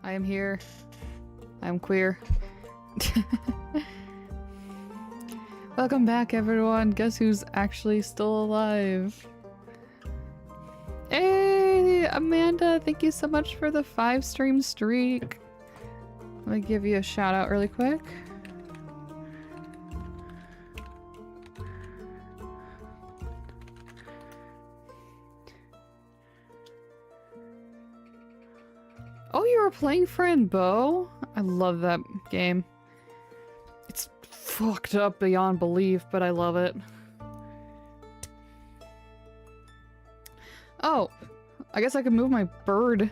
I am here. I am queer. Welcome back, everyone. Guess who's actually still alive? Hey, Amanda, thank you so much for the 5-stream streak. Let me give you a shout out really quick. Oh, you were playing Friend Bo? I love that game. It's fucked up beyond belief, but I love it. Oh, I guess I could move my bird.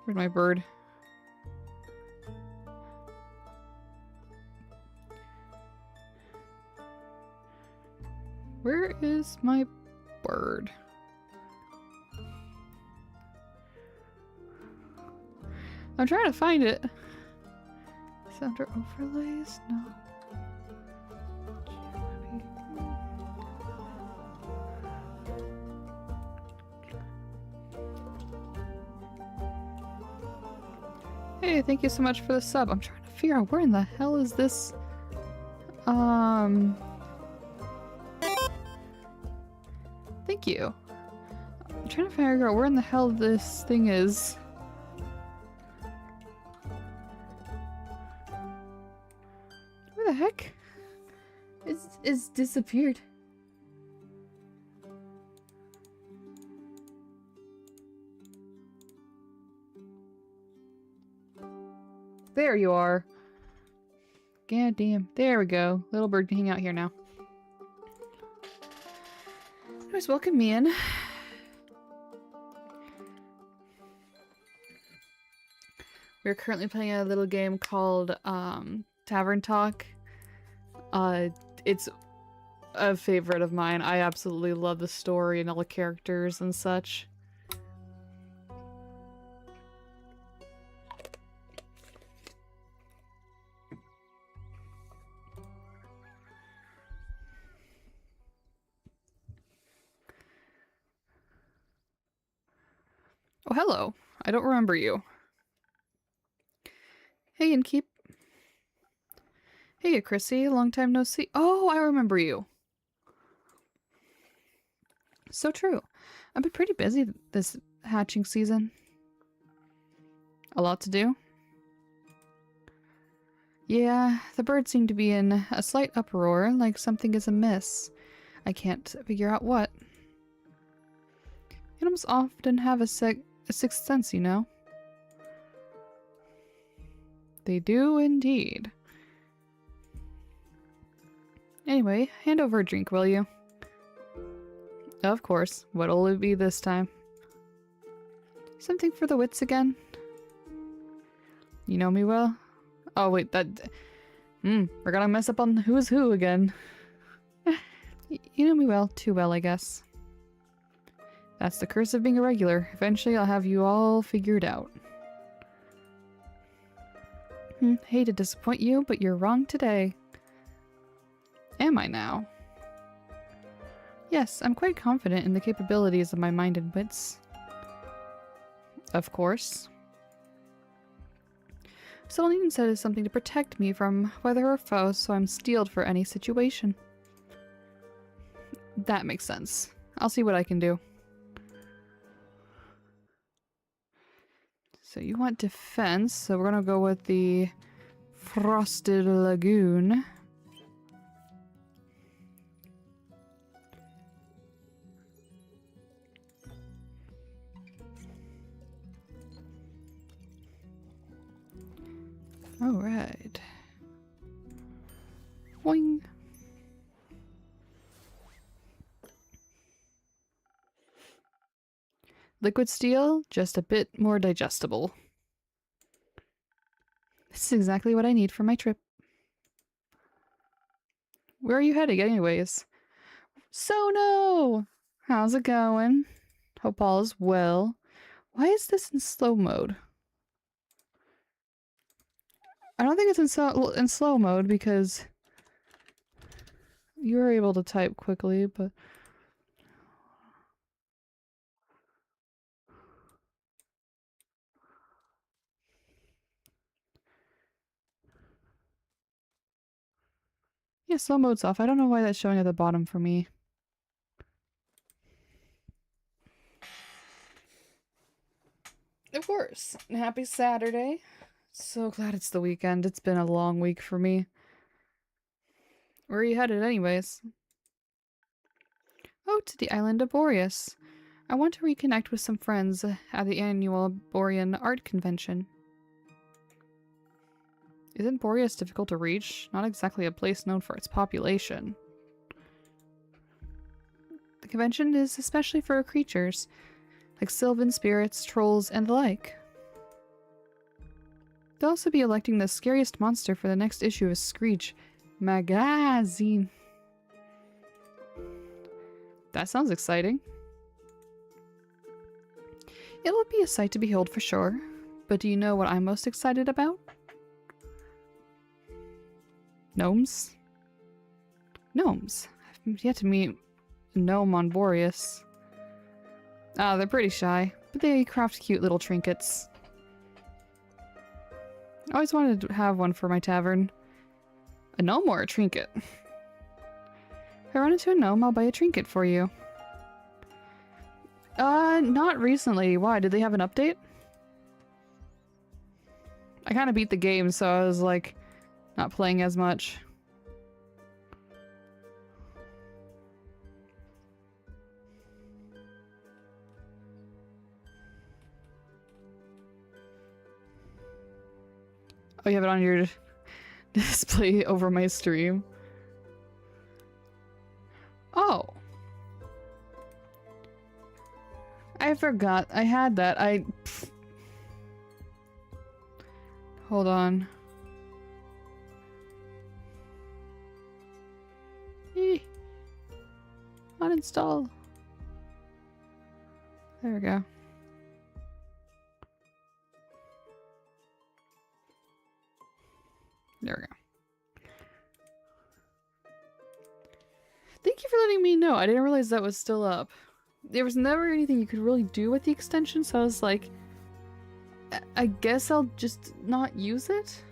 Where's my bird? Where is my bird? I'm trying to find it. Is it under overlays? No. Hey, thank you so much for the sub. I'm trying to figure out where in the hell is this? Thank you. I'm trying to figure out where in the hell this thing is. Where the heck? It's disappeared. There you are. God damn. There we go. Little bird can hang out here now. Anyways, welcome me in. We're currently playing a little game called Tavern Talk. It's a favorite of mine. I absolutely love the story and all the characters and such. Oh, hello. I don't remember you. Hey, Inkeep. Hey, Chrissy. Long time no see. Oh, I remember you. So true. I've been pretty busy this hatching season. A lot to do. Yeah, the birds seem to be in a slight uproar, like something is amiss. I can't figure out what. Animals often have a sixth sense, you know? They do indeed. Anyway, hand over a drink, will you? Of course. What'll it be this time? Something for the wits again? You know me well? Oh wait, we're gonna mess up on who's who again. You know me well, too well, I guess. That's the curse of being a regular. Eventually I'll have you all figured out. Hate to disappoint you, but you're wrong today. Am I now? Yes, I'm quite confident in the capabilities of my mind and wits. Of course. Celine said it's something to protect me from whether or foe, so I'm steeled for any situation. That makes sense. I'll see what I can do. So you want defense, so we're gonna go with the Frosted Lagoon. Alright. Boing. Liquid steel, just a bit more digestible. This is exactly what I need for my trip. Where are you heading anyways? Sono! How's it going? Hope all is well. Why is this in slow mode? I don't think it's in slow mode because you were able to type quickly, but Yeah, slow mode's off. I don't know why that's showing at the bottom for me. Of course. Happy Saturday. So glad it's the weekend. It's been a long week for me. Where are you headed anyways? Oh, to the island of Boreas. I want to reconnect with some friends at the annual Borean Art Convention. Isn't Boreas difficult to reach? Not exactly a place known for its population. The convention is especially for creatures, like sylvan spirits, trolls, and the like. They'll also be electing the scariest monster for the next issue of Screech Magazine. That sounds exciting. It'll be a sight to behold for sure, but do you know what I'm most excited about? Gnomes? Gnomes. I've yet to meet a gnome on Boreas. Ah, they're pretty shy, but they craft cute little trinkets. I always wanted to have one for my tavern. A gnome or a trinket? If I run into a gnome, I'll buy a trinket for you. Not recently. Why? Did they have an update? I kind of beat the game, so I was like, not playing as much. Oh, you have it on your display over my stream. Oh. I forgot. I had that. Hold on. Uninstall. There we go. There we go. Thank you for letting me know. I didn't realize that was still up. There was never anything you could really do with the extension, so I was like, I guess I'll just not use it?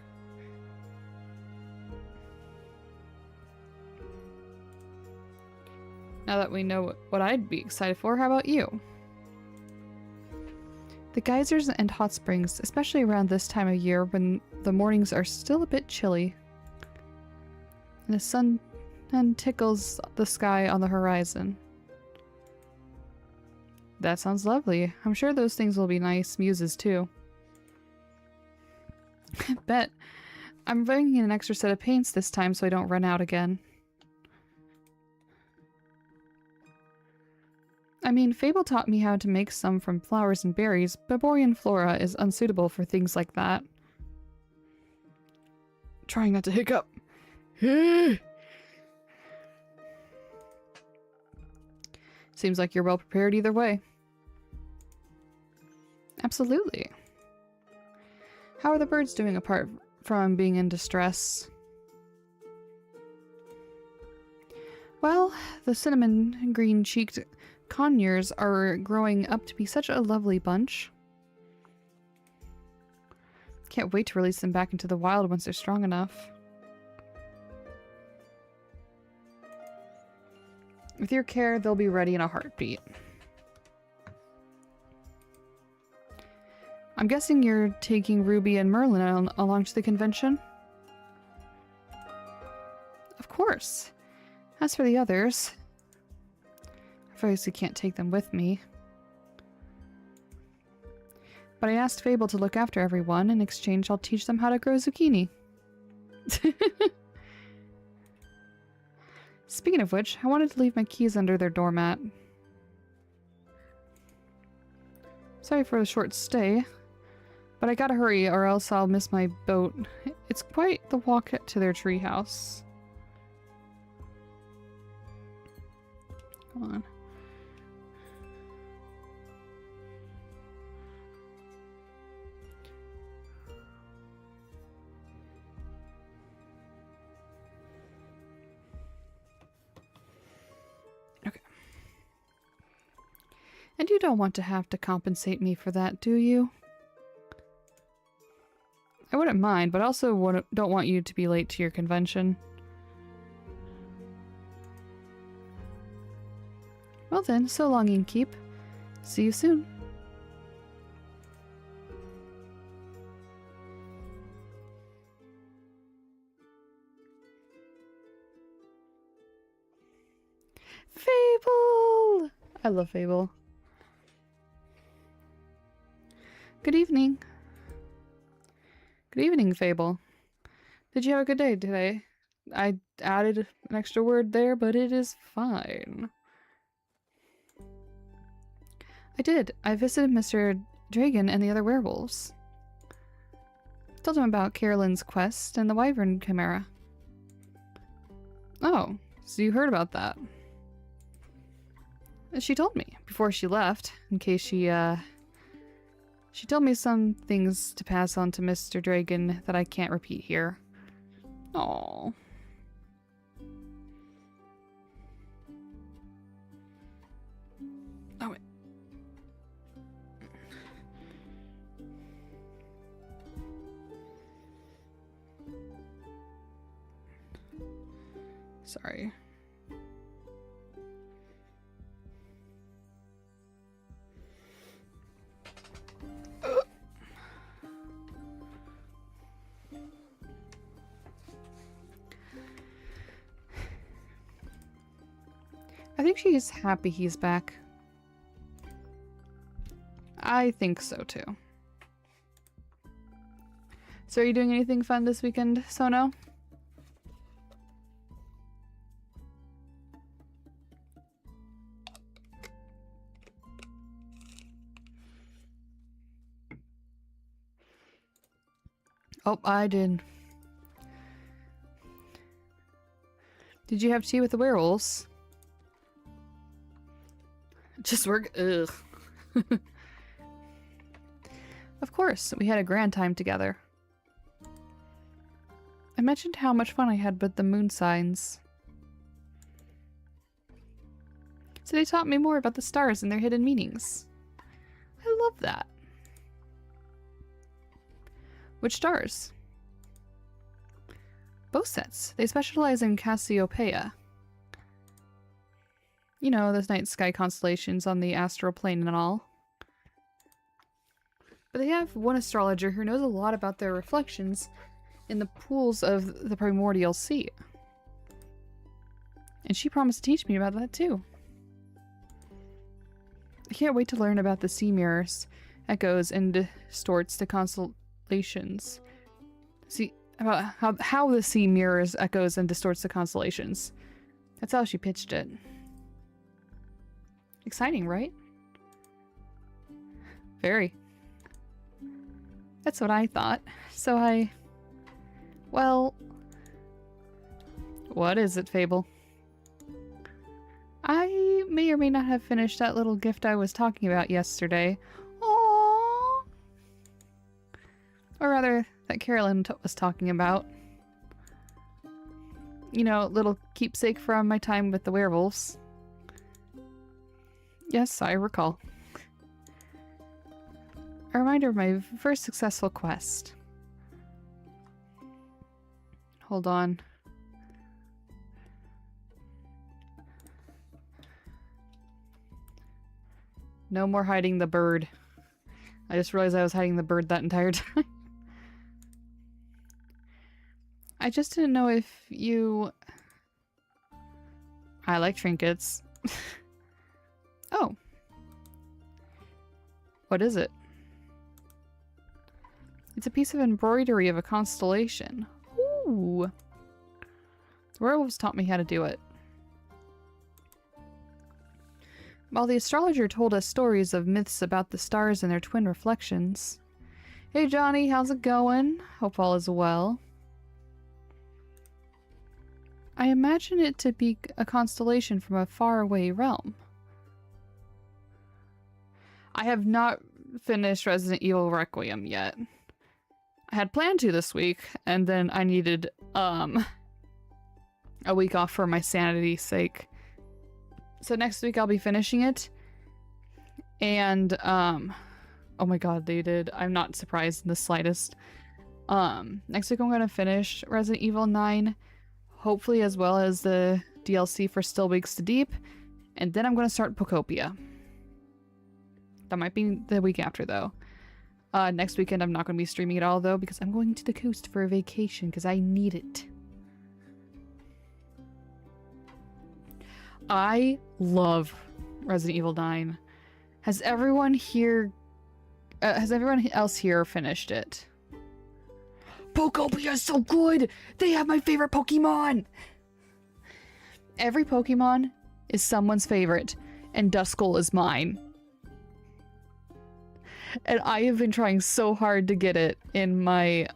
Now that we know what I'd be excited for, how about you? The geysers and hot springs, especially around this time of year when the mornings are still a bit chilly, and the sun tickles the sky on the horizon. That sounds lovely. I'm sure those things will be nice muses too. I bet. I'm bringing in an extra set of paints this time so I don't run out again. I mean, Fable taught me how to make some from flowers and berries, but Borean flora is unsuitable for things like that. Trying not to hiccup. Seems like you're well prepared either way. Absolutely. How are the birds doing apart from being in distress? Well, the cinnamon green-cheeked conures are growing up to be such a lovely bunch. Can't wait to release them back into the wild once they're strong enough. With your care, they'll be ready in a heartbeat. I'm guessing you're taking Ruby and Merlin along to the convention? Of course. As for the others, I obviously can't take them with me. But I asked Fable to look after everyone. In exchange, I'll teach them how to grow zucchini. Speaking of which, I wanted to leave my keys under their doormat. Sorry for the short stay, but I gotta hurry or else I'll miss my boat. It's quite the walk to their treehouse. Come on. Okay. And you don't want to have to compensate me for that, do you? I wouldn't mind, but I also don't want you to be late to your convention. Well then, so long, Innkeep. See you soon. Fable! I love Fable. Good evening. Good evening, Fable. Did you have a good day today? I added an extra word there, but it is fine. I did. I visited Mr. Dragon and the other werewolves. Told him about Carolyn's quest and the Wyvern Chimera. Oh, so you heard about that. She told me before she left, in case she told me some things to pass on to Mr. Dragon that I can't repeat here. Aww. Oh, wait. Sorry. I think she's happy he's back. I think so too. So are you doing anything fun this weekend, Sono? Oh, I did. Did you have tea with the werewolves? Just work. Ugh. Of course, we had a grand time together. I mentioned how much fun I had with the moon signs. So they taught me more about the stars and their hidden meanings. I love that. Which stars? Both sets. They specialize in Cassiopeia. You know, those night sky constellations on the astral plane and all. But they have one astrologer who knows a lot about their reflections in the pools of the primordial sea. And she promised to teach me about that too. I can't wait to learn about the sea mirrors, echoes, and distorts the constellations. See, about how the sea mirrors, echoes, and distorts the constellations. That's how she pitched it. Exciting, right? Very. That's what I thought. So well... What is it, Fable? I may or may not have finished that little gift I was talking about yesterday. Aww! Or rather, that Carolyn was talking about. You know, little keepsake from my time with the werewolves. Yes, I recall. A reminder of my first successful quest. Hold on. No more hiding the bird. I just realized I was hiding the bird that entire time. I just didn't know if you... I like trinkets. Oh. What is it? It's a piece of embroidery of a constellation. Ooh. The werewolves taught me how to do it. While the astrologer told us stories of myths about the stars and their twin reflections. Hey Johnny, how's it going? Hope all is well. I imagine it to be a constellation from a faraway realm. I have not finished Resident Evil Requiem yet. I had planned to this week, and then I needed, a week off for my sanity's sake. So next week I'll be finishing it. And, oh my god, they did. I'm not surprised in the slightest. Next week I'm gonna finish Resident Evil 9, hopefully as well as the DLC for Still Wakes the Deep. And then I'm going to start Pokopia. That might be the week after, though. Next weekend, I'm not going to be streaming at all, though, because I'm going to the coast for a vacation, because I need it. I love Resident Evil 9. Has everyone else here finished it? Pokopia is so good! They have my favorite Pokemon! Every Pokemon is someone's favorite, and Duskull is mine. And I have been trying so hard to get it in my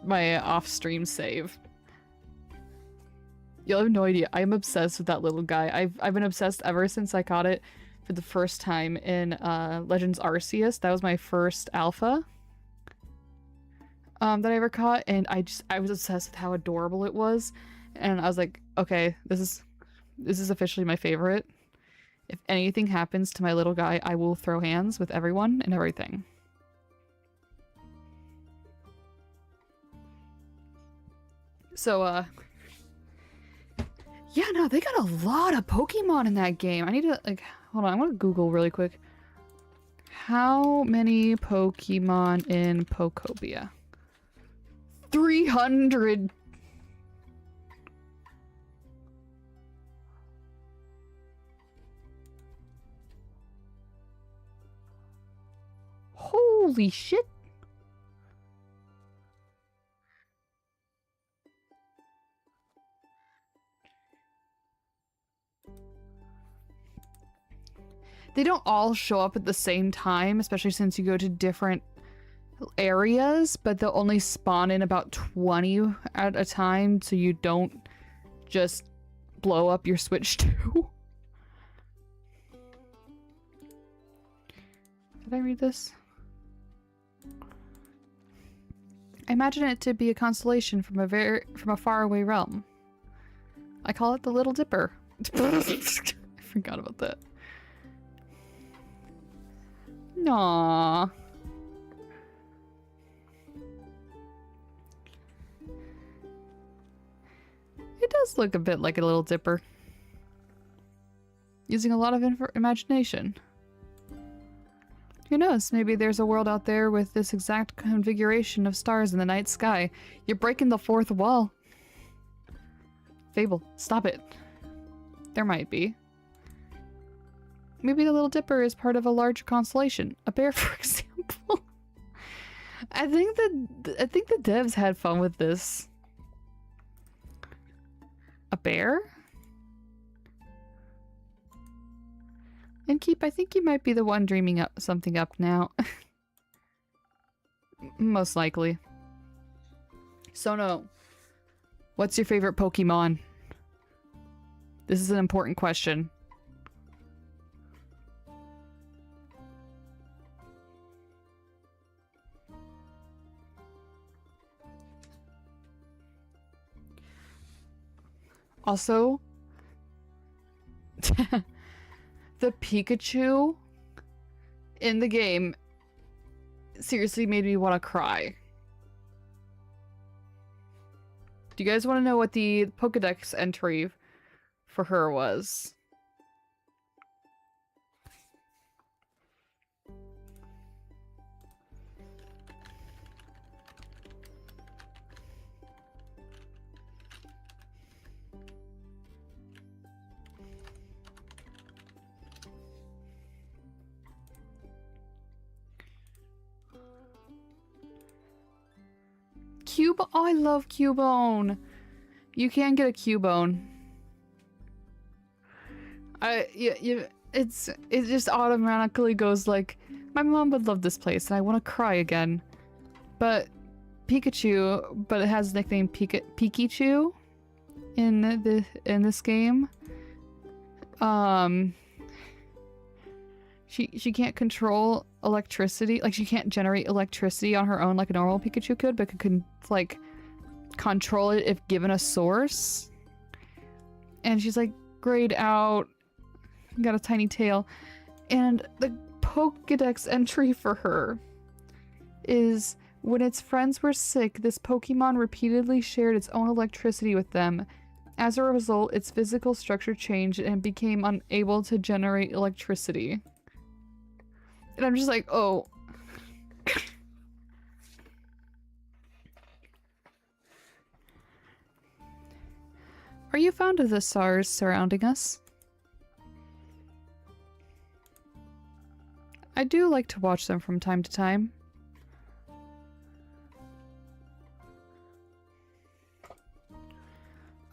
my off-stream save. You'll have no idea. I'm obsessed with that little guy. I've been obsessed ever since I caught it for the first time in Legends Arceus. That was my first alpha that I ever caught, and I was obsessed with how adorable it was. And I was like, okay, this is officially my favorite. If anything happens to my little guy, I will throw hands with everyone and everything. So, yeah, no, they got a lot of Pokemon in that game. I need to, like, hold on, I'm gonna Google really quick. How many Pokemon in Pokopia? 300! Holy shit! They don't all show up at the same time, especially since you go to different areas, but they'll only spawn in about 20 at a time, so you don't just blow up your Switch too. Did I read this? I imagine it to be a constellation from a faraway realm. I call it the Little Dipper. I forgot about that. Aww. It does look a bit like a Little Dipper. Using a lot of imagination. Who knows, maybe there's a world out there with this exact configuration of stars in the night sky. You're breaking the fourth wall. Fable, stop it. There might be. Maybe the Little Dipper is part of a larger constellation. A bear, for example. I think the devs had fun with this. A bear? And Keep, I think you might be the one dreaming up something up now. Most likely. Sono, what's your favorite Pokemon? This is an important question. Also, the Pikachu in the game seriously made me want to cry. Do you guys want to know what the Pokedex entry for her was? Cube. Oh, I love Cubone. You can get a Cubone. It just automatically goes like, my mom would love this place, and I want to cry again. But Pikachu, but it has the nickname Pikachu in this game. She can't control electricity, like she can't generate electricity on her own like a normal Pikachu could, but can like control it if given a source. And she's like grayed out, got a tiny tail, and the Pokedex entry for her is, when its friends were sick, this Pokemon repeatedly shared its own electricity with them, As a result, its physical structure changed and became unable to generate electricity. And I'm just like, oh. Are you fond of the stars surrounding us? I do like to watch them from time to time.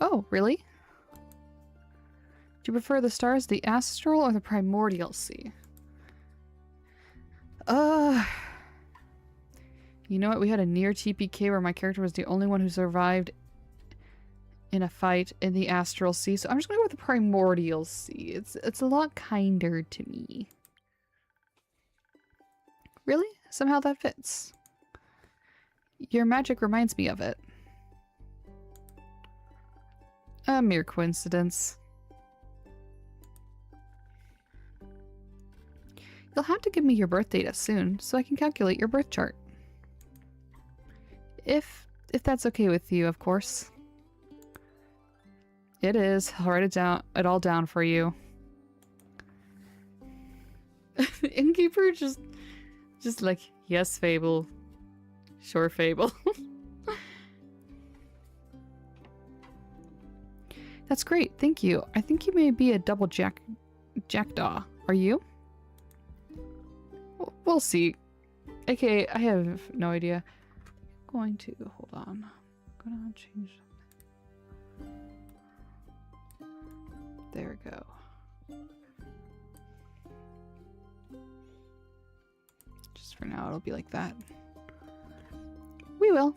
Oh, really? Do you prefer the stars, the astral, or the primordial sea? You know what? We had a near TPK where my character was the only one who survived in a fight in the astral sea, so I'm just gonna go with the primordial sea. It's a lot kinder to me. Really? Somehow that fits. Your magic reminds me of it. A mere coincidence. You'll have to give me your birth data soon, so I can calculate your birth chart. If that's okay with you, of course. It is. I'll write it all down for you. Innkeeper just like, yes, Fable. Sure, Fable. That's great, thank you. I think you may be a double jackdaw. Are you? We'll see. Okay, I have no idea. Going to hold on. I'm gonna change something. There we go. Just for now, it'll be like that. We will.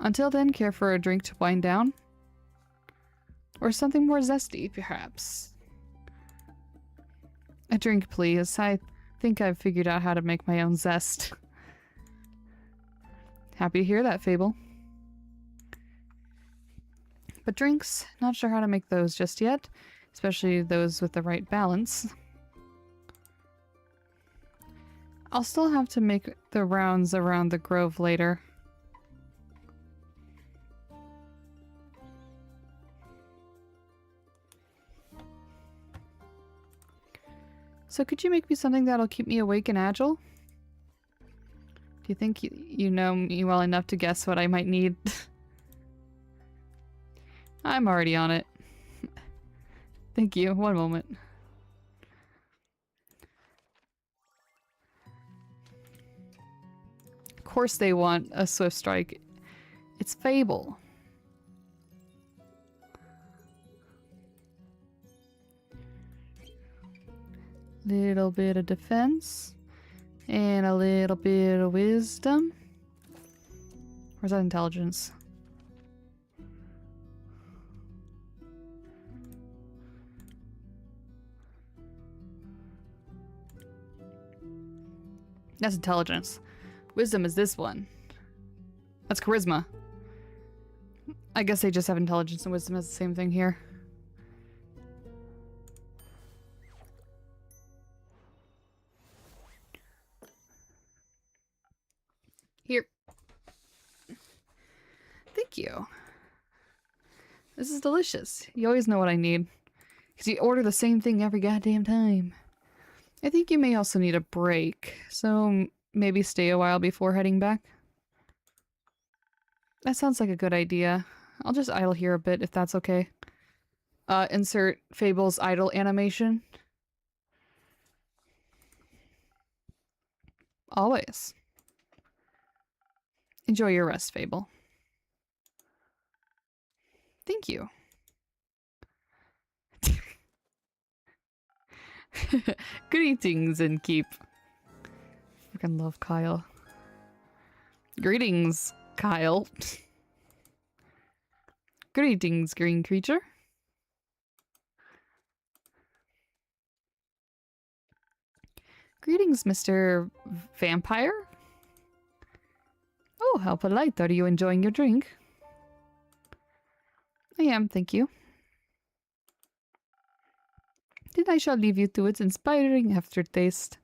Until then, care for a drink to wind down? Or something more zesty, perhaps? A drink, please. I think I've figured out how to make my own zest. Happy to hear that, Fable. But drinks, not sure how to make those just yet, especially those with the right balance. I'll still have to make the rounds around the grove later. So could you make me something that'll keep me awake and agile? Do you think you know me well enough to guess what I might need? I'm already on it. Thank you. One moment. Of course they want a swift strike. It's Fable. Little bit of defense. And a little bit of wisdom. Or is that intelligence? That's intelligence. Wisdom is this one. That's charisma. I guess they just have intelligence and wisdom as the same thing here. Here. Thank you. This is delicious. You always know what I need. Because you order the same thing every goddamn time. I think you may also need a break. So maybe stay a while before heading back. That sounds like a good idea. I'll just idle here a bit if that's okay. Insert Fable's idle animation. Always. Enjoy your rest, Fable. Thank you. Greetings, Innkeep. Freaking love Kyle. Greetings, Kyle. Greetings, green creature. Greetings, Mr. Vampire. Oh, how polite. Are you enjoying your drink? I am, thank you. Then I shall leave you to its inspiring aftertaste.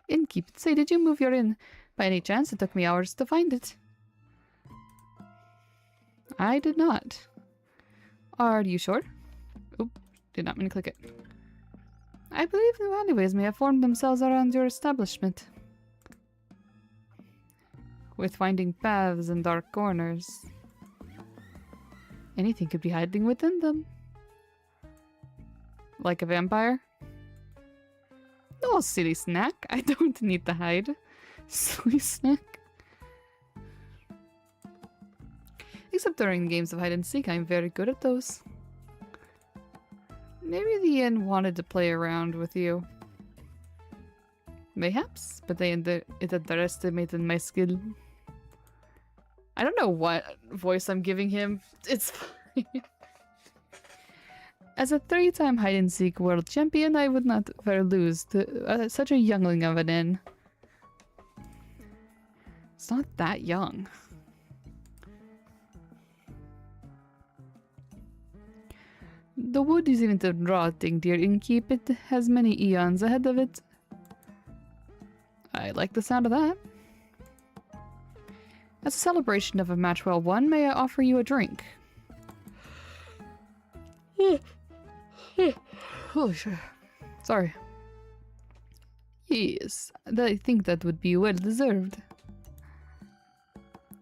Innkeep, say, did you move your inn? By any chance, it took me hours to find it. I did not. Are you sure? Oop, did not mean to click it. I believe new alleyways may have formed themselves around your establishment. With winding paths and dark corners. Anything could be hiding within them. Like a vampire? No, silly snack. I don't need to hide. Silly snack. Except during games of hide and seek, I'm very good at those. Maybe the inn wanted to play around with you. Mayhaps, but it underestimated my skill. I don't know what voice I'm giving him. It's fine. As a 3-time hide-and-seek world champion, I would not ever lose to such a youngling of an inn. It's not that young. The wood isn't rotting, dear innkeep. It has many eons ahead of it. I like the sound of that. As a celebration of a match well won, may I offer you a drink? Oh, sure. Sorry. Yes, I think that would be well deserved.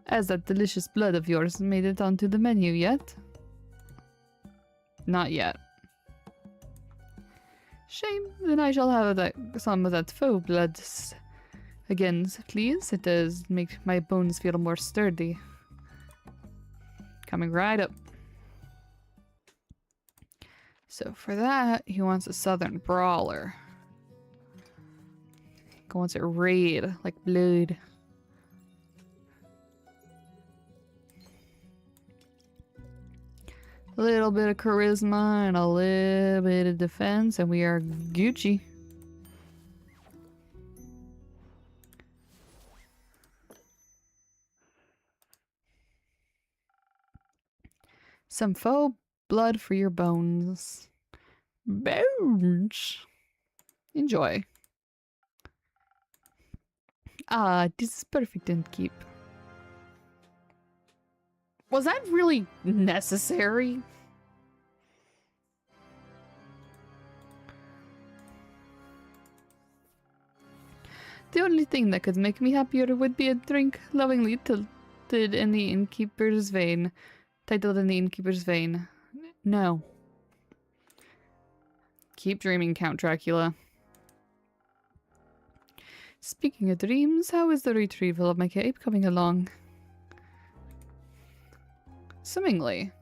Has that delicious blood of yours made it onto the menu yet? Not yet. Shame. Then I shall have some of that faux blood again, please. It does make my bones feel more sturdy. Coming right up. So for that, he wants a southern brawler. He wants it red, like blood. A little bit of charisma and a little bit of defense, and we are Gucci. Some faux blood for your bones. Bones! Enjoy. Ah, this is perfect and keep. Was that really necessary? The only thing that could make me happier would be a drink lovingly tilted in the innkeeper's vein. Titled in the innkeeper's vein. No. Keep dreaming, Count Dracula. Speaking of dreams, how is the retrieval of my cape coming along? Swimmingly.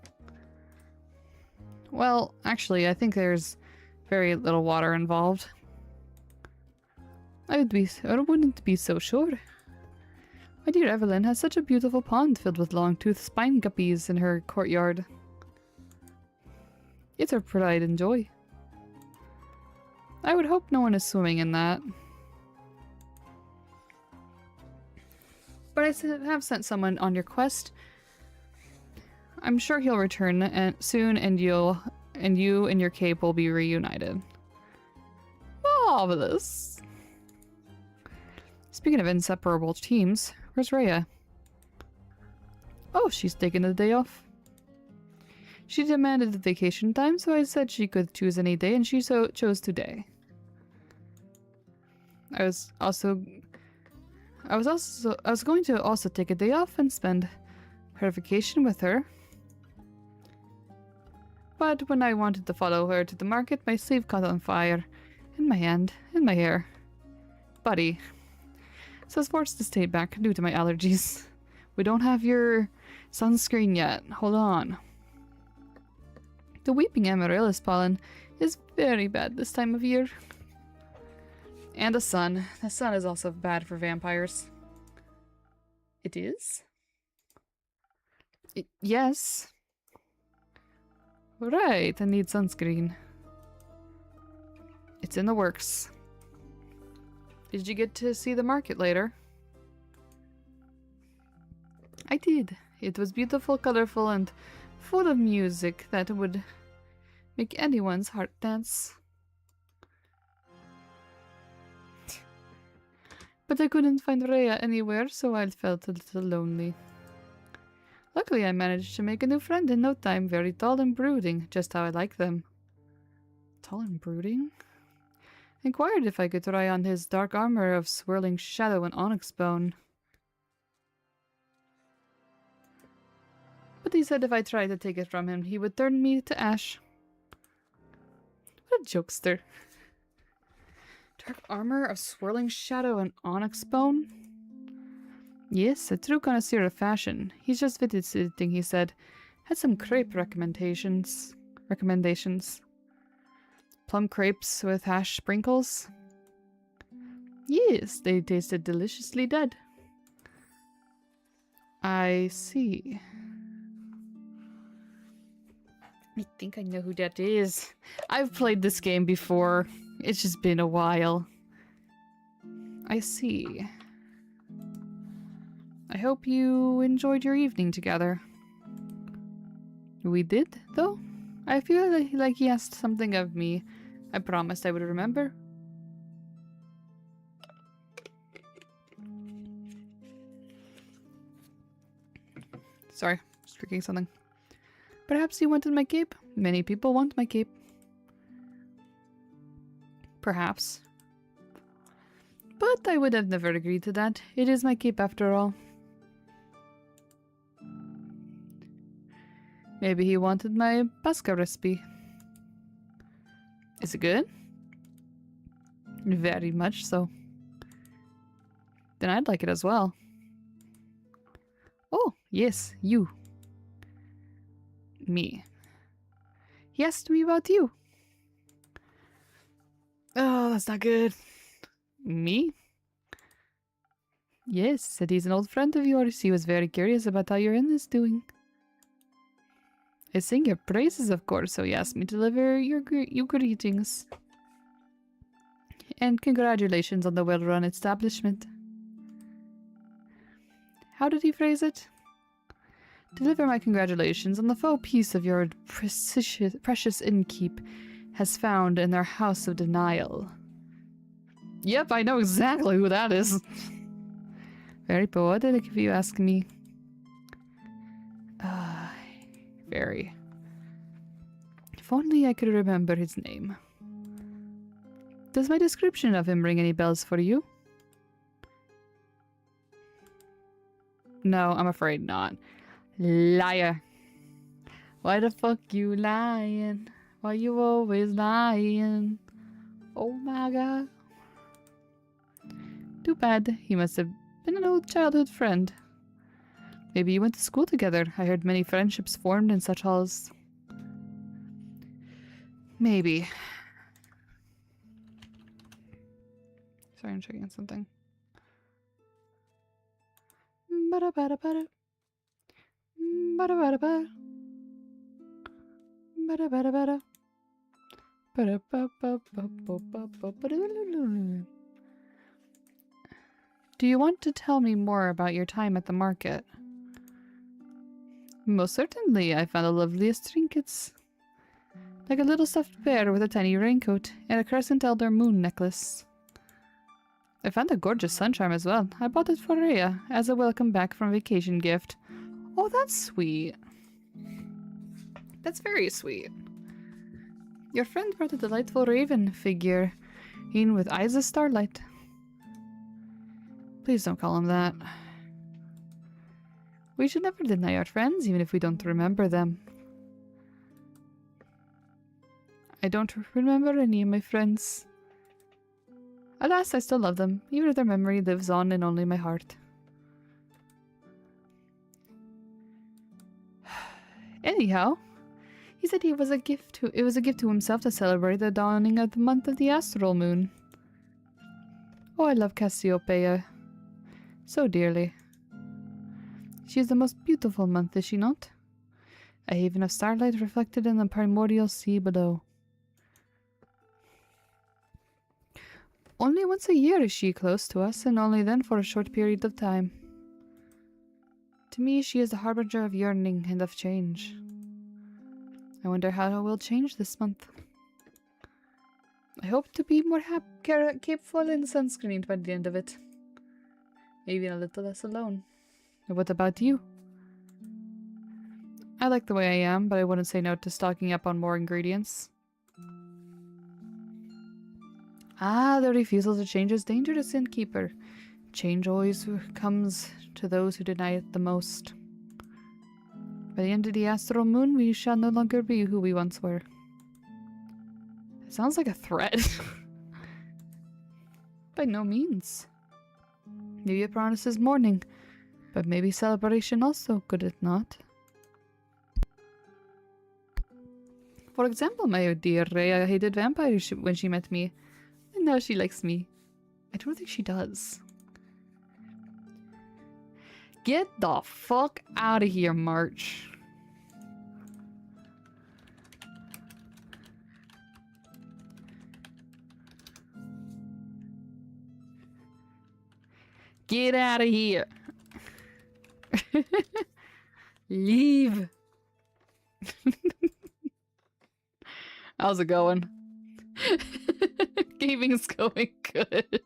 Well, actually, I think there's very little water involved. I wouldn't be so sure. My dear Evelyn has such a beautiful pond filled with long-toothed spine guppies in her courtyard. It's her pride and joy. I would hope no one is swimming in that. But I have sent someone on your quest. I'm sure he'll return soon, and you and your cape will be reunited. Marvelous. Speaking of inseparable teams, where's Rhea? Oh, she's taking the day off. She demanded the vacation time, so I said she could choose any day, and she chose today. I was going to also take a day off and spend her vacation with her. But when I wanted to follow her to the market, my sleeve caught on fire. In my hand, in my hair. Buddy. So I was forced to stay back due to my allergies. We don't have your sunscreen yet. Hold on. The weeping amaryllis pollen is very bad this time of year. And the sun. The sun is also bad for vampires. It is? Yes. Right, I need sunscreen. It's in the works. Did you get to see the market later? I did. It was beautiful, colorful, and full of music that would make anyone's heart dance. But I couldn't find Rhea anywhere, so I felt a little lonely. Luckily, I managed to make a new friend in no time, very tall and brooding, just how I like them. Tall and brooding? Inquired if I could try on his dark armor of swirling shadow and onyx bone. But he said if I tried to take it from him, he would turn me to ash. What a jokester. Dark armor of swirling shadow and onyx bone? Yes, a true connoisseur of fashion. He's just visiting, he said. Had some crepe recommendations. Plum crepes with hash sprinkles? Yes, they tasted deliciously dead. I see. I think I know who that is. I've played this game before. It's just been a while. I see. I hope you enjoyed your evening together. We did, though? I feel like he asked something of me. I promised I would remember. Sorry, just drinking something. Perhaps you wanted my cape? Many people want my cape. Perhaps. But I would have never agreed to that. It is my cape after all. Maybe he wanted my pasca recipe. Is it good? Very much so. Then I'd like it as well. Oh, yes, you. Me. He asked me about you. Oh, that's not good. Me? Yes, said he's an old friend of yours. He was very curious about how your inn is doing. I sing your praises, of course, so he asked me to deliver you greetings. And congratulations on the well-run establishment. How did he phrase it? Deliver my congratulations on the faux peace of your precious innkeep has found in their house of denial. Yep, I know exactly who that is. Very poetic if you ask me. Very. If only I could remember his name. Does my description of him ring any bells for you? No, I'm afraid not. Liar. Why the fuck you lying? Why you always lying? Oh my god. Too bad. He must have been an old childhood friend. Maybe you went to school together. I heard many friendships formed in such halls. Maybe. Sorry, I'm checking on something. Ba-da-ba-da-ba-da. Ba-da-ba-da-ba. Ba-da-ba-da-ba-da. Ba-da-ba-ba-ba-ba-ba-ba-ba-da-da-da-da. Do you want to tell me more about your time at the market? Most certainly. I found the loveliest trinkets. Like a little stuffed bear with a tiny raincoat and a crescent elder moon necklace. I found a gorgeous sun charm as well. I bought it for Rhea as a welcome back from vacation gift. Oh, that's sweet. That's very sweet. Your friend brought a delightful raven figure in with eyes of starlight. Please don't call him that. We should never deny our friends, even if we don't remember them. I don't remember any of my friends. Alas, I still love them, even if their memory lives on in only my heart. Anyhow, he said it was a gift to himself to celebrate the dawning of the month of the astral moon. Oh, I love Cassiopeia so dearly. She is the most beautiful month, is she not? A haven of starlight reflected in the primordial sea below. Only once a year is she close to us, and only then for a short period of time. To me, she is the harbinger of yearning and of change. I wonder how it will change this month. I hope to be more capable and sunscreened by the end of it. Maybe a little less alone. And what about you? I like the way I am, but I wouldn't say no to stocking up on more ingredients. Ah, the refusal to change is danger to Sinkeeper. Change always comes to those who deny it the most. By the end of the astral moon, we shall no longer be who we once were. It sounds like a threat. By no means. Maybe it promises mourning, but maybe celebration also, could it not? For example, my dear Rhea hated vampires when she met me, and now she likes me. I don't think she does. Get the fuck out of here, March. Get out of here. Leave. How's it going? Gaming's going good.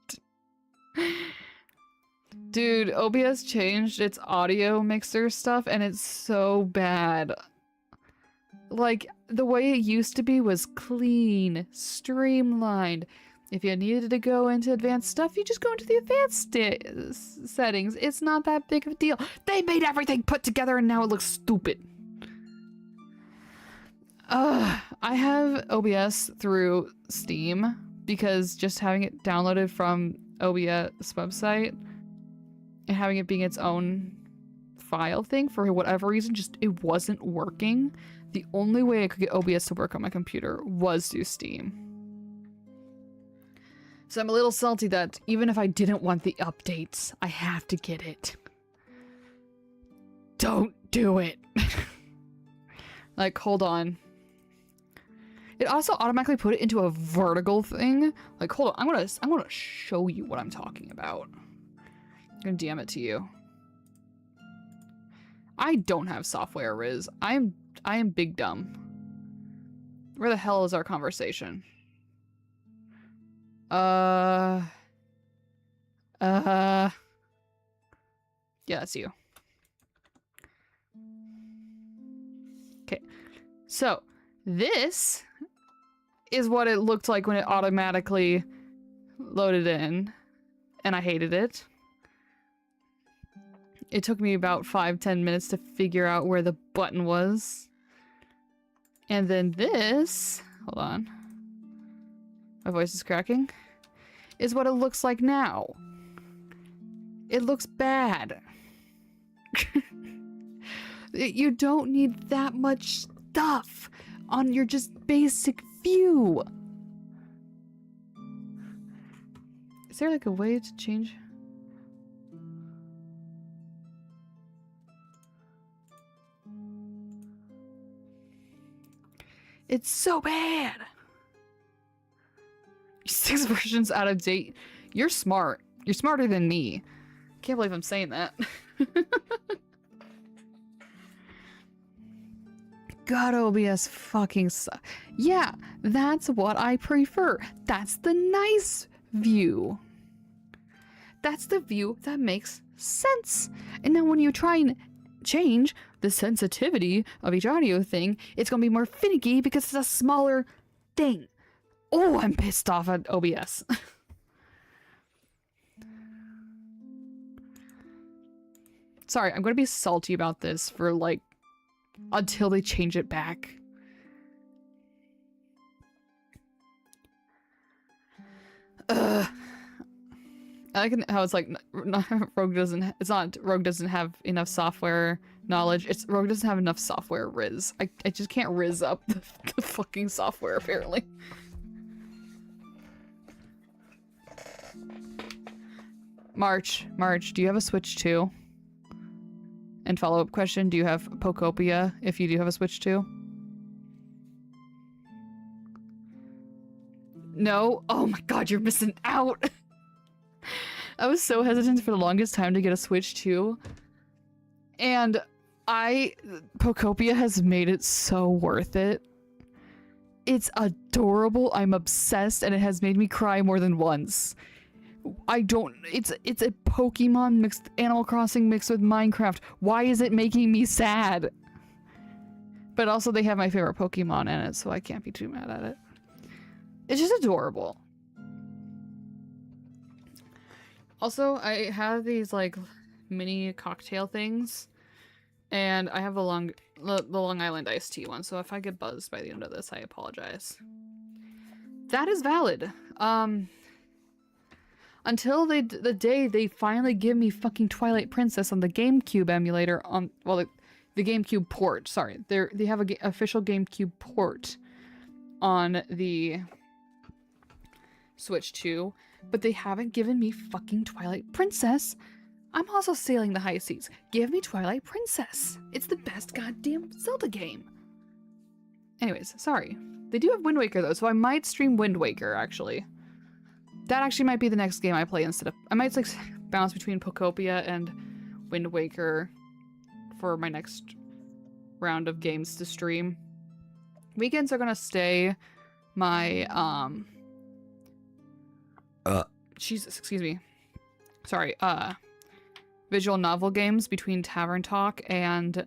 Dude, OBS changed its audio mixer stuff and it's so bad. Like, the way it used to be was clean, streamlined. If you needed to go into advanced stuff, you just go into the advanced settings. It's not that big of a deal. They made everything put together and now it looks stupid. I have OBS through Steam because just having it downloaded from OBS website and having it being its own file thing, for whatever reason, just it wasn't working. The only way I could get OBS to work on my computer was through Steam. So I'm a little salty that even if I didn't want the updates, I have to get it. Don't do it. Like, hold on. It also automatically put it into a vertical thing. Like, hold on, I'm gonna show you what I'm talking about. I'm gonna DM it to you. I don't have software, Riz. I am big dumb. Where the hell is our conversation? Yeah, that's you. Okay, so this is what it looked like when it automatically loaded in, and I hated it. It took me about 5-10 minutes to figure out where the button was. And then this, hold on, my voice is cracking, is what it looks like now. It looks bad. You don't need that much stuff on your just basic view. Is there like a way to change? It's so bad. 6 versions out of date. You're smart. You're smarter than me. Can't believe I'm saying that. God, OBS fucking sucks. Yeah, that's what I prefer. That's the nice view. That's the view that makes sense. And then when you try and change the sensitivity of each audio thing, it's gonna be more finicky because it's a smaller thing. Oh, I'm pissed off at OBS. Sorry, I'm gonna be salty about this for like until they change it back. I like how it's like Rogue doesn't. It's not Rogue doesn't have enough software knowledge. It's Rogue doesn't have enough software riz. I just can't riz up the fucking software apparently. March, do you have a Switch 2? And follow-up question, do you have Pokopia if you do have a Switch 2? No? Oh my god, you're missing out! I was so hesitant for the longest time to get a Switch 2. And Pokopia has made it so worth it. It's adorable, I'm obsessed, and it has made me cry more than once. It's a Pokemon mixed, Animal Crossing mixed with Minecraft. Why is it making me sad? But also they have my favorite Pokemon in it, so I can't be too mad at it. It's just adorable. Also, I have these like mini cocktail things, and I have the Long Island iced tea one, so if I get buzzed by the end of this, I apologize. That is valid. Until the day they finally give me fucking Twilight Princess on the GameCube emulator on, well, the GameCube port, sorry. They have a official GameCube port on the Switch 2, but they haven't given me fucking Twilight Princess. I'm also sailing the high seas. Give me Twilight Princess. It's the best goddamn Zelda game. Anyways, sorry. They do have Wind Waker though, so I might stream Wind Waker actually. That actually might be the next game I play instead of... I might like bounce between Pokopia and Wind Waker for my next round of games to stream. Weekends are gonna stay my, Jesus, excuse me. Sorry, visual novel games between Tavern Talk and,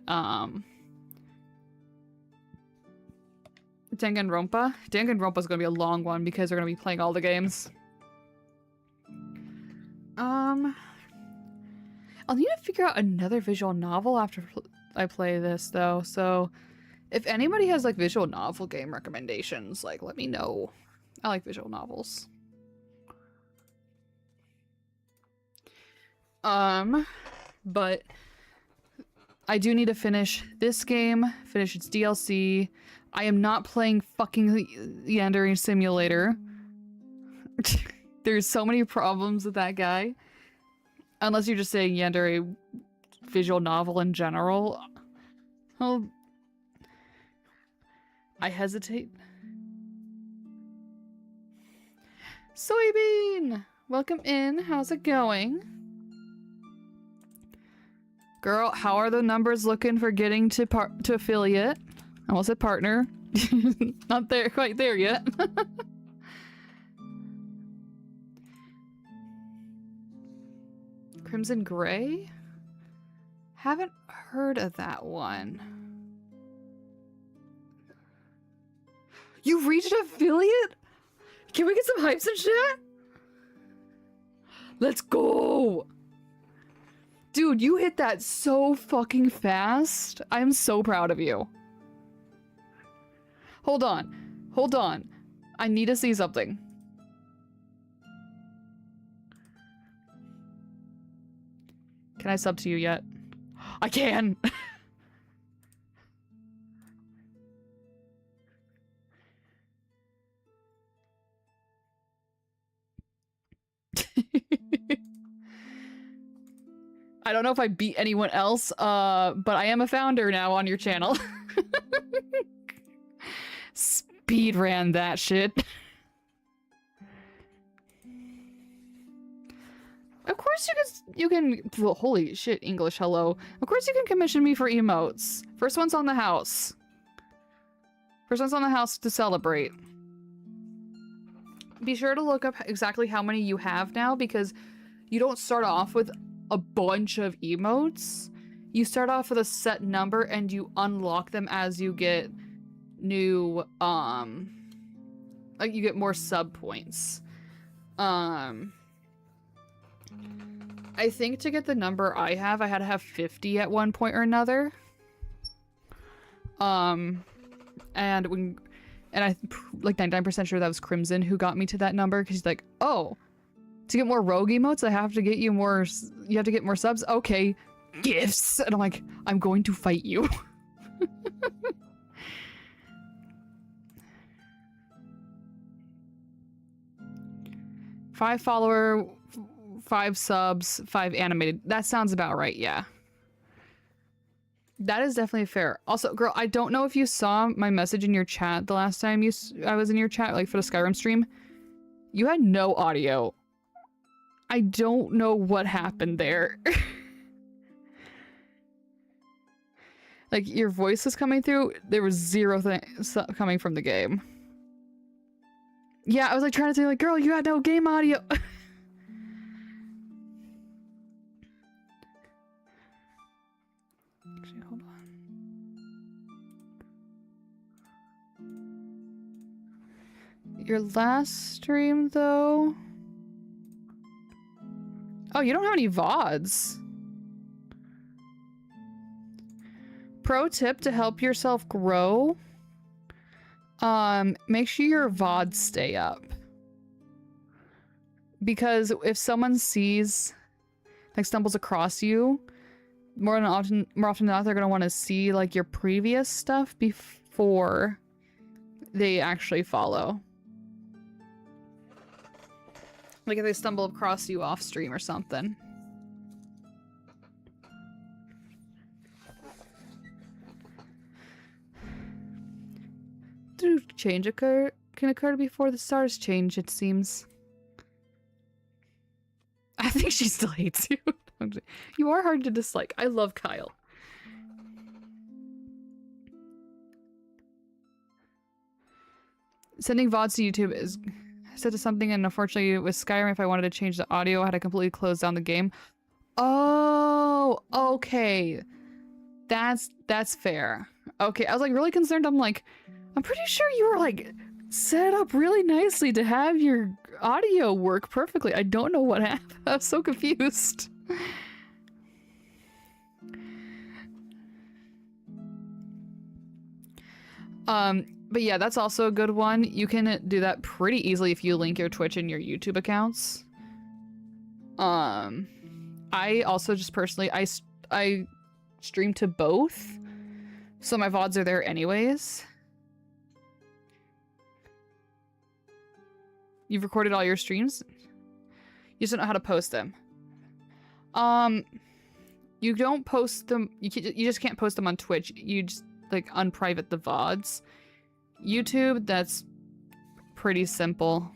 Danganronpa. Danganronpa is gonna be a long one because they're gonna be playing all the games. I'll need to figure out another visual novel after I play this, though, so if anybody has, like, visual novel game recommendations, like, let me know. I like visual novels. But I do need to finish this game, finish its DLC. I am not playing fucking Yandere Simulator. There's so many problems with that guy. Unless you're just saying Yandere visual novel in general. Well, I hesitate. Soybean! Welcome in. How's it going? Girl, how are the numbers looking for getting to affiliate? I almost said partner. Not there, quite there yet. Crimson Gray? Haven't heard of that one. You've reached affiliate? Can we get some hypes in chat? Let's go! Dude, you hit that so fucking fast. I'm so proud of you. Hold on. Hold on. I need to see something. Can I sub to you yet? I can! I don't know if I beat anyone else, but I am a founder now on your channel. Speed ran that shit. Of course you can well, holy shit, English hello. Of course you can commission me for emotes. First one's on the house. First one's on the house to celebrate. Be sure to look up exactly how many you have now, because you don't start off with a bunch of emotes. You start off with a set number and you unlock them as you get new, like you get more sub points. I think to get the number I had to have 50 at one point or another. And I'm like 99% sure that was Crimson who got me to that number, because he's like, oh, to get more rogue emotes, I have to get you more, you have to get more subs? Okay, gifts! And I'm like, I'm going to fight you. 5 follower, 5 subs, 5 animated. That sounds about right, yeah. That is definitely fair. Also, girl, I don't know if you saw my message in your chat the last time I was in your chat, like for the Skyrim stream. You had no audio. I don't know what happened there. Like, your voice was coming through, there was zero coming from the game. Yeah, I was like trying to say, like, girl, you had no game audio. Actually, hold on. Your last stream, though... Oh, you don't have any VODs. Pro tip to help yourself grow. Make sure your VODs stay up. Because if someone sees, like, stumbles across you, more often than not, they're gonna want to see, like, your previous stuff before they actually follow. Like if they stumble across you off stream or something. Change can occur before the stars change, it seems. I think she still hates you. You are hard to dislike. I love Kyle. Sending VODs to YouTube is... I said to something, and unfortunately with Skyrim, if I wanted to change the audio, I had to completely close down the game. Oh, okay. That's fair. Okay, I was like really concerned. I'm like, I'm pretty sure you were like set up really nicely to have your audio work perfectly. I don't know what happened. I was so confused. But yeah, that's also a good one. You can do that pretty easily if you link your Twitch and your YouTube accounts. I also just personally, I stream to both, so my VODs are there anyways. You've recorded all your streams? You just don't know how to post them. You don't post them, you just can't post them on Twitch. You just, like, unprivate the VODs. YouTube, that's pretty simple.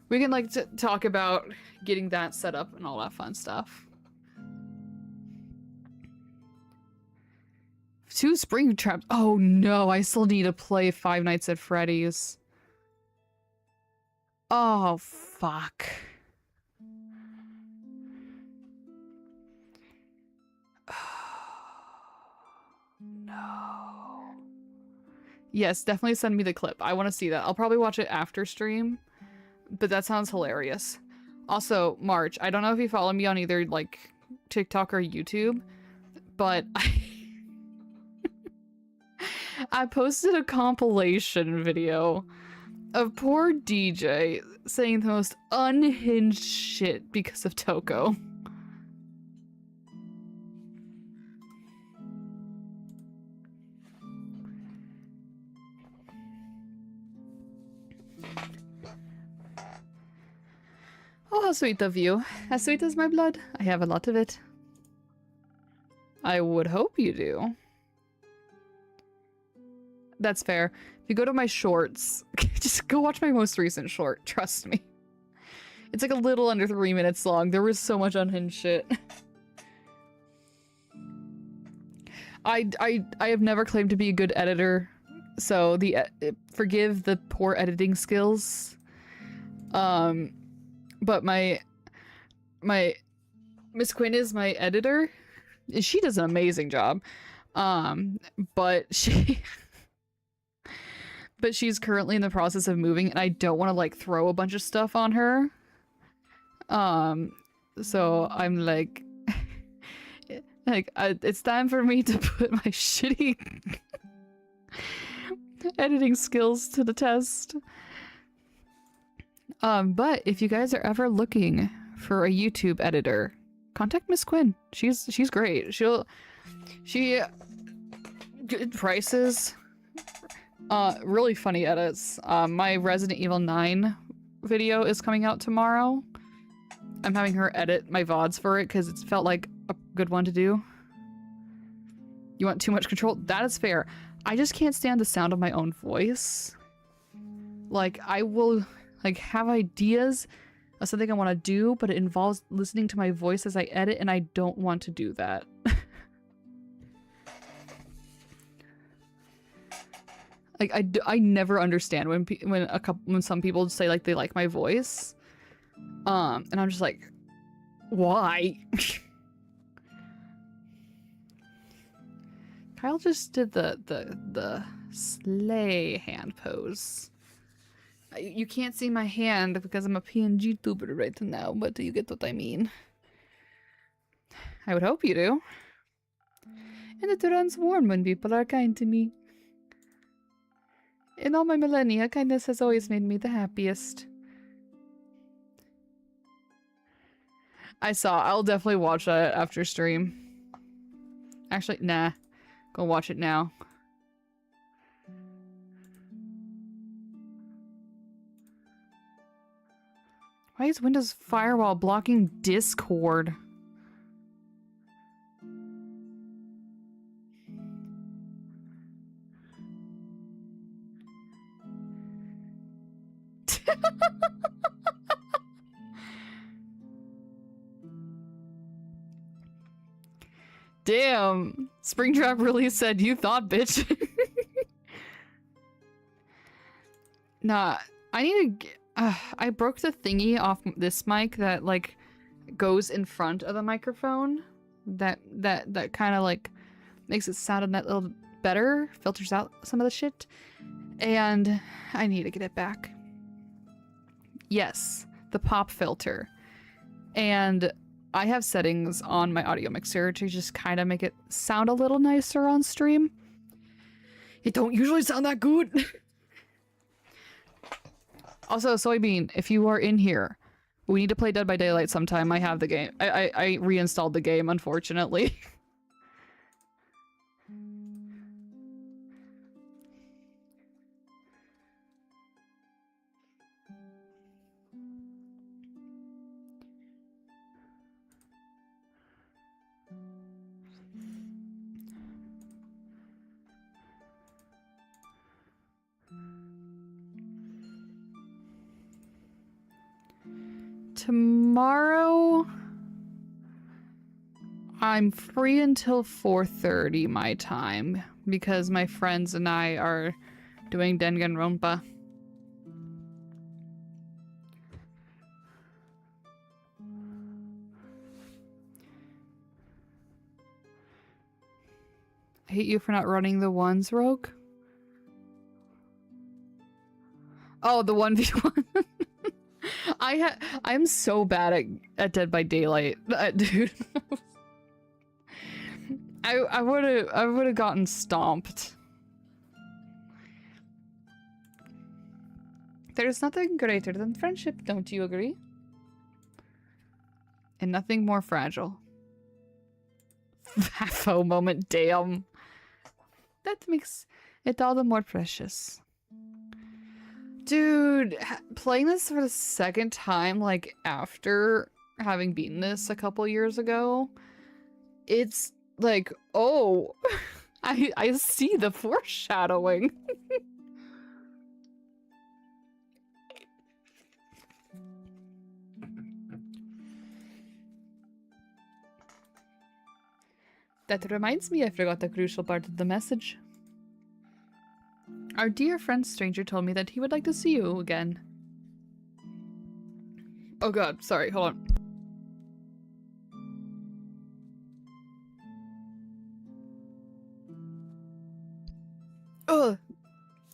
We can, like, talk about getting that set up and all that fun stuff. 2 spring traps. Oh no, I still need to play Five Nights at Freddy's. Oh, fuck. No. Yes, definitely send me the clip. I want to see that. I'll probably watch it after stream, but that sounds hilarious. Also, March, I don't know if you follow me on either, like, TikTok or YouTube, but I posted a compilation video of poor DJ saying the most unhinged shit because of Toko. Oh, how sweet of you. As sweet as my blood. I have a lot of it. I would hope you do. That's fair. If you go to my shorts, just go watch my most recent short. Trust me. It's like a little under 3 minutes long. There was so much unhinged shit. I have never claimed to be a good editor, so forgive the poor editing skills. But my Miss Quinn is my editor. She does an amazing job. But she's currently in the process of moving, and I don't want to, like, throw a bunch of stuff on her. So I'm like, it's time for me to put my shitty editing skills to the test. But if you guys are ever looking for a YouTube editor, contact Miss Quinn. She's great. She good prices, really funny edits. My Resident Evil 9 video is coming out tomorrow. I'm having her edit my VODs for it because it's felt like a good one to do. You want too much control? That is fair. I just can't stand the sound of my own voice. Like, I will, like, have ideas of something I want to do, but it involves listening to my voice as I edit, and I don't want to do that. Like, I never understand when some people say, like, they like my voice. And I'm just like, why? Kyle just did the sleigh hand pose. You can't see my hand because I'm a PNG tuber right now, but you get what I mean. I would hope you do. And it runs warm when people are kind to me. In all my millennia, kindness has always made me the happiest. I'll definitely watch that after stream. Actually, nah. Go watch it now. Why is Windows Firewall blocking Discord? Damn! Springtrap really said, you thought, bitch. Nah, I need to I broke the thingy off this mic that, like, goes in front of the microphone. That kind of, like, makes it sound a little better, filters out some of the shit. And I need to get it back. Yes, the pop filter. And I have settings on my audio mixer to just kind of make it sound a little nicer on stream. It don't usually sound that good. Also, Soybean, if you are in here, we need to play Dead by Daylight sometime. I have the game. I reinstalled the game, unfortunately. Tomorrow, I'm free until 4:30 my time because my friends and I are doing Danganronpa. I hate you for not running the ones, Rogue. Oh, the 1v1. I'm so bad at Dead by Daylight, dude. I would have gotten stomped. There's nothing greater than friendship, don't you agree? And nothing more fragile. Faux moment, damn. That makes it all the more precious. Dude, playing this for the second time, like, after having beaten this a couple years ago, it's like, oh, I see the foreshadowing. That reminds me, I forgot the crucial part of the message. Our dear friend stranger told me that he would like to see you again. Oh god, sorry, hold on. Ugh!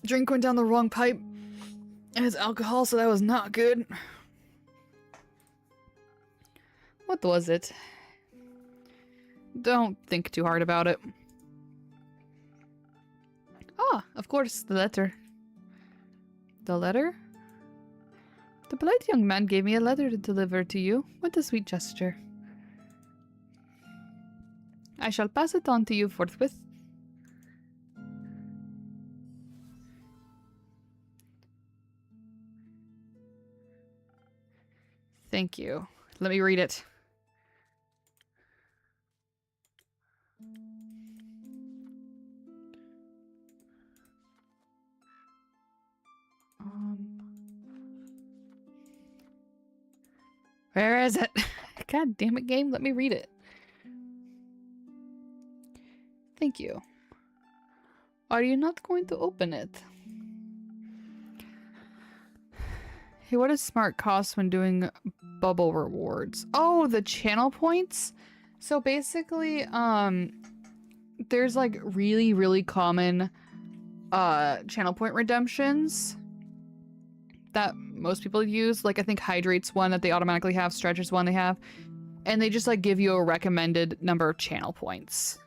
Drink went down the wrong pipe. And it's alcohol, so that was not good. What was it? Don't think too hard about it. Ah, of course, the letter. The letter? The polite young man gave me a letter to deliver to you. What a sweet gesture. I shall pass it on to you forthwith. Thank you. Let me read it. Where is it? God damn it, game. Let me read it. Thank you. Are you not going to open it? Hey, what does smart cost when doing bubble rewards? Oh, the channel points? So basically, there's like really common channel point redemptions that most people use. Like, I think Hydrate's one that they automatically have, Stretcher's one they have. And they just, like, give you a recommended number of channel points.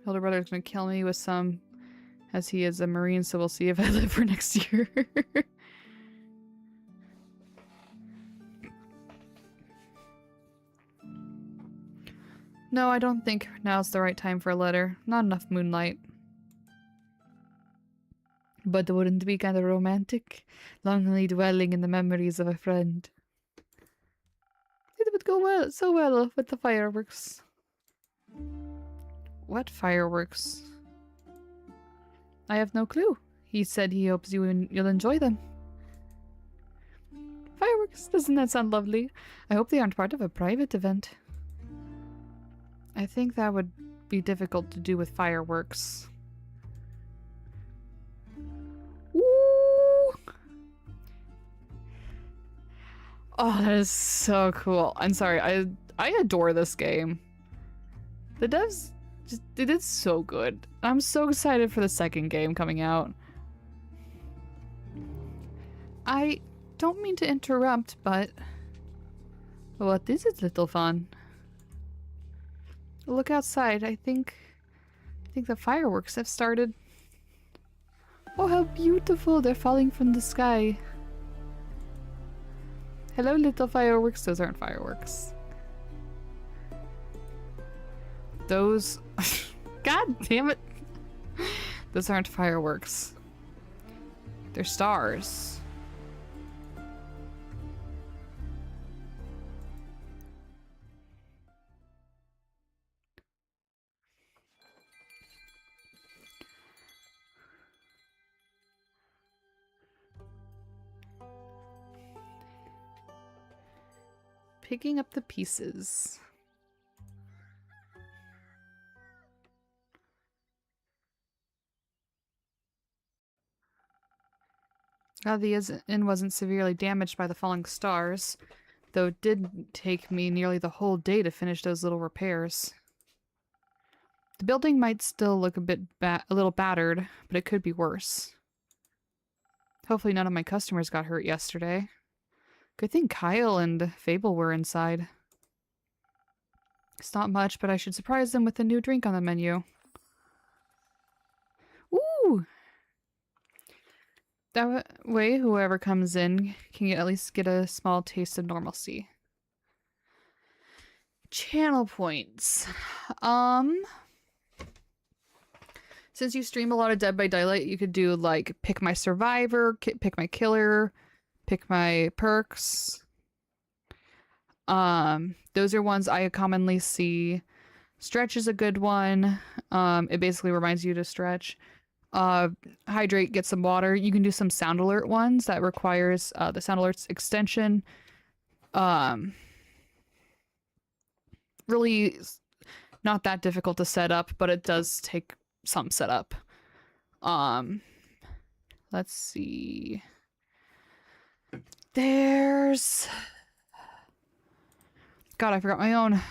Elder brother's gonna kill me with some, as he is a Marine, so we'll see if I live for next year. No, I don't think now's the right time for a letter. Not enough moonlight. But wouldn't it be kind of romantic? Longingly dwelling in the memories of a friend. It would go well, so well with the fireworks. What fireworks? I have no clue. He said he hopes you'll enjoy them. Fireworks? Doesn't that sound lovely? I hope they aren't part of a private event. I think that would be difficult to do with fireworks. Ooh! Oh, that is so cool. I'm sorry, I adore this game. The devs they did so good. I'm so excited for the second game coming out. I don't mean to interrupt, but what is it, little fun? Look outside. I think the fireworks have started. Oh, how beautiful! They're falling from the sky. Hello, little fireworks. Those aren't fireworks. Those... God damn it! Those aren't fireworks. They're stars. Picking up the pieces. The inn wasn't severely damaged by the falling stars, though it did take me nearly the whole day to finish those little repairs. The building might still look a little battered, but it could be worse. Hopefully none of my customers got hurt yesterday. Good thing Kyle and Fable were inside. It's not much, but I should surprise them with a new drink on the menu. Ooh! That way, whoever comes in can at least get a small taste of normalcy. Channel points. Since you stream a lot of Dead by Daylight, you could do like pick my survivor, pick my killer, pick my perks. Those are ones I commonly see. Stretch is a good one. It basically reminds you to stretch. Hydrate, get some water. You can do some sound alert ones that requires the sound alerts extension. Really not that difficult to set up, but it does take some setup. Let's see. There's... God, I forgot my own.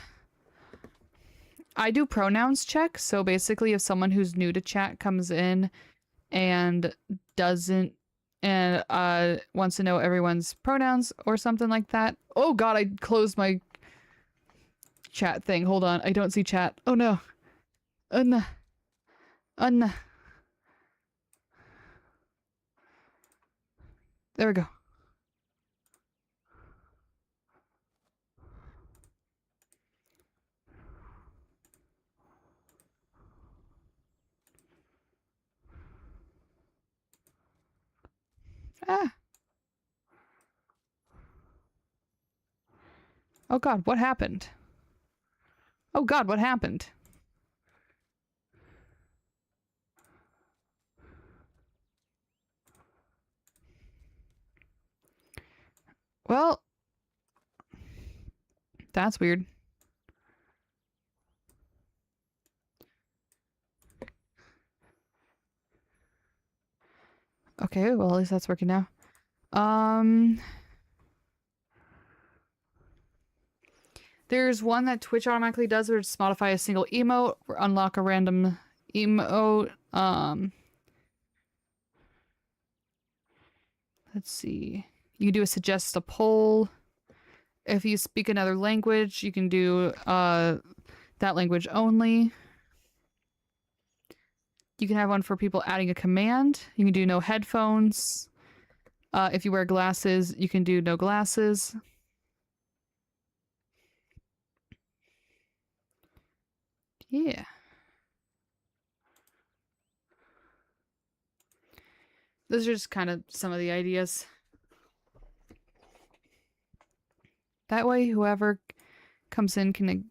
I do pronouns check, so basically if someone who's new to chat comes in and doesn't and wants to know everyone's pronouns or something like that. Oh god, I closed my chat thing. Hold on, I don't see chat. Oh no. No. No. There we go. Ah. Oh god, what happened? Oh god, what happened? Well, that's weird. Okay, well at least that's working now. There's one that Twitch automatically does where it's modify a single emote or unlock a random emote. Let's see. You can do a suggest a poll. If you speak another language, you can do that language only. You can have one for people adding a command. You can do no headphones. If you wear glasses, you can do no glasses. Yeah. Those are just kind of some of the ideas. That way, whoever comes in can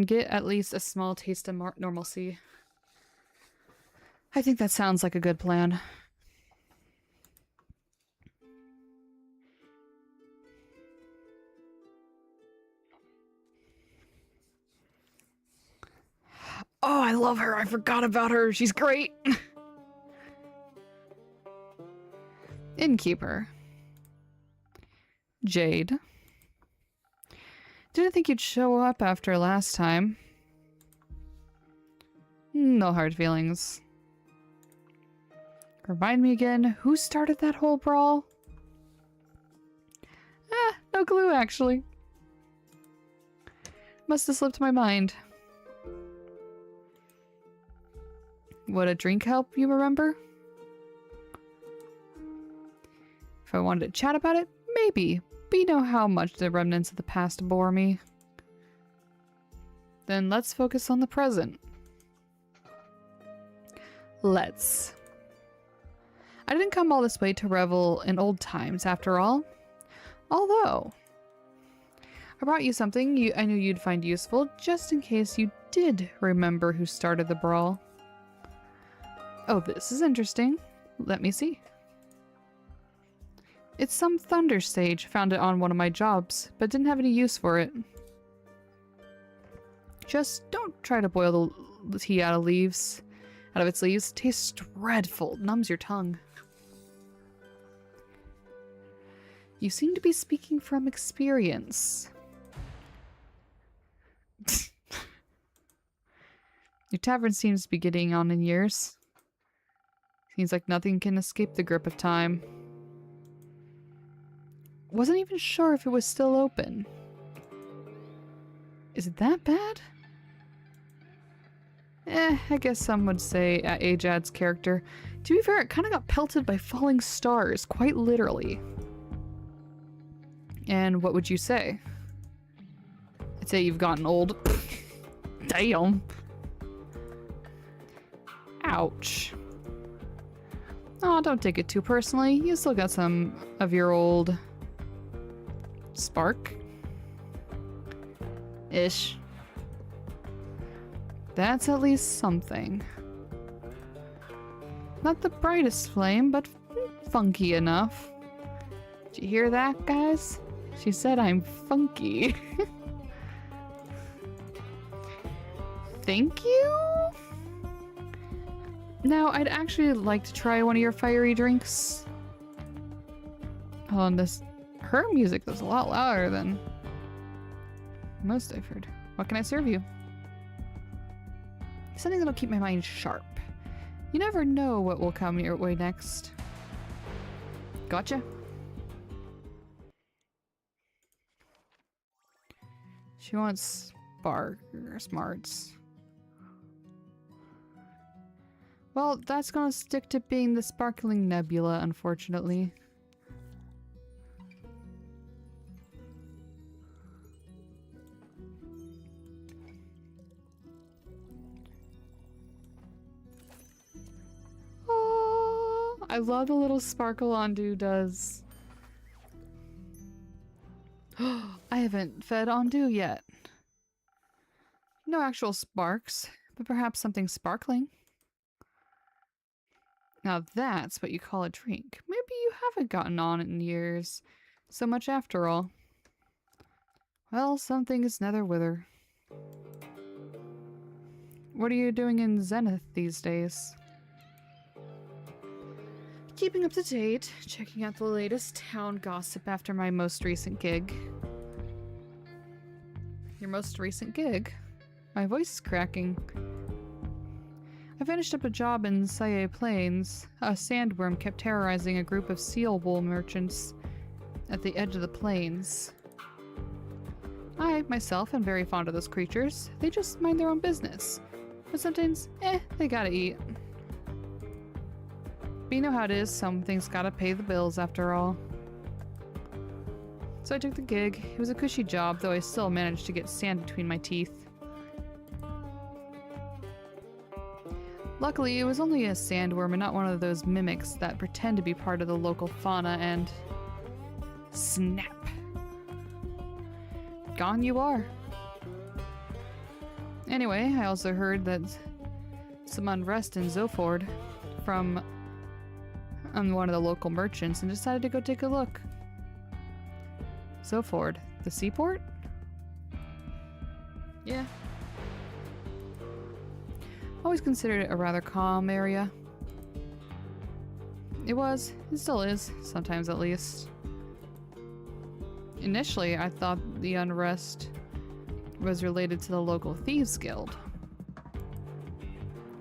get at least a small taste of normalcy. I think that sounds like a good plan. Oh, I love her. I forgot about her. She's great. Innkeeper. Jade. Didn't think you'd show up after last time. No hard feelings. Remind me again, who started that whole brawl? No clue, actually. Must have slipped my mind. Would a drink help, you remember? If I wanted to chat about it, maybe. But you know how much the remnants of the past bore me. Then let's focus on the present. Let's. I didn't come all this way to revel in old times, after all. Although, I brought you something I knew you'd find useful, just in case you did remember who started the brawl. Oh, this is interesting. Let me see. It's some thunder sage. Found it on one of my jobs, but didn't have any use for it. Just don't try to boil the tea out of its leaves. Tastes dreadful. Numbs your tongue. You seem to be speaking from experience. Your tavern seems to be getting on in years. Seems like nothing can escape the grip of time. Wasn't even sure if it was still open. Is it that bad? I guess some would say age adds character. To be fair, it kind of got pelted by falling stars, quite literally. And what would you say? I'd say you've gotten old. Damn. Ouch. Oh, don't take it too personally. You still got some of your old spark. Ish. That's at least something. Not the brightest flame, but funky enough. Did you hear that, guys? She said I'm funky. Thank you? Now, I'd actually like to try one of your fiery drinks. Hold on, her music was a lot louder than most I've heard. What can I serve you? Something that'll keep my mind sharp. You never know what will come your way next. Gotcha. She wants smarts. Well, that's gonna stick to being the sparkling nebula, unfortunately. Oh, I love the little sparkle Ondu does. I haven't fed Ondu yet. No actual sparks, but perhaps something sparkling. Now that's what you call a drink. Maybe you haven't gotten on in years. So much after all. Well, something is nether wither. What are you doing in Zenith these days? Keeping up to date, checking out the latest town gossip after my most recent gig. your most recent gig? My voice is cracking. I finished up a job in Saye Plains. A sandworm kept terrorizing a group of seal wool merchants at the edge of the plains. I, myself, am very fond of those creatures. They just mind their own business. But sometimes, they gotta eat. But you know how it is, some things gotta pay the bills after all. So I took the gig. It was a cushy job, though I still managed to get sand between my teeth. Luckily, it was only a sandworm and not one of those mimics that pretend to be part of the local fauna and... snap. Gone you are. Anyway, I also heard that some unrest in Zoford from one of the local merchants and decided to go take a look. Zoford, the seaport? Yeah. Always considered it a rather calm area. It still is, sometimes at least. Initially, I thought the unrest was related to the local thieves guild.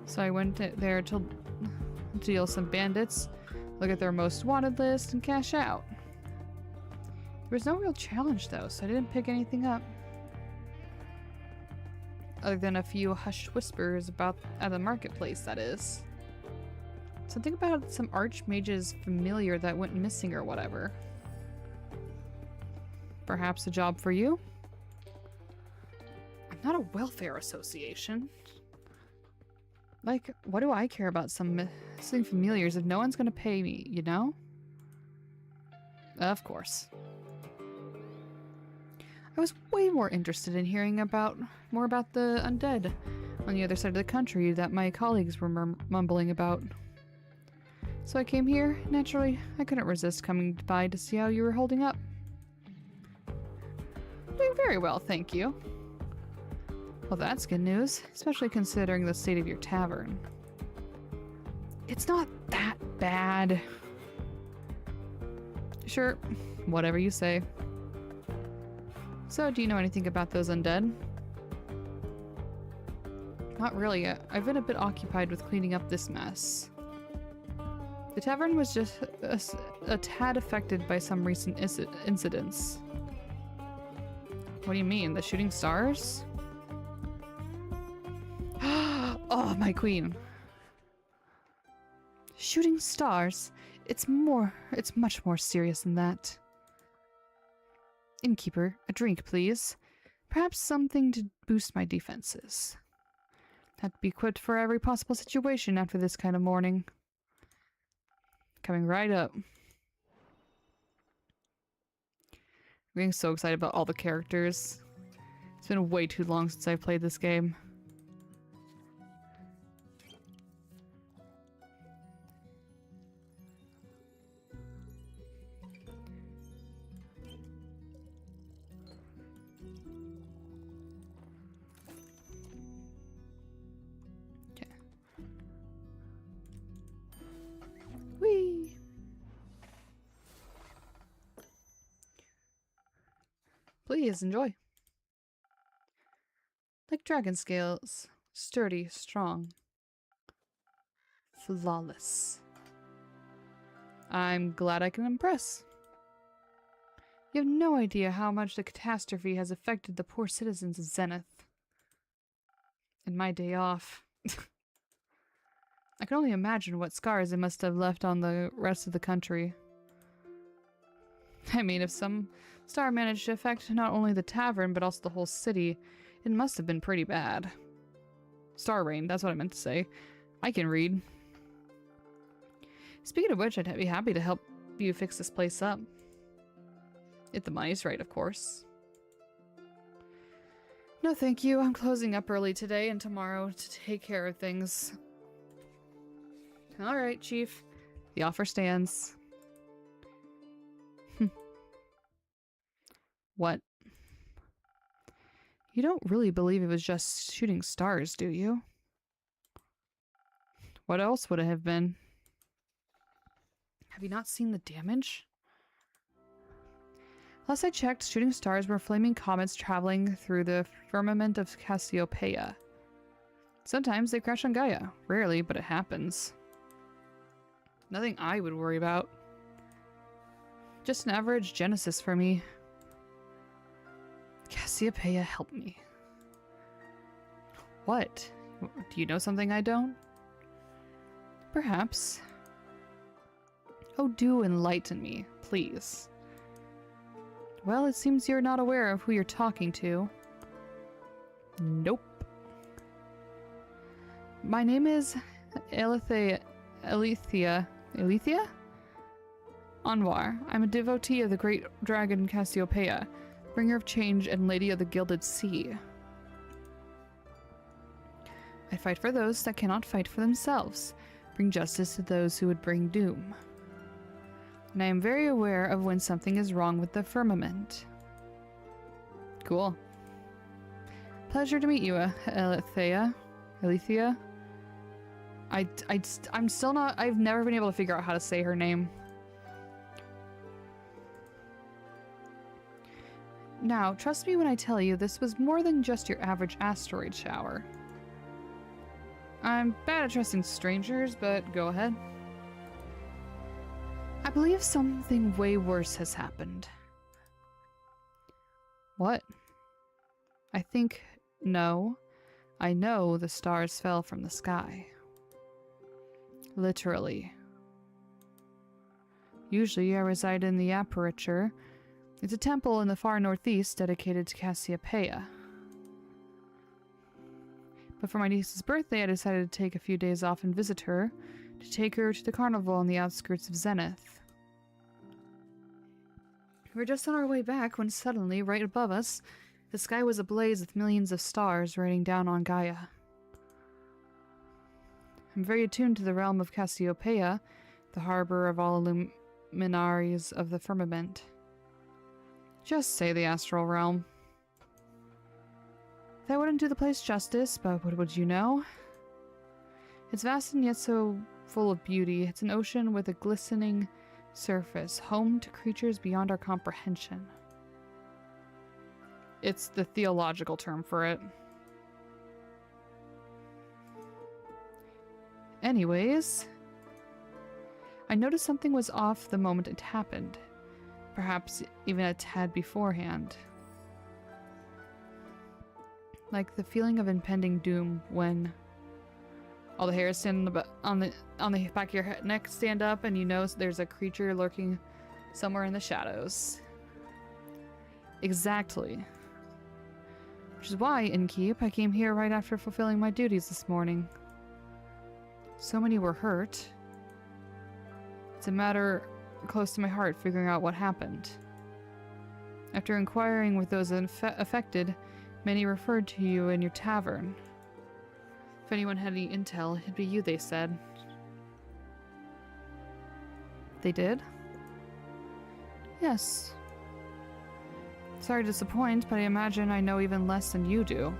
So I went there to deal some bandits, look at their most wanted list, and cash out. There was no real challenge though, so I didn't pick anything up. Other than a few hushed whispers at the marketplace, that is. Something about some archmage's familiar that went missing or whatever. Perhaps a job for you? I'm not a welfare association. Like, what do I care about some missing familiars if no one's gonna pay me, you know? Of course. I was way more interested in hearing more about the undead on the other side of the country that my colleagues were mumbling about. So I came here. Naturally, I couldn't resist coming by to see how you were holding up. Doing very well, thank you. Well, that's good news, especially considering the state of your tavern. It's not that bad. Sure, whatever you say. So, do you know anything about those undead? Not really. I've been a bit occupied with cleaning up this mess. The tavern was just a tad affected by some recent incidents. What do you mean? The shooting stars? Oh, my queen. Shooting stars? It's much more serious than that. Innkeeper, a drink, please. Perhaps something to boost my defenses. Had to be equipped for every possible situation after this kind of morning. Coming right up. I'm getting so excited about all the characters. It's been way too long since I've played this game. Whee! Please enjoy. Like dragon scales, sturdy, strong, flawless. I'm glad I can impress. You have no idea how much the catastrophe has affected the poor citizens of Zenith. And my day off. I can only imagine what scars it must have left on the rest of the country. I mean, if some star managed to affect not only the tavern, but also the whole city, it must have been pretty bad. Star rain, that's what I meant to say. I can read. Speaking of which, I'd be happy to help you fix this place up. If the money's right, of course. No, thank you. I'm closing up early today and tomorrow to take care of things. Alright, Chief. The offer stands. What? You don't really believe it was just shooting stars, do you? What else would it have been? Have you not seen the damage? Last I checked, shooting stars were flaming comets traveling through the firmament of Cassiopeia. Sometimes they crash on Gaia. Rarely, but it happens. Nothing I would worry about. Just an average Genesis for me. Cassiopeia, help me. What? Do you know something I don't? Perhaps. Oh, do enlighten me, please. Well, it seems you're not aware of who you're talking to. Nope. My name is Alethea Anwar. I'm a devotee of the great dragon Cassiopeia, bringer of change and lady of the gilded sea. I fight for those that cannot fight for themselves, bring justice to those who would bring doom. And I am very aware of when something is wrong with the firmament. Cool. Pleasure to meet you, Alethea. I'm still not... I've never been able to figure out how to say her name. Now, trust me when I tell you this was more than just your average asteroid shower. I'm bad at trusting strangers, but go ahead. I believe something way worse has happened. What? I think... no. I know the stars fell from the sky. Literally. Usually I reside in the Aperture. It's a temple in the far northeast dedicated to Cassiopeia. But for my niece's birthday, I decided to take a few days off and visit her, to take her to the carnival on the outskirts of Zenith. We were just on our way back when suddenly, right above us, the sky was ablaze with millions of stars raining down on Gaia. I'm very attuned to the realm of Cassiopeia, the harbor of all luminaries of the firmament. Just say the astral realm. That wouldn't do the place justice, but what would you know? It's vast and yet so full of beauty. It's an ocean with a glistening surface, home to creatures beyond our comprehension. It's the theological term for it. Anyways, I noticed something was off the moment it happened. Perhaps even a tad beforehand. Like the feeling of impending doom when all the hairs stand on the back of your neck stand up and you know there's a creature lurking somewhere in the shadows. Exactly. Which is why, Innkeep, I came here right after fulfilling my duties this morning. So many were hurt. It's a matter close to my heart figuring out what happened. After inquiring with those affected, many referred to you in your tavern. If anyone had any intel, it'd be you, they said. They did? Yes. Sorry to disappoint, but I imagine I know even less than you do.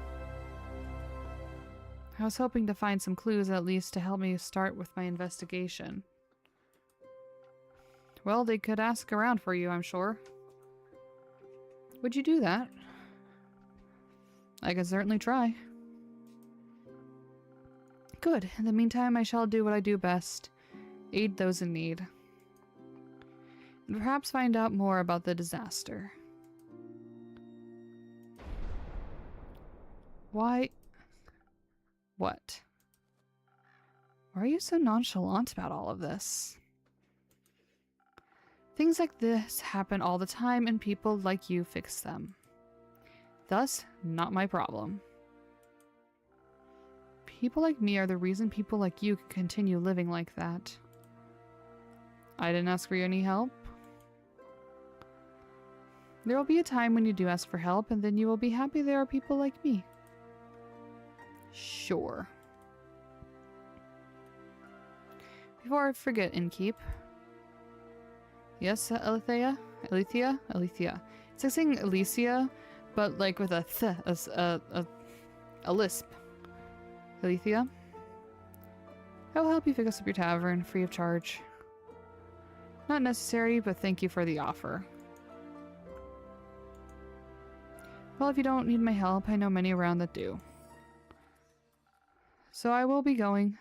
I was hoping to find some clues at least to help me start with my investigation. Well, they could ask around for you, I'm sure. Would you do that? I can certainly try. Good. In the meantime, I shall do what I do best. Aid those in need. And perhaps find out more about the disaster. Why? What? Why are you so nonchalant about all of this? Things like this happen all the time and people like you fix them. Thus, not my problem. People like me are the reason people like you can continue living like that. I didn't ask for any help. There will be a time when you do ask for help, and then you will be happy there are people like me. Sure. Before I forget, Innkeep. Yes, Alethea? It's like saying Alicia, but like with a lisp. Alethea? I will help you fix up your tavern, free of charge. Not necessary, but thank you for the offer. Well, if you don't need my help, I know many around that do. So I will be going.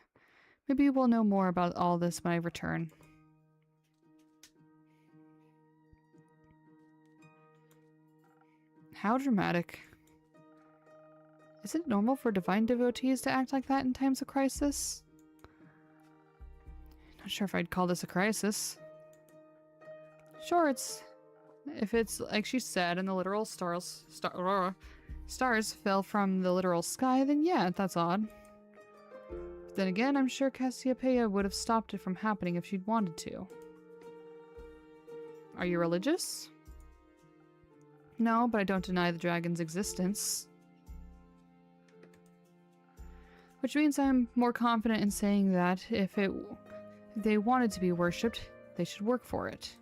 Maybe we'll know more about all this when I return. How dramatic. Is it normal for divine devotees to act like that in times of crisis? Not sure if I'd call this a crisis. Sure, if it's like she said and the literal stars fell from the literal sky, then yeah, that's odd. But then again, I'm sure Cassiopeia would have stopped it from happening if she'd wanted to. Are you religious? No, but I don't deny the dragon's existence. Which means I'm more confident in saying that if they wanted to be worshipped, they should work for it.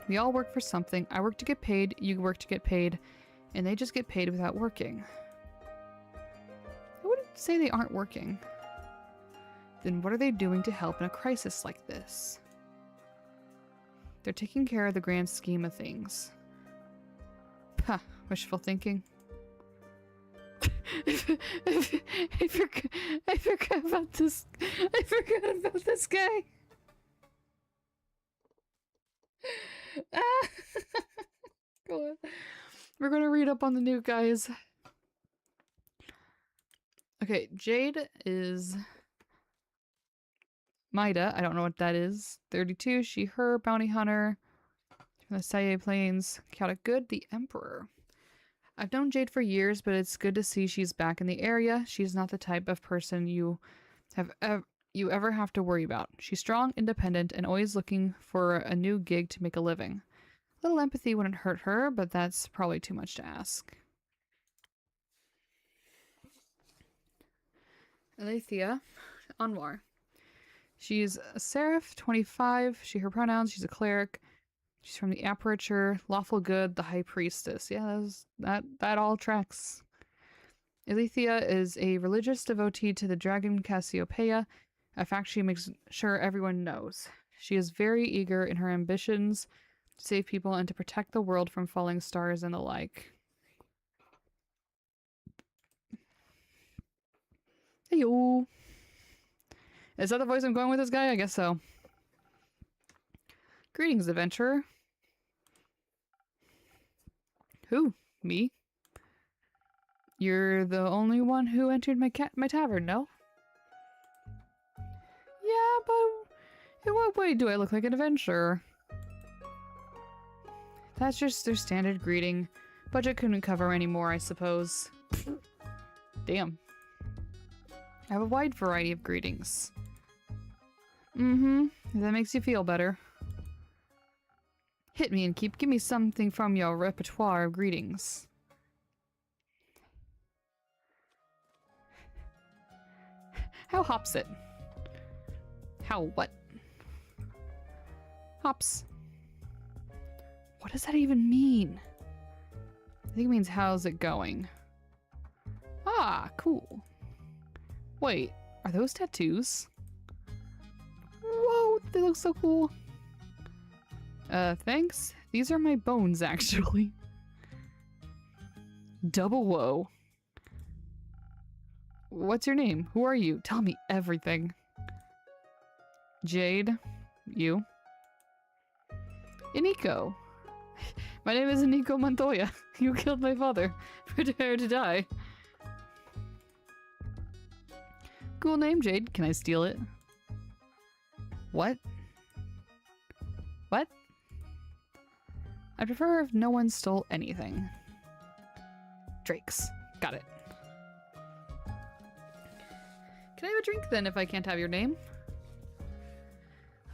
We all work for something. I work to get paid, you work to get paid, and they just get paid without working. I wouldn't say they aren't working. Then what are they doing to help in a crisis like this? They're taking care of the grand scheme of things. Huh, wishful thinking. I forgot about this. I forgot about this guy. Go on. We're gonna read up on the new guys. Okay, Jade is Maida. I don't know what that is. 32. She, her, bounty hunter from the Saye Plains. Chaotic Good, the Emperor. I've known Jade for years, but it's good to see she's back in the area. She's not the type of person you ever have to worry about. She's strong, independent, and always looking for a new gig to make a living. A little empathy wouldn't hurt her, but that's probably too much to ask. Alethea Anwar. She's a seraph, 25. Her pronouns, she's a cleric. She's from the Aperture, Lawful Good, the High Priestess. Yeah, that all tracks. Alethea is a religious devotee to the dragon Cassiopeia, a fact she makes sure everyone knows. She is very eager in her ambitions to save people and to protect the world from falling stars and the like. Heyo. Is that the voice I'm going with this guy? I guess so. Greetings, adventurer. Who? Me? You're the only one who entered my tavern, no? Yeah, but in what way do I look like an adventurer? That's just their standard greeting. Budget couldn't cover any more, I suppose. Damn. I have a wide variety of greetings. If that makes you feel better. Hit me and give me something from your repertoire of greetings. How hops it? How what? Hops. What does that even mean? I think it means how's it going? Ah, cool. Wait, are those tattoos? Whoa, they look so cool. Thanks. These are my bones, actually. Double whoa. What's your name? Who are you? Tell me everything. Jade. You. Iniko. My name is Iniko Montoya. You killed my father. Prepare to die. Cool name, Jade. Can I steal it? What? What? I prefer if no one stole anything. Drake's. Got it. Can I have a drink then if I can't have your name?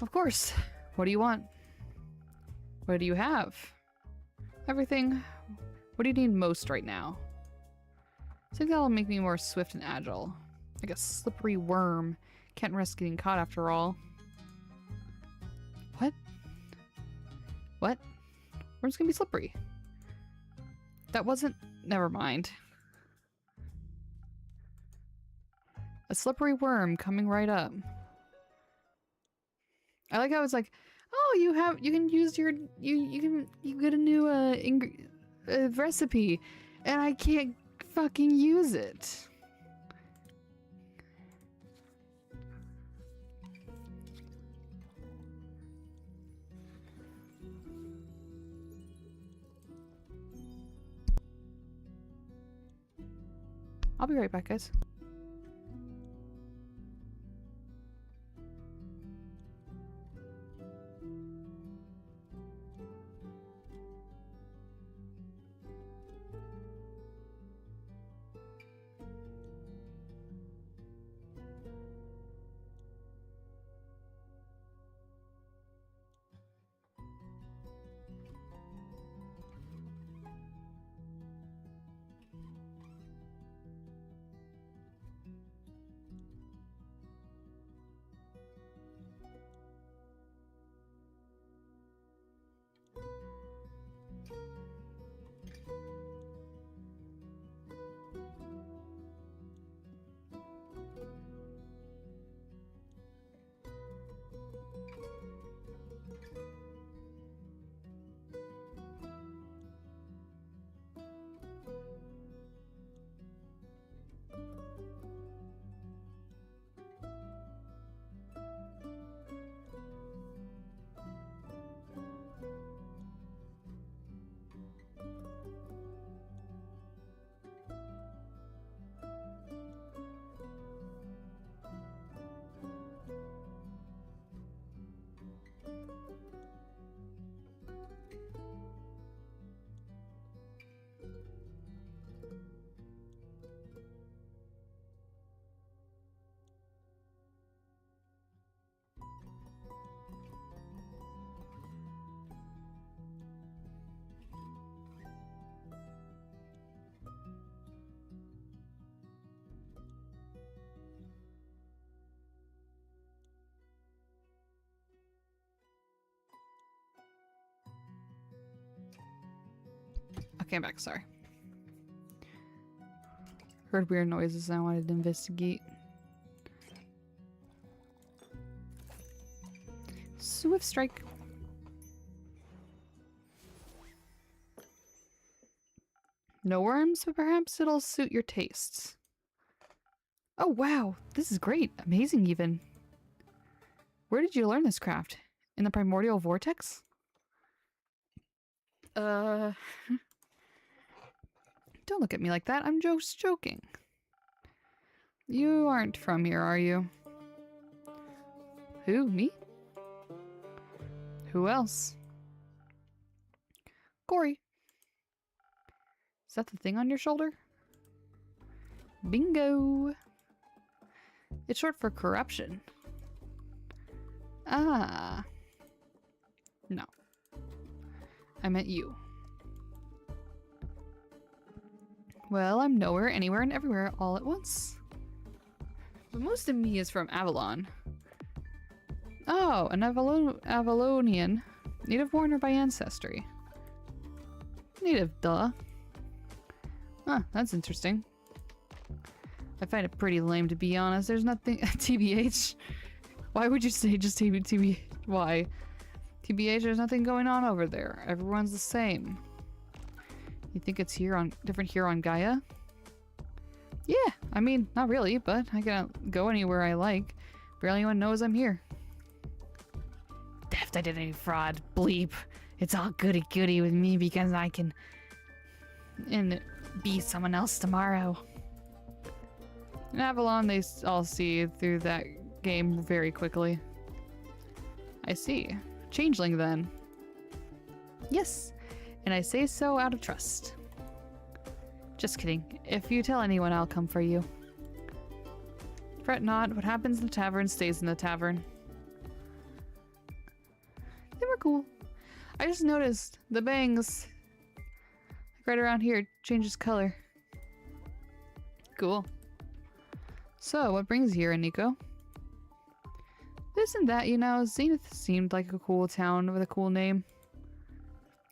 Of course. What do you want? What do you have? Everything. What do you need most right now? I think that'll make me more swift and agile. Like a slippery worm. Can't risk getting caught after all. What? What? Worm's gonna be slippery. That wasn't... Never mind. A slippery worm coming right up. I like how it's like, oh, you can use your... You get a new recipe, and I can't fucking use it. I'll be right back, guys. Okay, I'm back, sorry. Heard weird noises and I wanted to investigate. Swift strike. No worms, but perhaps it'll suit your tastes. Oh wow, this is great. Amazing even. Where did you learn this craft? In the primordial vortex? Don't look at me like that. I'm just joking. You aren't from here, are you? Who? Me? Who else? Corey. Is that the thing on your shoulder? Bingo! It's short for corruption. Ah. No. I meant you. Well, I'm nowhere, anywhere, and everywhere all at once. But most of me is from Avalon. Oh, an Avalonian. Native-born or by ancestry? Native, duh. Huh, that's interesting. I find it pretty lame, to be honest. There's nothing... TBH? Why would you say just TBH? Why? TBH, there's nothing going on over there. Everyone's the same. You think it's different here on Gaia? Yeah, I mean, not really, but I can go anywhere I like. Barely anyone knows I'm here. Theft, identity, fraud, bleep. It's all goody-goody with me because I can... and be someone else tomorrow. In Avalon, they all see through that game very quickly. I see. Changeling, then. Yes, and I say so out of trust. Just kidding. If you tell anyone, I'll come for you. Fret not. What happens in the tavern stays in the tavern. They were cool. I just noticed the bangs, like right around here, changes color. Cool. So, what brings you here, Nico? This and that, you know. Zenith seemed like a cool town with a cool name.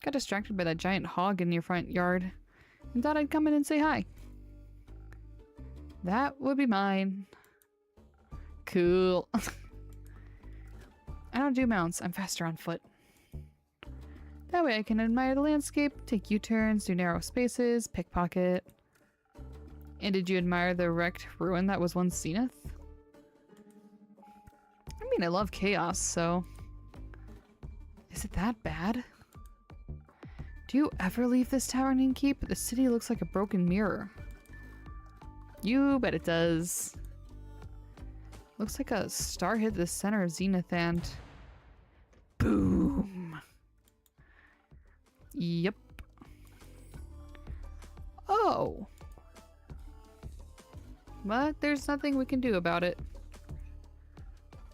Got distracted by that giant hog in your front yard and thought I'd come in and say hi. That would be mine. Cool. I don't do mounts. I'm faster on foot. That way I can admire the landscape, take U-turns, do narrow spaces, pickpocket. And did you admire the wrecked ruin that was once Zenith? I mean, I love chaos, so... Is it that bad? Do you ever leave this tavern and keep? The city looks like a broken mirror. You bet it does. Looks like a star hit the center of Zenith and... Boom! Yep. Oh! But there's nothing we can do about it.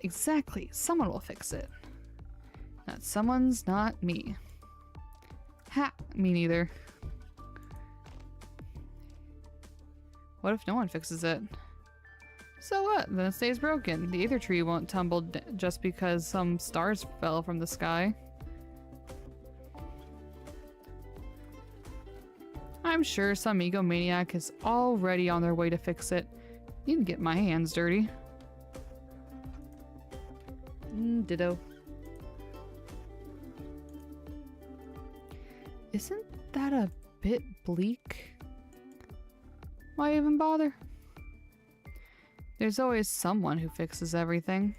Exactly. Someone will fix it. That someone's not me. Ha! Me neither. What if no one fixes it? So what? Then it stays broken. The Aether Tree won't tumble just because some stars fell from the sky. I'm sure some egomaniac is already on their way to fix it. Need to get my hands dirty. Ditto. Isn't that a bit bleak? Why even bother? There's always someone who fixes everything.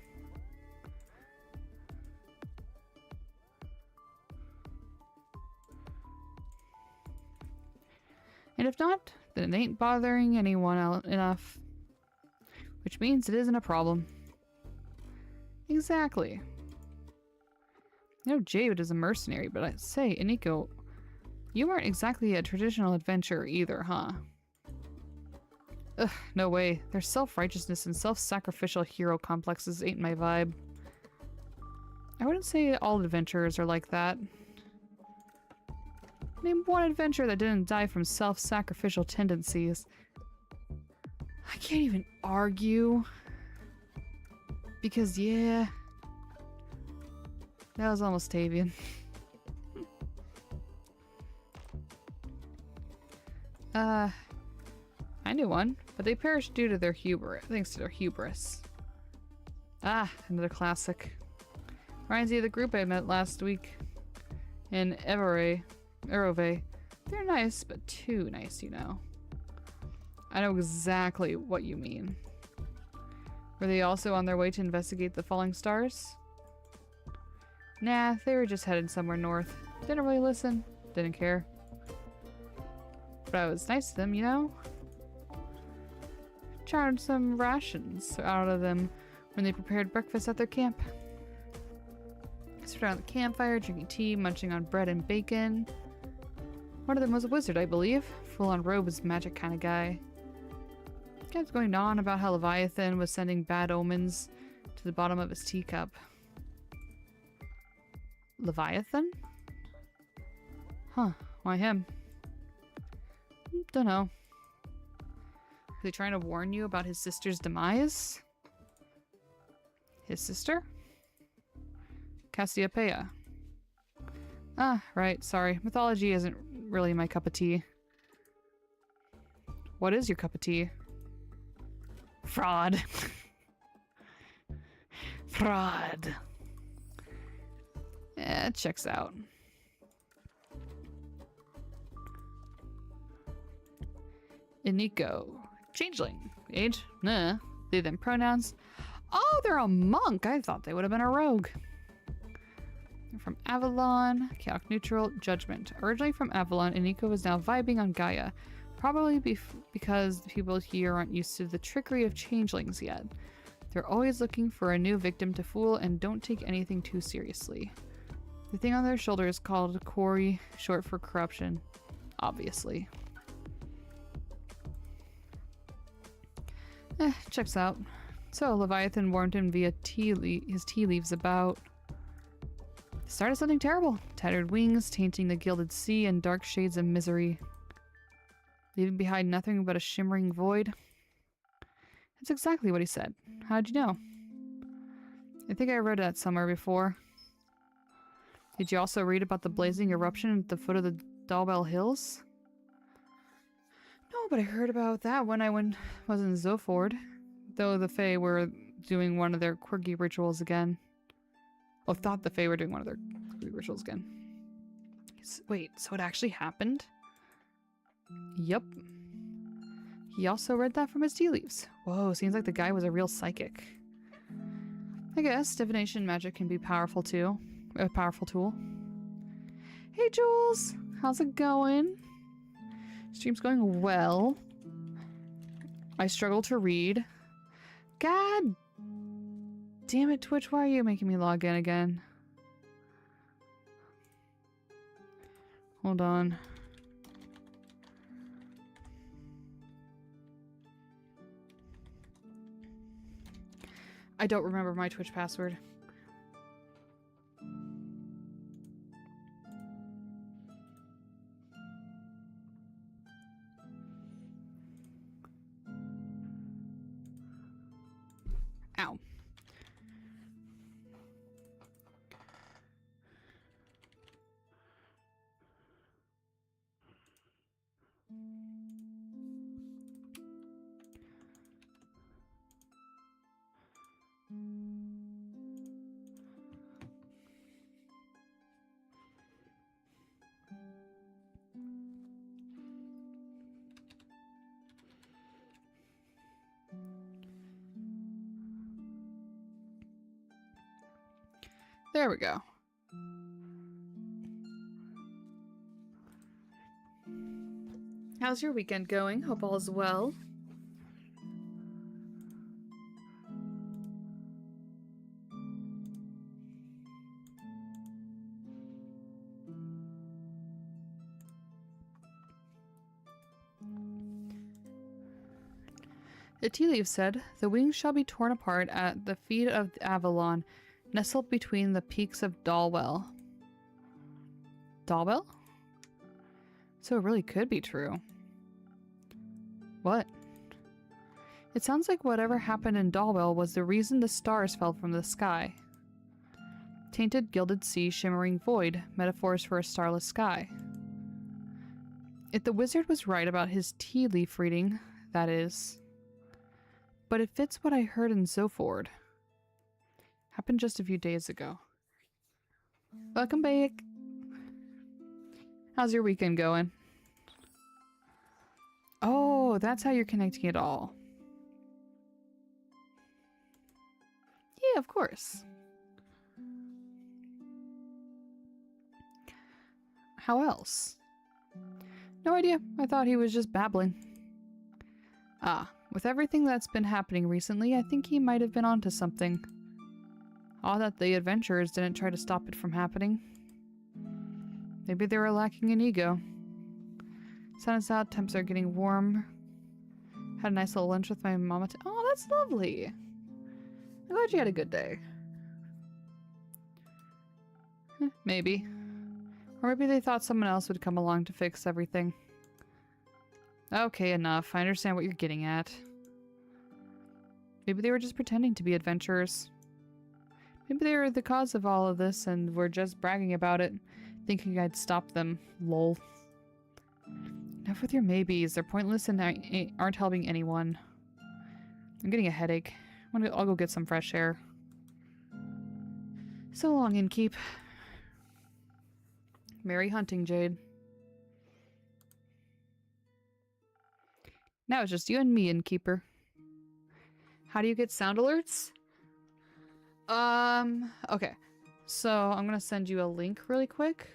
And if not, then it ain't bothering anyone enough. Which means it isn't a problem. Exactly. You know, Jade is a mercenary, but I say, Iniko, you aren't exactly a traditional adventurer either, huh? Ugh, no way. Their self-righteousness and self-sacrificial hero complexes ain't my vibe. I wouldn't say all adventurers are like that. Name one adventurer that didn't die from self-sacrificial tendencies. I can't even argue. Because, yeah. That was almost Tavian. I knew one, but they perished due to their hubris, thanks to their hubris. Ah, another classic. Reminds me of the group I met last week in Erove. They're nice, but too nice, you know. I know exactly what you mean. Were they also on their way to investigate the falling stars? Nah, they were just headed somewhere north. Didn't really listen. Didn't care. But I was nice to them, you know? Charged some rations out of them when they prepared breakfast at their camp. Sat around the campfire, drinking tea, munching on bread and bacon. One of them was a wizard, I believe. Full-on robes, magic kind of guy. Kept going on about how Leviathan was sending bad omens to the bottom of his teacup. Leviathan? Huh, why him? Dunno. Was he trying to warn you about his sister's demise? His sister? Cassiopeia. Ah, right, sorry. Mythology isn't really my cup of tea. What is your cup of tea? Fraud. Fraud. It checks out. Iniko. Changeling. Age? Nah. They them pronouns. Oh, they're a monk. I thought they would have been a rogue. They're from Avalon. Chaotic neutral. Judgment. Originally from Avalon, Iniko is now vibing on Gaia. Probably because the people here aren't used to the trickery of changelings yet. They're always looking for a new victim to fool and don't take anything too seriously. The thing on their shoulder is called Quarry, short for corruption. Obviously. Checks out. So, Leviathan warned him via his tea leaves about the start of something terrible. Tattered wings, tainting the gilded sea, and dark shades of misery. Leaving behind nothing but a shimmering void. That's exactly what he said. How'd you know? I think I read that somewhere before. Did you also read about the blazing eruption at the foot of the Dalbell Hills? No, but I heard about that when I was in Zoford. Though the Fae were doing one of their quirky rituals again. Oh, thought the Fae were doing one of their quirky rituals again. Wait, so it actually happened? Yup. He also read that from his tea leaves. Whoa, seems like the guy was a real psychic. I guess divination magic can be powerful too. A powerful tool. Hey Jules! How's it going? Stream's going well. I struggle to read. God damn it, Twitch, why are you making me log in again? Hold on. I don't remember my Twitch password. Ow. There we go. How's your weekend going? Hope all is well. The tea leaf said, "The wings shall be torn apart at the feet of Avalon, nestled between the peaks of Dalwell." Dalwell? So it really could be true. What? It sounds like whatever happened in Dalwell was the reason the stars fell from the sky. Tainted gilded sea, shimmering void, metaphors for a starless sky. If the wizard was right about his tea leaf reading, that is. But it fits what I heard in Zoford. Happened just a few days ago. Welcome back. How's your weekend going? Oh, that's how you're connecting it all. Yeah, of course. How else? No idea. I thought he was just babbling. Ah, with everything that's been happening recently, I think he might have been onto something. Odd that the adventurers didn't try to stop it from happening. Maybe they were lacking in ego. Sun is out, temps are getting warm. Had a nice little lunch with my mama. Oh, that's lovely. I'm glad you had a good day. Maybe. Or maybe they thought someone else would come along to fix everything. Okay, enough. I understand what you're getting at. Maybe they were just pretending to be adventurers. Maybe they were the cause of all of this and were just bragging about it, thinking I'd stop them. Lol. Enough with your maybes. They're pointless and aren't helping anyone. I'm getting a headache. I'll go get some fresh air. So long, innkeep. Merry hunting, Jade. Now it's just you and me, innkeeper. How do you get sound alerts? Okay. So I'm gonna send you a link really quick.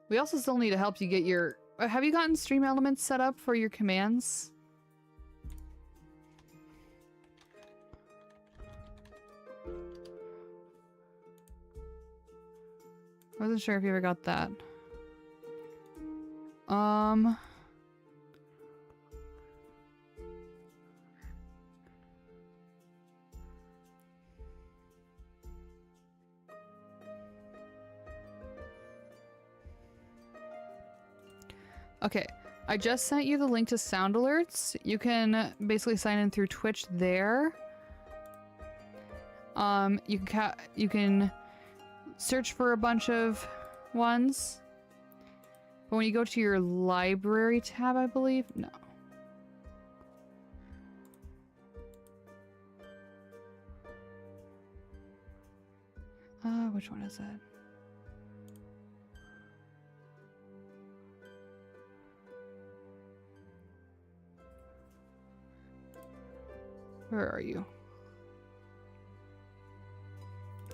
We also still need to help you get your... have you gotten Stream Elements set up for your commands? I wasn't sure if you ever got that. Okay, I just sent you the link to sound alerts. You can basically sign in through Twitch there. You can search for a bunch of ones. But when you go to your library tab, I believe, no. Which one is it? Where are you?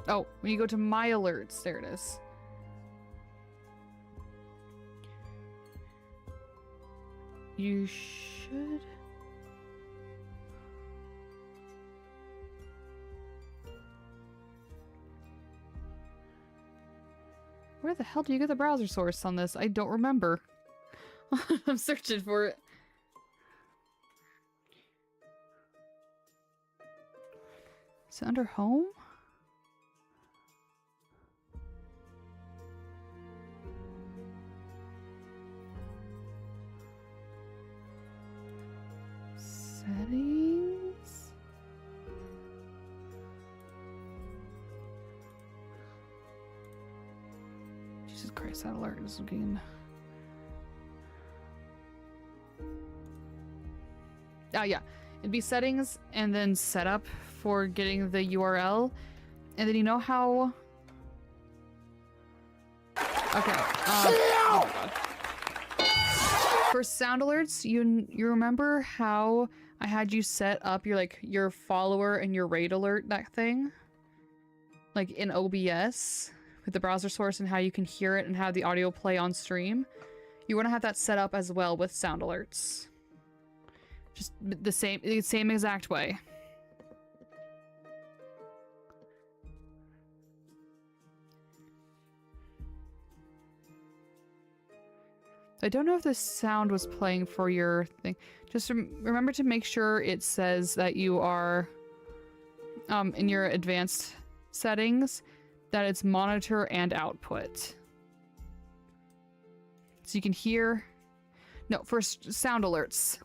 Oh, when you go to my alerts, there it is. You should... Where the hell do you get the browser source on this? I don't remember. I'm searching for it. Is it under home? Settings? Jesus Christ, that alert is looking... Ah, yeah. It'd be settings and then setup for getting the URL. And then you know how... Okay. Oh my god. For sound alerts, you remember how I had you set up your follower and your raid alert, that thing? Like in OBS with the browser source and how you can hear it and have the audio play on stream. You want to have that set up as well with sound alerts. Just the same exact way. I don't know if the sound was playing for your thing. Just remember to make sure it says that you are in your advanced settings that it's monitor and output. So you can hear... No, for sound alerts.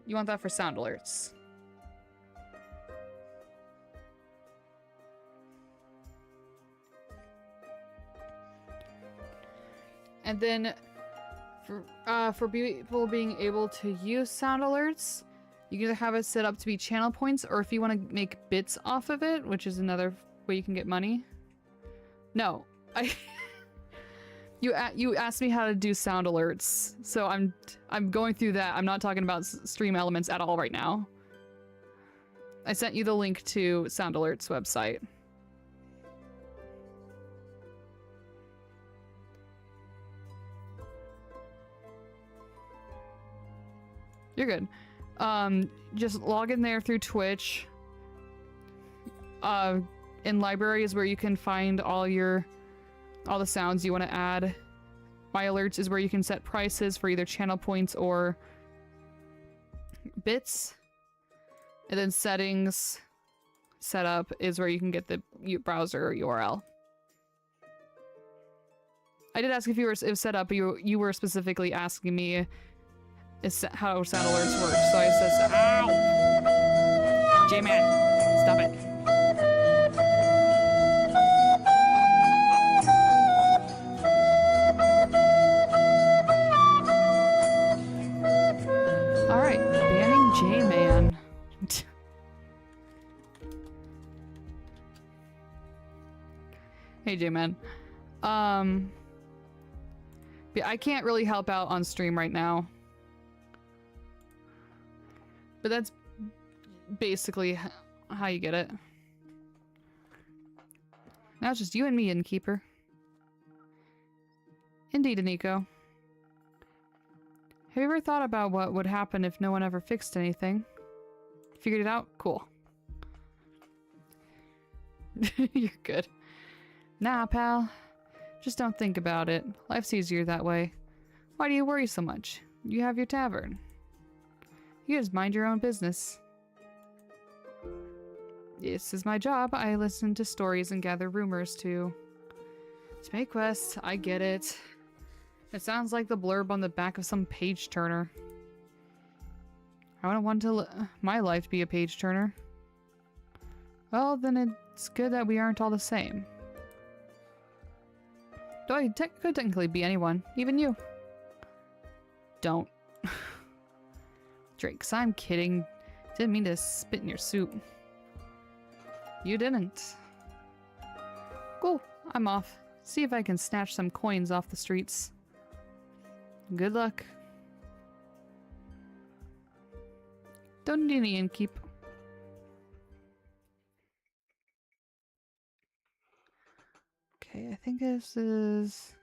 You want that for sound alerts. And then for people being able to use sound alerts, you can either have it set up to be channel points, or if you want to make bits off of it, which is another way you can get money. No, you asked me how to do sound alerts, so I'm going through that. I'm not talking about stream elements at all right now. I sent you the link to sound alerts website. You're good. Just log in there through Twitch. In library is where you can find all the sounds you want to add. My alerts is where you can set prices for either channel points or bits. And then settings setup is where you can get the browser URL. I did ask if you were set up, but you were specifically asking me how sound alerts work, so I said, ow! J-Man, stop it. Alright, banning J-Man. Hey, J-Man. Yeah, I can't really help out on stream right now. But that's basically how you get it. Now it's just you and me, Innkeeper. Indeed, Aniko. Have you ever thought about what would happen if no one ever fixed anything? Figured it out? Cool. You're good. Nah, pal. Just don't think about it. Life's easier that way. Why do you worry so much? You have your tavern. You just mind your own business. This is my job. I listen to stories and gather rumors to make quests. I get it. It sounds like the blurb on the back of some page turner. I wouldn't want my life to be a page turner. Well, then it's good that we aren't all the same. Though I could technically be anyone, even you. Don't. Drakes, I'm kidding. Didn't mean to spit in your soup. You didn't. Cool, I'm off. See if I can snatch some coins off the streets. Good luck. Don't need any innkeep. Okay, I think this is...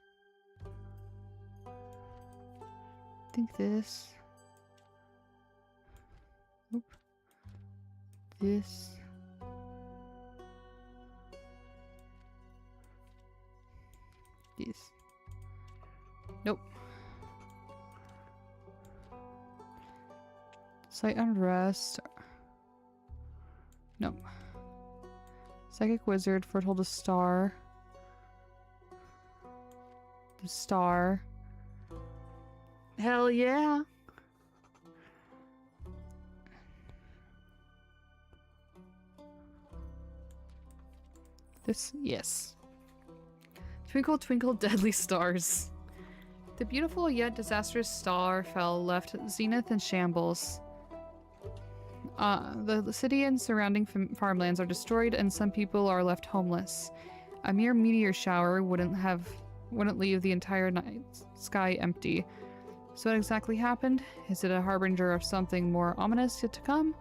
I think this... Oop. This... These. Nope. Slight unrest. Nope. Psychic wizard foretold a star. The star. Hell yeah. This, yes. Twinkle, twinkle, deadly stars. The beautiful yet disastrous star fell, left Zenith in shambles. The city and surrounding farmlands are destroyed, and some people are left homeless. A mere meteor shower wouldn't leave the entire night sky empty. So what exactly happened? Is it a harbinger of something more ominous yet to come?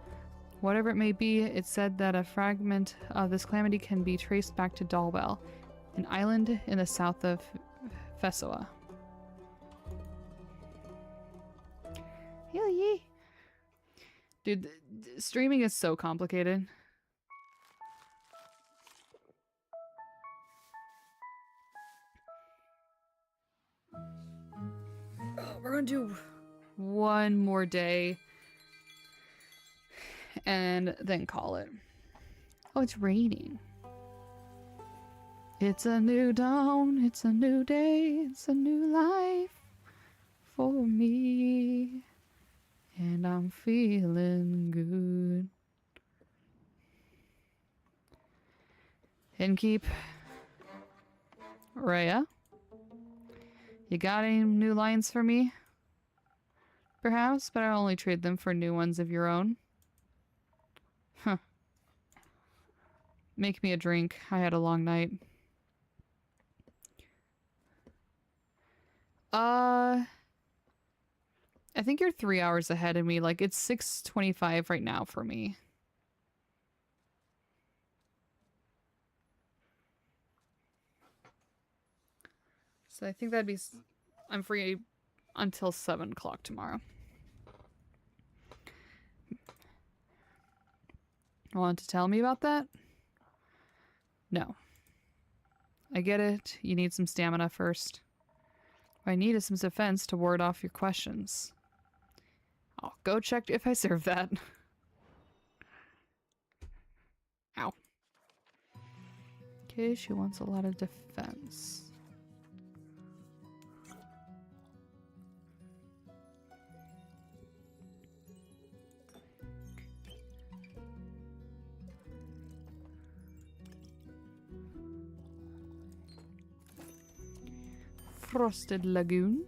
Whatever it may be, it's said that a fragment of this calamity can be traced back to Dalwell, an island in the south of Fessoa. Hell yeah. Dude, streaming is so complicated. We're gonna do one more day and then call it. Oh, it's raining. It's a new dawn, it's a new day, it's a new life for me. And I'm feeling good. Innkeep. Rhea? You got any new lines for me? Perhaps, but I'll only trade them for new ones of your own. Huh. Make me a drink. I had a long night. I think you're 3 hours ahead of me. Like, it's 6:25 right now for me. So I think that'd be... I'm free until 7 o'clock tomorrow. Want to tell me about that? No. I get it. You need some stamina first. What I need is some defense to ward off your questions. I'll go check if I serve that. Ow. Okay, she wants a lot of defense. Frosted Lagoon.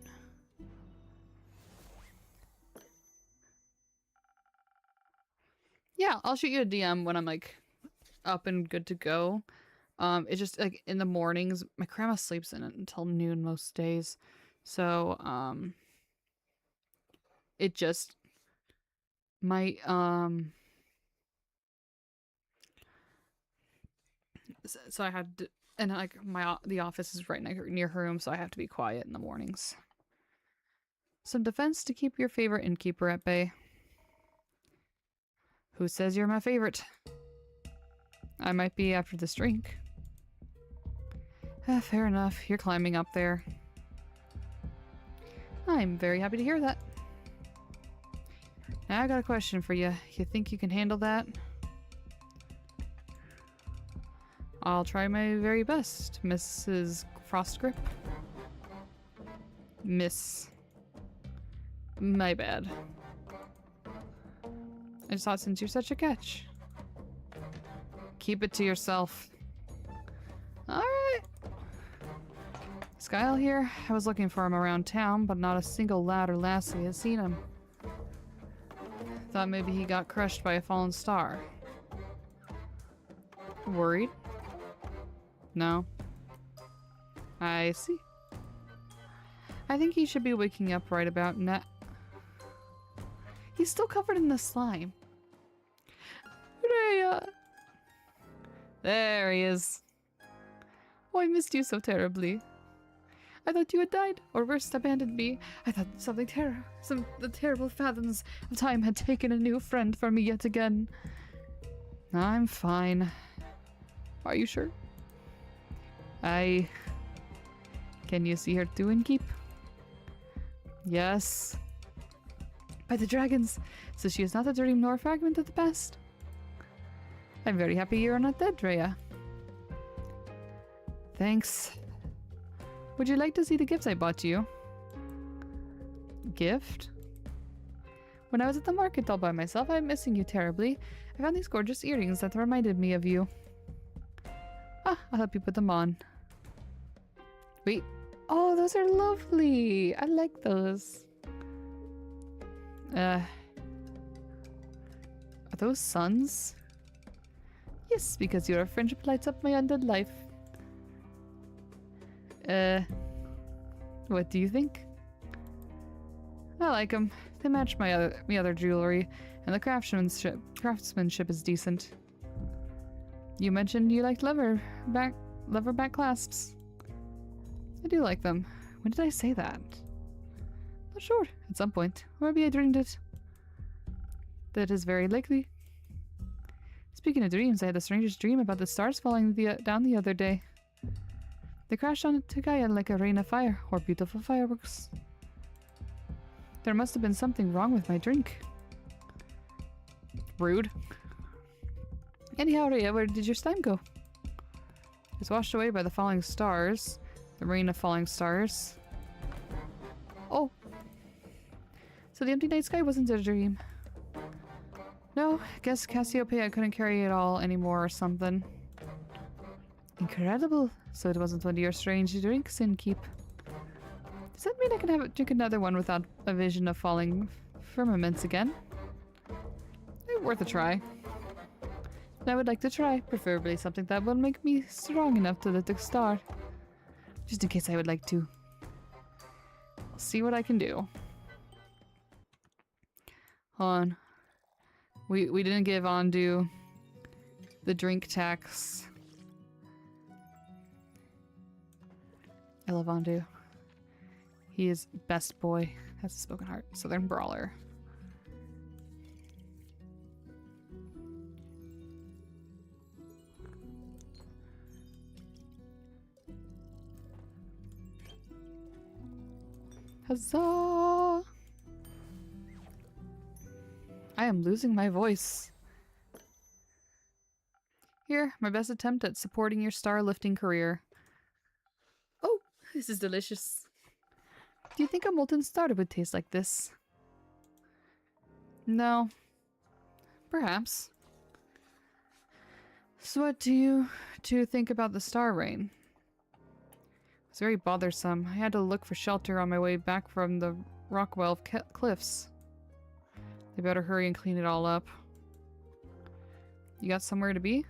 Yeah, I'll shoot you a DM when I'm like up and good to go. It's just like in the mornings, my grandma sleeps in it until noon most days. So, it just might, so I had to, and like the office is right near her room, so I have to be quiet in the mornings. Some defense to keep your favorite innkeeper at bay. Who says you're my favorite? I might be after this drink. Fair enough. You're climbing up there. I'm very happy to hear that. Now I got a question for you. You think you can handle that? I'll try my very best, Mrs. Frostgrip. Miss. My bad. I just thought since you're such a catch. Keep it to yourself. Alright. Skyle here. I was looking for him around town, but not a single lad or lassie has seen him. Thought maybe he got crushed by a fallen star. Worried? No. I see. I think he should be waking up right about now. He's still covered in the slime. Rhea! There he is. Oh, I missed you so terribly. I thought you had died, or worse, abandoned me. I thought the terrible fathoms of time had taken a new friend from me yet again. I'm fine. Are you sure? Can you see her too, Innkeep? Yes. By the dragons, so she is not a dream nor a fragment of the past. I'm very happy you are not dead, Rhea. Thanks. Would you like to see the gifts I bought you? Gift? When I was at the market all by myself, I'm missing you terribly. I found these gorgeous earrings that reminded me of you. Ah, I'll help you put them on. Wait. Oh, those are lovely. I like those. Are those suns? Yes, because your friendship lights up my undead life. What do you think? I like them. They match my other jewelry, and the craftsmanship is decent. You mentioned you liked leatherback clasps. I do like them. When did I say that? Not sure. At some point. Or maybe I dreamed it. That is very likely. Speaking of dreams, I had the strangest dream about the stars falling down the other day. They crashed onto Gaia like a rain of fire, or beautiful fireworks. There must have been something wrong with my drink. Rude. Anyhow, Rhea, where did your slime go? It was washed away by the falling stars. The rain of falling stars. Oh. So the empty night sky wasn't a dream. No, I guess Cassiopeia couldn't carry it all anymore or something. Incredible. So it wasn't one of your strange drinks, Innkeep. Does that mean I can drink another one without a vision of falling firmaments again? Worth a try. And I would like to try, preferably something that will make me strong enough to let it start. Just in case I would like to. I'll see what I can do. Hold on. We didn't give Ondu the drink tax. I love Ondu. He is best boy. That's a spoken heart. Southern brawler. Huzzah! I am losing my voice. Here, my best attempt at supporting your star-lifting career. Oh, this is delicious. Do you think a molten starter would taste like this? No. Perhaps. So what do you two think about the star rain? It's very bothersome. I had to look for shelter on my way back from the Rockwell cliffs. They better hurry and clean it all up. You got somewhere to be?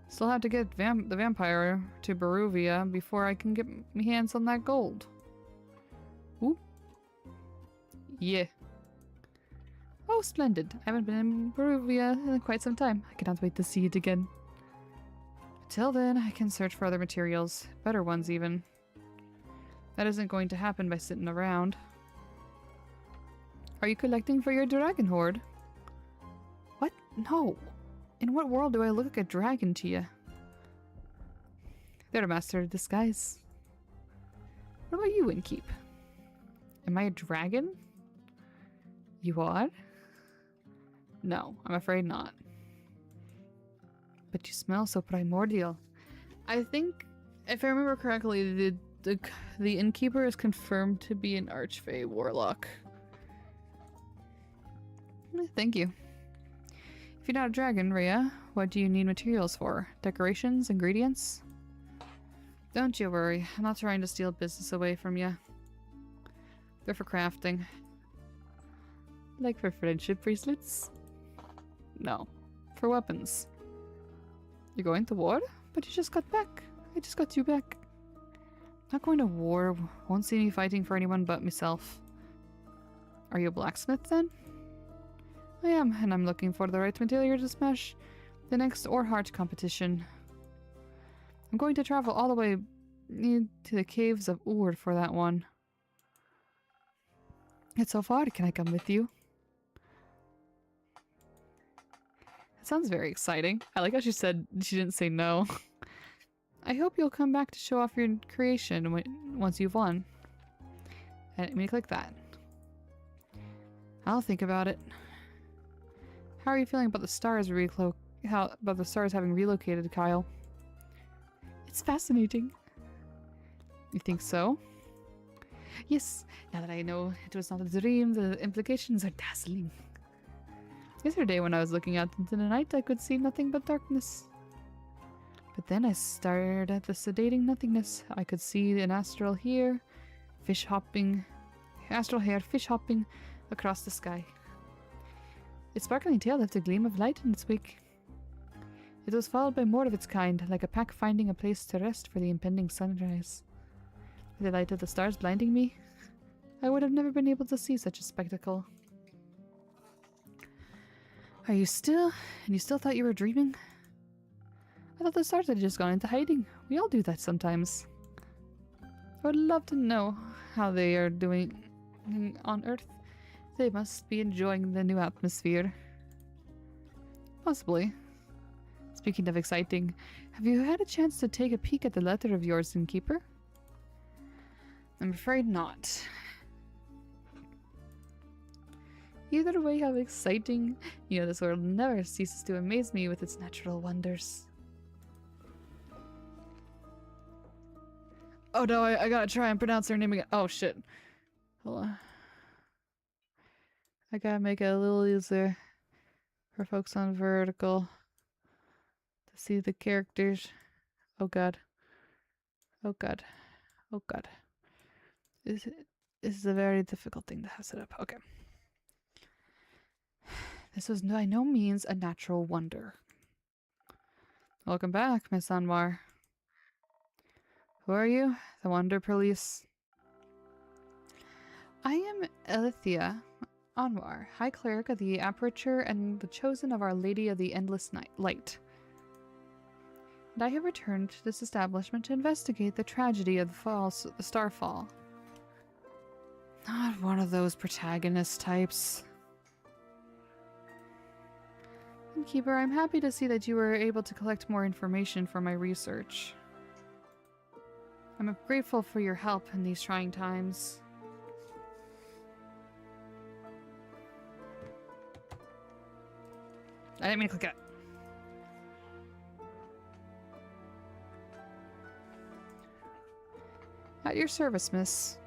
Still have to get the vampire to Baruvia before I can get my hands on that gold. Ooh. Yeah. Oh, splendid. I haven't been in Baruvia in quite some time. I cannot wait to see it again. Till then, I can search for other materials. Better ones, even. That isn't going to happen by sitting around. Are you collecting for your dragon hoard? What? No. In what world do I look like a dragon to you? They're a master of disguise. What about you, Innkeep? Am I a dragon? You are? No, I'm afraid not. But you smell so primordial. I think, if I remember correctly, the innkeeper is confirmed to be an archfey warlock. Thank you. If you're not a dragon, Rhea, what do you need materials for? Decorations? Ingredients? Don't you worry. I'm not trying to steal business away from you. They're for crafting. Like for friendship bracelets? No. For weapons. You're going to war? But you just got back. I just got you back. Not going to war. Won't see me fighting for anyone but myself. Are you a blacksmith then? I am, and I'm looking for the right material to smash the next ore heart competition. I'm going to travel all the way to the caves of Ur for that one. It's so far, can I come with you? It sounds very exciting. I like how she said she didn't say no. I hope you'll come back to show off your creation once you've won. And let me click that. I'll think about it. How are you feeling about the stars about the stars having relocated, Kyle? It's fascinating. You think so? Yes, now that I know it was not a dream, the implications are dazzling. Yesterday when I was looking out into the night, I could see nothing but darkness. But then I stared at the sedating nothingness. I could see an astral hair, fish hopping across the sky. Its sparkling tail left a gleam of light in its wake. It was followed by more of its kind, like a pack finding a place to rest for the impending sunrise. With the light of the stars blinding me, I would have never been able to see such a spectacle. Are you still? And you still thought you were dreaming? I thought the stars had just gone into hiding. We all do that sometimes. I would love to know how they are doing on Earth. They must be enjoying the new atmosphere. Possibly. Speaking of exciting, have you had a chance to take a peek at the letter of yours, Innkeeper? I'm afraid not. Either way, how exciting. You know, this world never ceases to amaze me with its natural wonders. Oh no, I gotta try and pronounce her name again. Oh shit. Hold on. I gotta make it a little easier for folks on vertical to see the characters. Oh god. Oh god. Oh god. This is a very difficult thing to have set up. Okay. This was by no means a natural wonder. Welcome back, Miss Anwar. Who are you? The Wonder Police. I am Elithia Anwar, High Cleric of the Aperture and the Chosen of Our Lady of the Endless Light. And I have returned to this establishment to investigate the tragedy of the Starfall. Not one of those protagonist types. Innkeeper, I'm happy to see that you were able to collect more information for my research. I'm grateful for your help in these trying times. I didn't mean to click it. At your service, miss.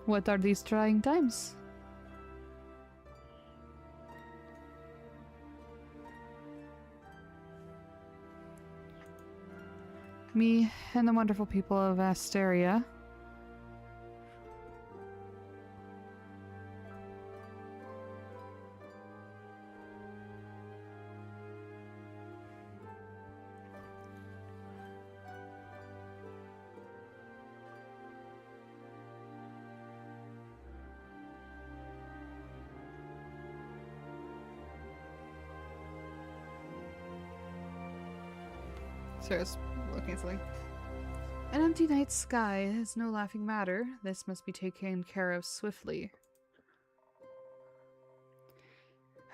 What are these trying times? Me and the wonderful people of Asteria Sorry, I was looking at something. An empty night sky is no laughing matter. This must be taken care of swiftly.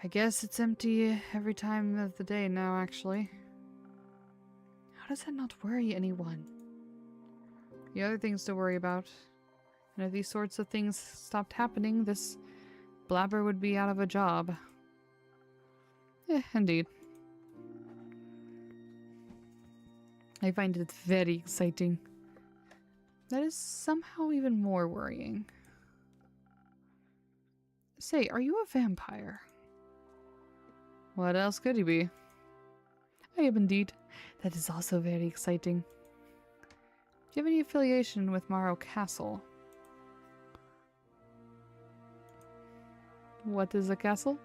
I guess it's empty every time of the day now, actually. How does that not worry anyone? The other things to worry about. And if these sorts of things stopped happening, this blabber would be out of a job. Indeed. I find it very exciting. That is somehow even more worrying. Say, are you a vampire? What else could you be? I am indeed. That is also very exciting. Do you have any affiliation with Morrow Castle? What is a castle?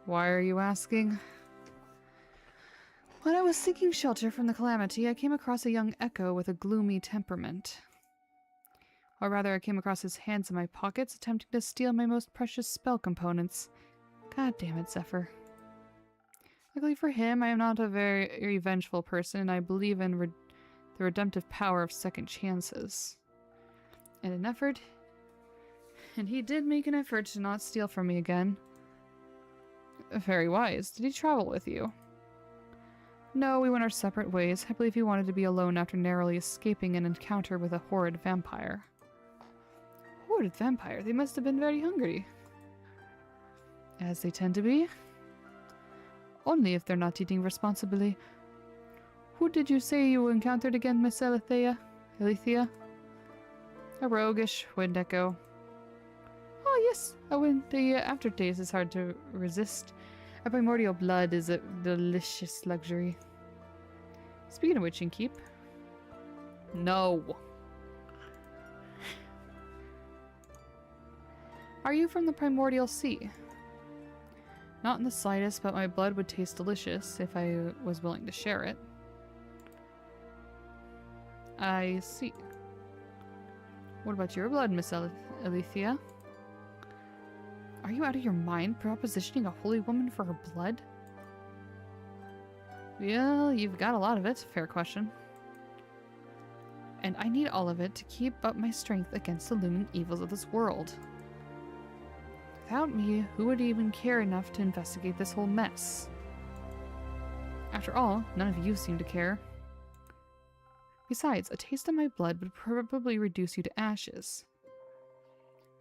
Why are you asking? When I was seeking shelter from the calamity, I came across a young echo with a gloomy temperament. Or rather, I came across his hands in my pockets, attempting to steal my most precious spell components. God damn it, Zephyr. Luckily for him, I am not a very vengeful person, and I believe in the redemptive power of second chances. And he did make an effort to not steal from me again. Very wise. Did he travel with you? No, we went our separate ways. I believe he wanted to be alone after narrowly escaping an encounter with a horrid vampire. Horrid vampire? They must have been very hungry. As they tend to be. Only if they're not eating responsibly. Who did you say you encountered again, Miss Alethea? A roguish wind echo. Oh yes, the aftertaste is hard to resist. A primordial blood is a delicious luxury. Speaking of witching keep. No. Are you from the primordial sea? Not in the slightest, but my blood would taste delicious if I was willing to share it. I see. What about your blood, Miss Alethea? Are you out of your mind propositioning a holy woman for her blood? Well, you've got a lot of it. Fair question. And I need all of it to keep up my strength against the looming evils of this world. Without me, who would even care enough to investigate this whole mess? After all, none of you seem to care. Besides, a taste of my blood would probably reduce you to ashes.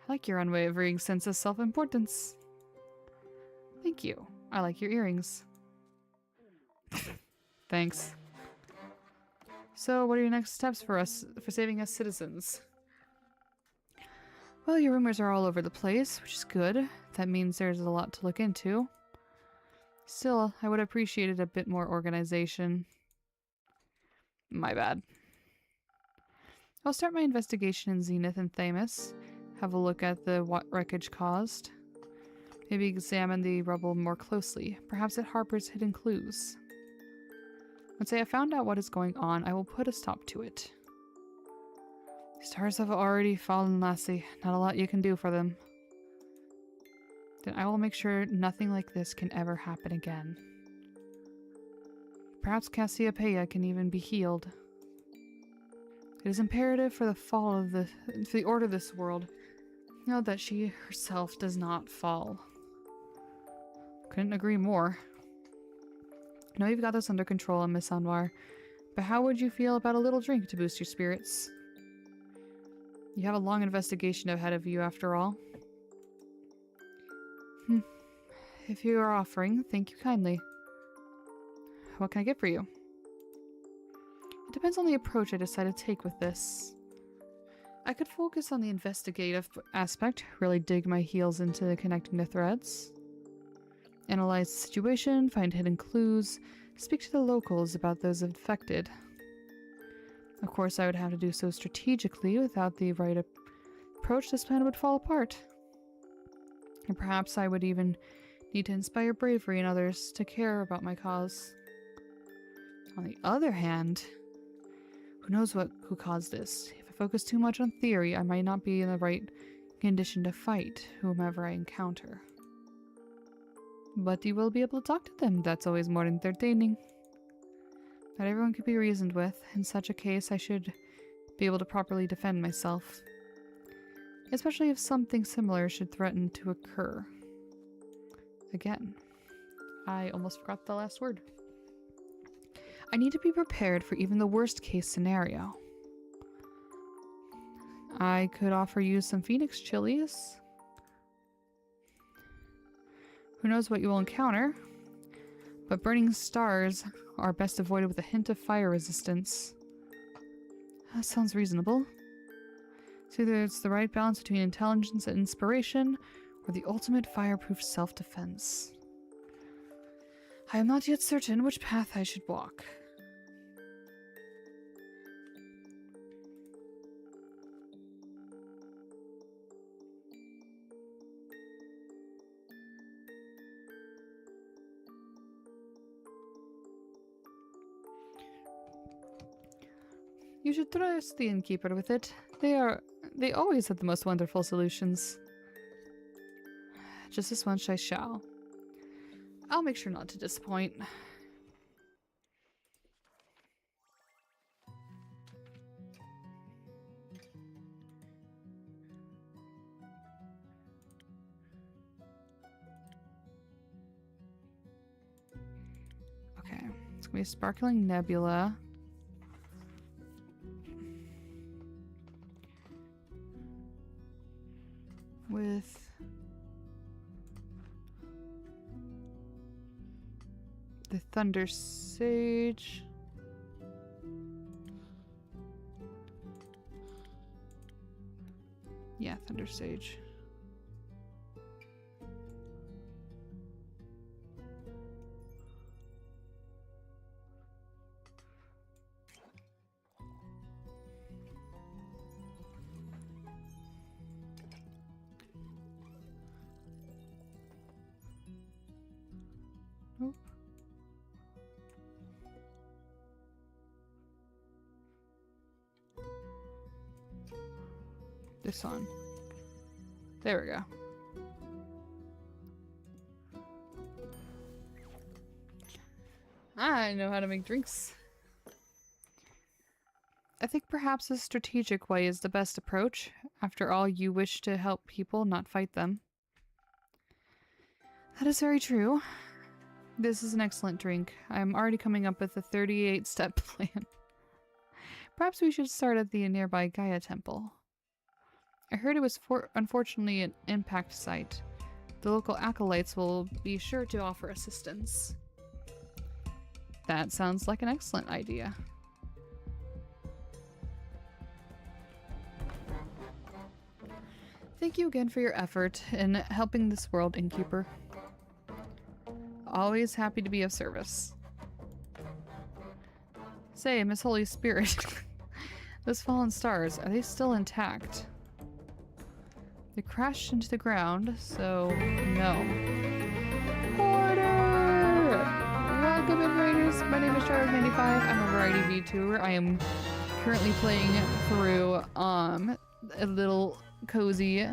I like your unwavering sense of self-importance. Thank you. I like your earrings. Thanks. So, what are your next steps for saving us citizens? Well, your rumors are all over the place, which is good. That means there's a lot to look into. Still, I would have appreciated a bit more organization. My bad. I'll start my investigation in Zenith and Thamus. Have a look at what wreckage caused. Maybe examine the rubble more closely. Perhaps it harbors hidden clues. Once I have found out what is going on, I will put a stop to it. The stars have already fallen, lassie. Not a lot you can do for them. Then I will make sure nothing like this can ever happen again. Perhaps Cassiopeia can even be healed. It is imperative for the order of this world, know that she herself does not fall. Couldn't agree more. I know you've got this under control, Miss Anwar, but how would you feel about a little drink to boost your spirits? You have a long investigation ahead of you, after all. If you are offering, thank you kindly. What can I get for you? It depends on the approach I decide to take with this. I could focus on the investigative aspect, really dig my heels into connecting the threads. Analyze the situation, find hidden clues, speak to the locals about those affected. Of course, I would have to do so strategically. Without the right approach, this plan would fall apart. And perhaps I would even need to inspire bravery in others to care about my cause. On the other hand, who knows who caused this? If I focus too much on theory, I might not be in the right condition to fight whomever I encounter. But you will be able to talk to them. That's always more entertaining. Not everyone can be reasoned with. In such a case, I should be able to properly defend myself. Especially if something similar should threaten to occur. Again, I almost forgot the last word. I need to be prepared for even the worst case scenario. I could offer you some Phoenix chilies. Who knows what you will encounter, but burning stars are best avoided with a hint of fire resistance. That sounds reasonable. So either it's the right balance between intelligence and inspiration, or the ultimate fireproof self-defense. I am not yet certain which path I should walk. You should trust the innkeeper with it. They always have the most wonderful solutions. Just this once I shall. I'll make sure not to disappoint. Okay, it's gonna be a sparkling nebula. With the Thunder Sage. Yeah, Thunder Sage. Nope. This one. There we go. I know how to make drinks. I think perhaps a strategic way is the best approach. After all, you wish to help people, not fight them. That is very true. This is an excellent drink. I am already coming up with a 38-step plan. Perhaps we should start at the nearby Gaia Temple. I heard it was unfortunately an impact site. The local acolytes will be sure to offer assistance. That sounds like an excellent idea. Thank you again for your effort in helping this world, Innkeeper. Always happy to be of service. Say, Miss Holy Spirit, those fallen stars, are they still intact? They crashed into the ground, so no. Porter! Welcome in, Raiders! My name is Charlotte95. I'm a variety VTuber. I am currently playing through a little cozy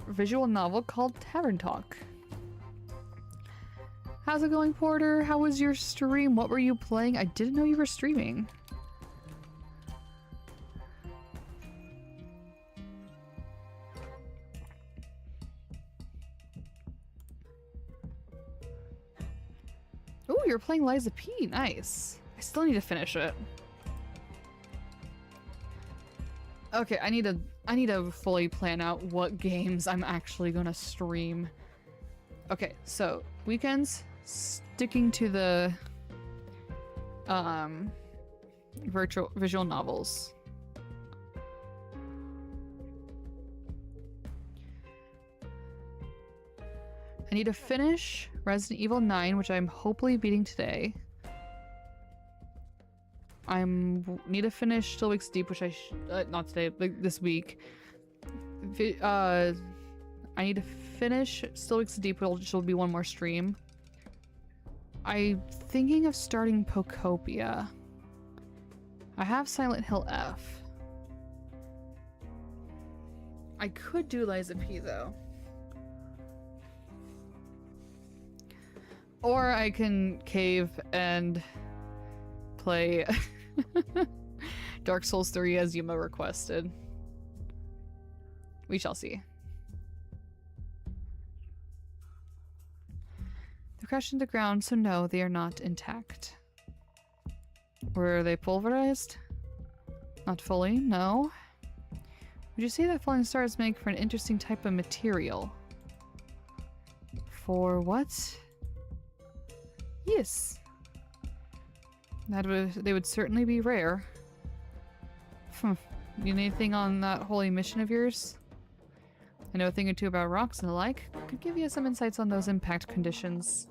visual novel called Tavern Talk. How's it going, Porter? How was your stream? What were you playing? I didn't know you were streaming. Oh, you're playing Liza P. Nice. I still need to finish it. Okay, I need to fully plan out what games I'm actually gonna stream. Okay, so weekends, sticking to the visual novels. I need to finish Resident Evil 9, which I'm hopefully beating today. Need to finish Still Weeks Deep, which I not today, like this week. I need to finish Still Weeks Deep, which will be one more stream. I'm thinking of starting Pokopia. I have Silent Hill F. I could do Liza P though. Or I can cave and play Dark Souls 3 as Yuma requested. We shall see. They crashed into the ground, so no, they are not intact. Were they pulverized? Not fully, no. Would you say that falling stars make for an interesting type of material? For what? Yes. They would certainly be rare. Need anything on that holy mission of yours? I know a thing or two about rocks and the like. Could give you some insights on those impact conditions.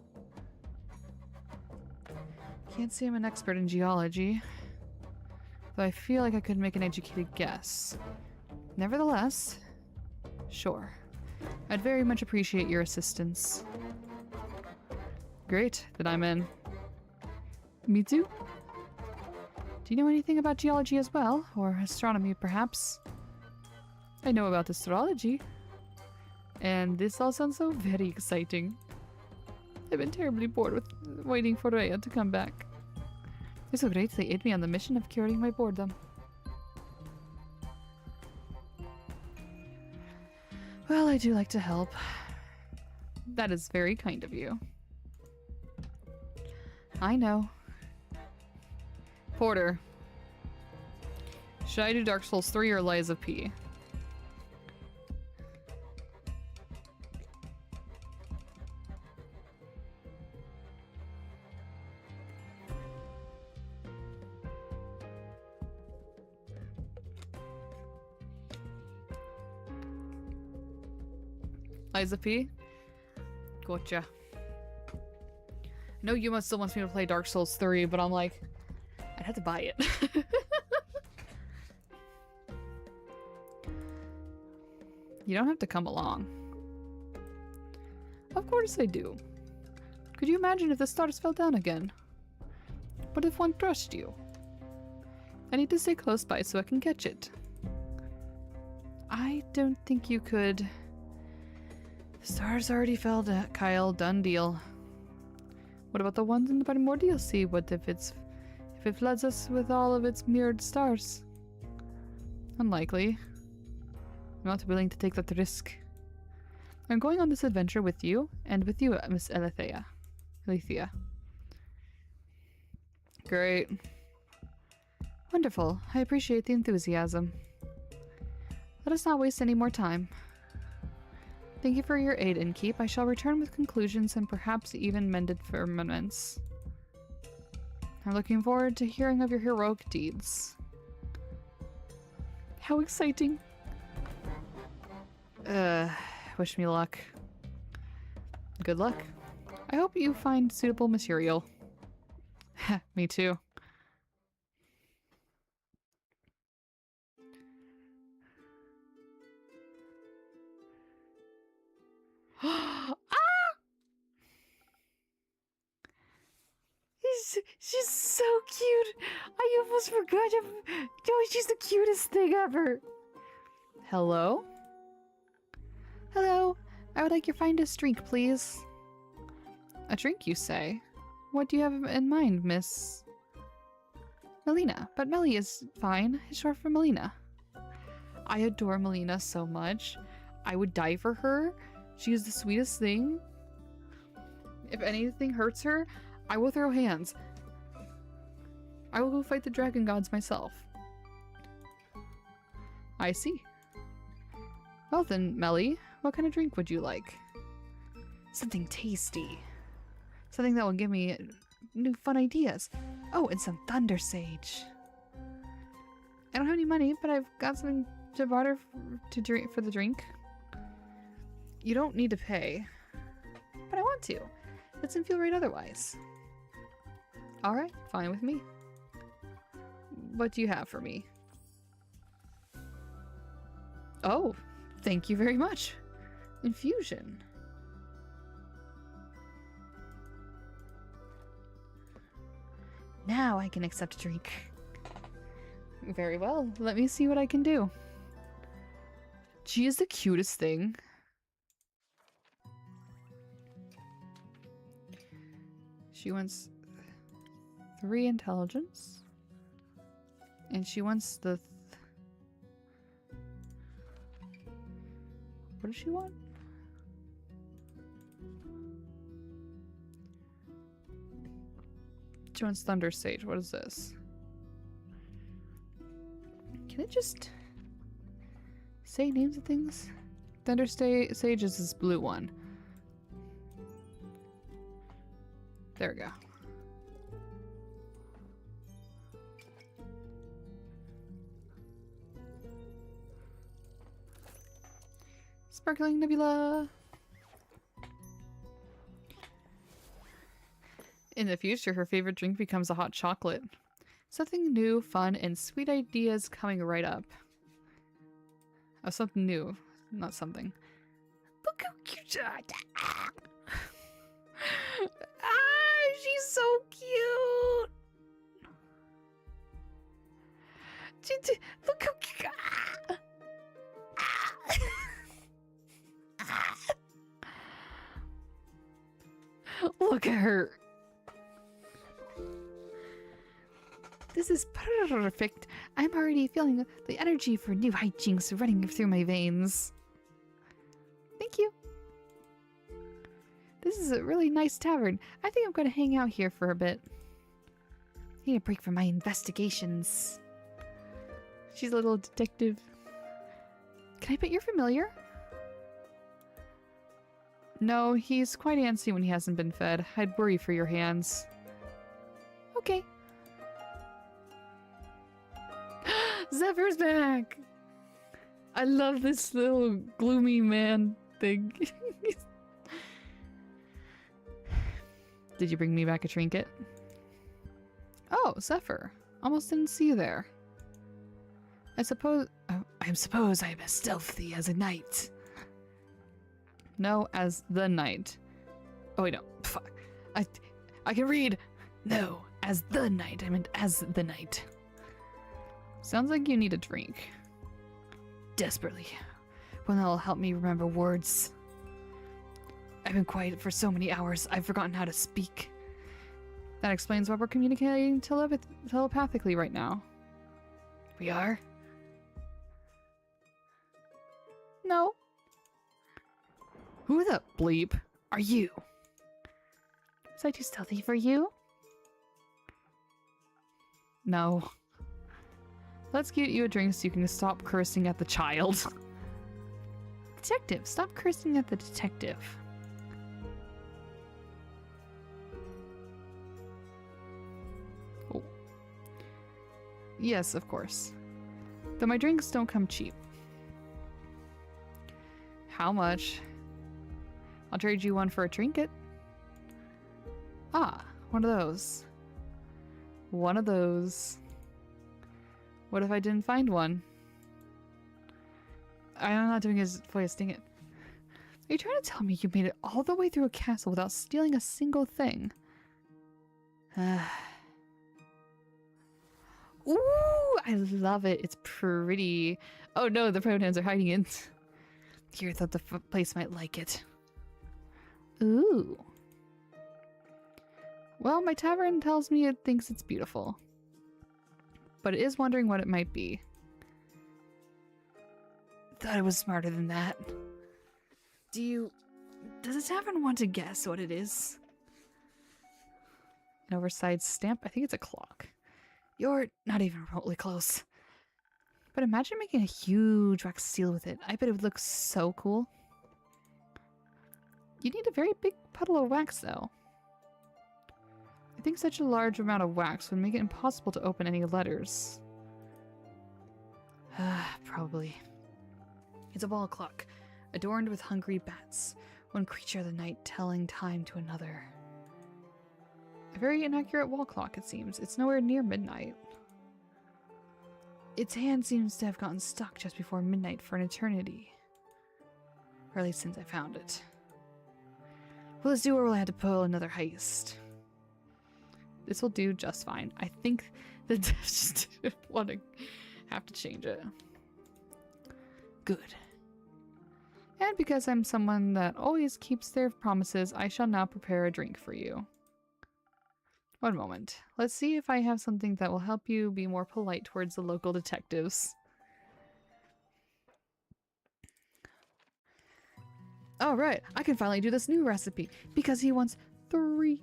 Can't say I'm an expert in geology, though I feel like I could make an educated guess. Nevertheless, sure. I'd very much appreciate your assistance. Great, then I'm in. Me too. Do you know anything about geology as well? Or astronomy, perhaps? I know about astrology. And this all sounds so very exciting. I've been terribly bored with waiting for Rhea to come back. It's so great they aid me on the mission of curing my boredom. Well, I do like to help. That is very kind of you. I know. Porter. Should I do Dark Souls 3 or Lies of P? Lies of P? Gotcha. No, Yuma still wants me to play Dark Souls 3, but I'm like, I'd have to buy it. You don't have to come along. Of course I do. Could you imagine if the stars fell down again? What if one crushed you? I need to stay close by so I can catch it. I don't think you could. The stars already fell down, Kyle. Done deal. What about the ones in the Primordial Sea? What if it floods us with all of its mirrored stars? Unlikely. I'm not willing to take that risk. I'm going on this adventure with you, and with you, Miss Alethea. Great. Wonderful. I appreciate the enthusiasm. Let us not waste any more time. Thank you for your aid, Innkeep. I shall return with conclusions and perhaps even mended firmaments. I'm looking forward to hearing of your heroic deeds. How exciting. Wish me luck. Good luck. I hope you find suitable material. Me too. Ah! She's so cute. I almost forgot. Oh, she's the cutest thing ever. Hello? Hello. I would like your finest drink, please. A drink, you say? What do you have in mind, Miss Melina? But Melly is fine. It's short for Melina. I adore Melina so much. I would die for her. She is the sweetest thing. If anything hurts her, I will throw hands. I will go fight the dragon gods myself. I see. Well then, Melly, what kind of drink would you like? Something tasty. Something that will give me new fun ideas. Oh, and some Thunder Sage. I don't have any money, but I've got something to barter to drink for the drink. You don't need to pay, but I want to. It doesn't feel right otherwise. Alright, fine with me. What do you have for me? Oh, thank you very much. Infusion. Now I can accept a drink. Very well, let me see what I can do. She is the cutest thing. She wants 3 intelligence. And she wants the... What does she want? She wants Thunder Sage. What is this? Can it just say names of things? Thunder Sage is this blue one. There we go. Sparkling Nebula! In the future, her favorite drink becomes a hot chocolate. Something new, fun, and sweet ideas coming right up. Oh, something new, not something. Look how cute! Ah, she's so cute! Look how... Look at her. This is perfect. I'm already feeling the energy for new hijinks running through my veins. Thank you. This is a really nice tavern. I think I'm going to hang out here for a bit. I need a break from my investigations. She's a little detective. Can I bet you're familiar? No, he's quite antsy when he hasn't been fed. I'd worry for your hands. Okay. Zephyr's back! I love this little gloomy man thing. Did you bring me back a trinket? Oh, Zephyr. Almost didn't see you there. I suppose I'm as stealthy as a knight. No, as the knight. Oh wait, no. Fuck. I can read. No, as the knight. I meant as the knight. Sounds like you need a drink. Desperately. One that'll help me remember words. I've been quiet for so many hours, I've forgotten how to speak. That explains why we're communicating telepathically right now. We are? No. Who the bleep are you? Was I too stealthy for you? No. Let's get you a drink so you can stop cursing at the child. Detective, stop cursing at the detective. Oh. Yes, of course. Though my drinks don't come cheap. How much? I'll trade you one for a trinket. Ah, one of those. One of those. What if I didn't find one? I'm not doing his voice, dang it. Are you trying to tell me you made it all the way through a castle without stealing a single thing? Ooh, I love it. It's pretty. Oh no, the pronouns are hiding it. Here, thought the place might like it. Ooh. Well, my tavern tells me it thinks it's beautiful. But it is wondering what it might be. Thought it was smarter than that. Does the tavern want to guess what it is? An oversized stamp? I think it's a clock. You're not even remotely close. But imagine making a huge wax seal with it. I bet it would look so cool. You need a very big puddle of wax, though. I think such a large amount of wax would make it impossible to open any letters. Probably. It's a wall clock, adorned with hungry bats, one creature of the night telling time to another. A very inaccurate wall clock, it seems. It's nowhere near midnight. Its hand seems to have gotten stuck just before midnight for an eternity. Or at least since I found it. Well, let's do or we'll have to pull another heist. This will do just fine. I think the just didn't want to have to change it. Good. And because I'm someone that always keeps their promises, I shall now prepare a drink for you. One moment. Let's see if I have something that will help you be more polite towards the local detectives. Alright, I can finally do this new recipe because he wants 3.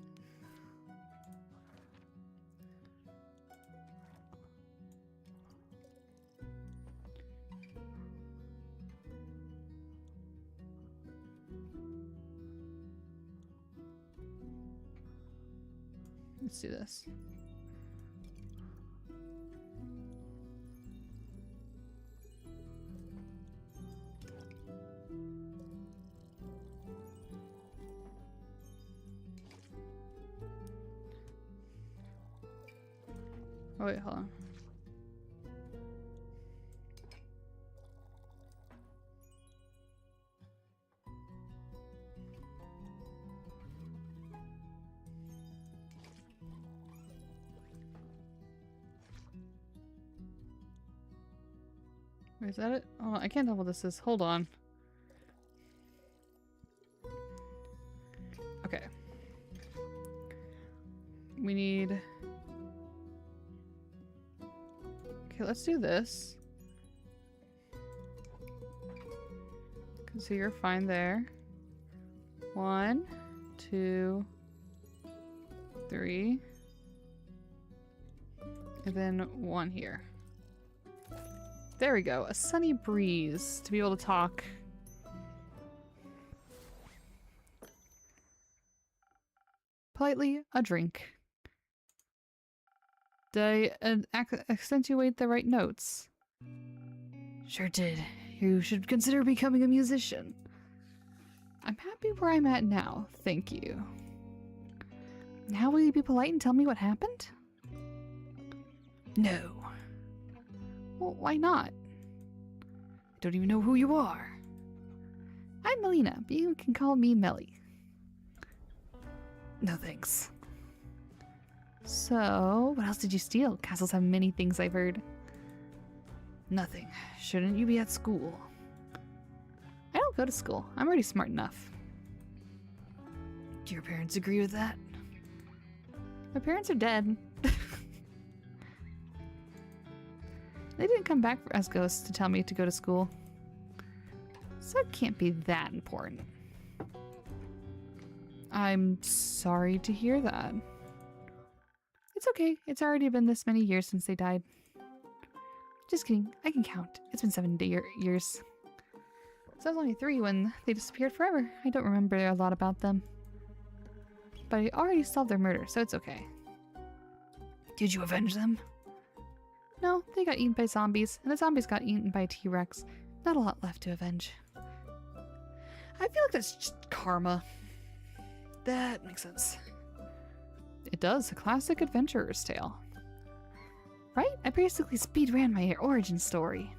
Let's do this. Oh wait, hold on. Wait, is that it? Oh, I can't tell what this is. Hold on. Okay. We need... Okay, let's do this. So you're fine there. 1, 2, 3. And then 1 here. There we go. A sunny breeze to be able to talk. Politely, a drink. Did I accentuate the right notes? Sure did. You should consider becoming a musician. I'm happy where I'm at now, thank you. Now will you be polite and tell me what happened? No. Well, why not? I don't even know who you are. I'm Melina, but you can call me Melly. No thanks. So, what else did you steal? Castles have many things, I've heard. Nothing. Shouldn't you be at school? I don't go to school. I'm already smart enough. Do your parents agree with that? My parents are dead. They didn't come back as ghosts to tell me to go to school. So it can't be that important. I'm sorry to hear that. It's okay. It's already been this many years since they died. Just kidding. I can count. It's been 7 years. So I was only 3 when they disappeared forever. I don't remember a lot about them. But I already solved their murder, so it's okay. Did you avenge them? No, they got eaten by zombies, and the zombies got eaten by a T-Rex. Not a lot left to avenge. I feel like that's just karma. That makes sense. It does. A classic adventurer's tale. Right? I basically speed ran my origin story.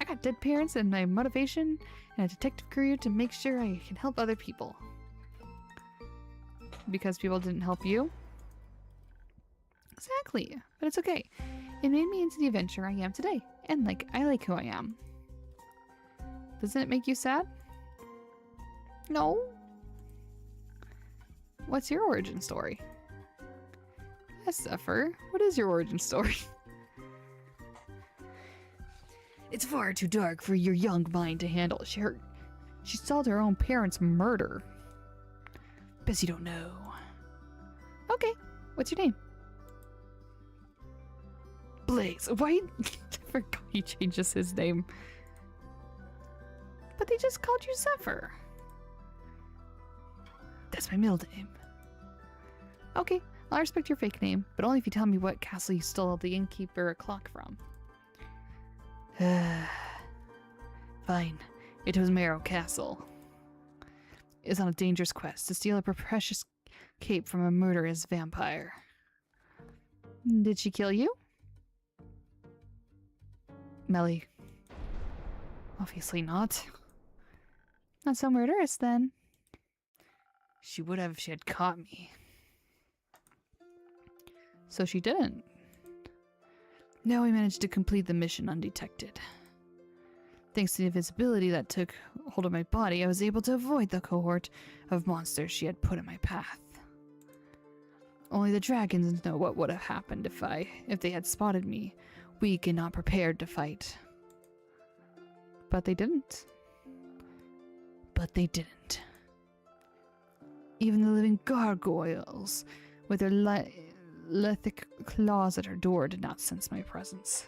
I got dead parents and my motivation and a detective career to make sure I can help other people. Because people didn't help you? Exactly. But it's okay. It made me into the adventurer I am today. And I like who I am. Doesn't it make you sad? No. What's your origin story? Yes, Zephyr. What is your origin story? It's far too dark for your young mind to handle. She solved her own parents' murder. Guess you don't know. Okay. What's your name? Blaze. Why? I forgot he changes his name. But they just called you Zephyr. That's my middle name. Okay, I'll respect your fake name, but only if you tell me what castle you stole the innkeeper clock from. Fine. It was Marrow Castle. It's on a dangerous quest to steal a precious cape from a murderous vampire. Did she kill you? Melly. Obviously not. Not so murderous, then. She would have if she had caught me. So she didn't. Now I managed to complete the mission undetected. Thanks to the invisibility that took hold of my body, I was able to avoid the cohort of monsters she had put in my path. Only the dragons know what would have happened if they had spotted me, weak and not prepared to fight. But they didn't. But they didn't. Even the living gargoyles, with their lithic claws at her door, did not sense my presence.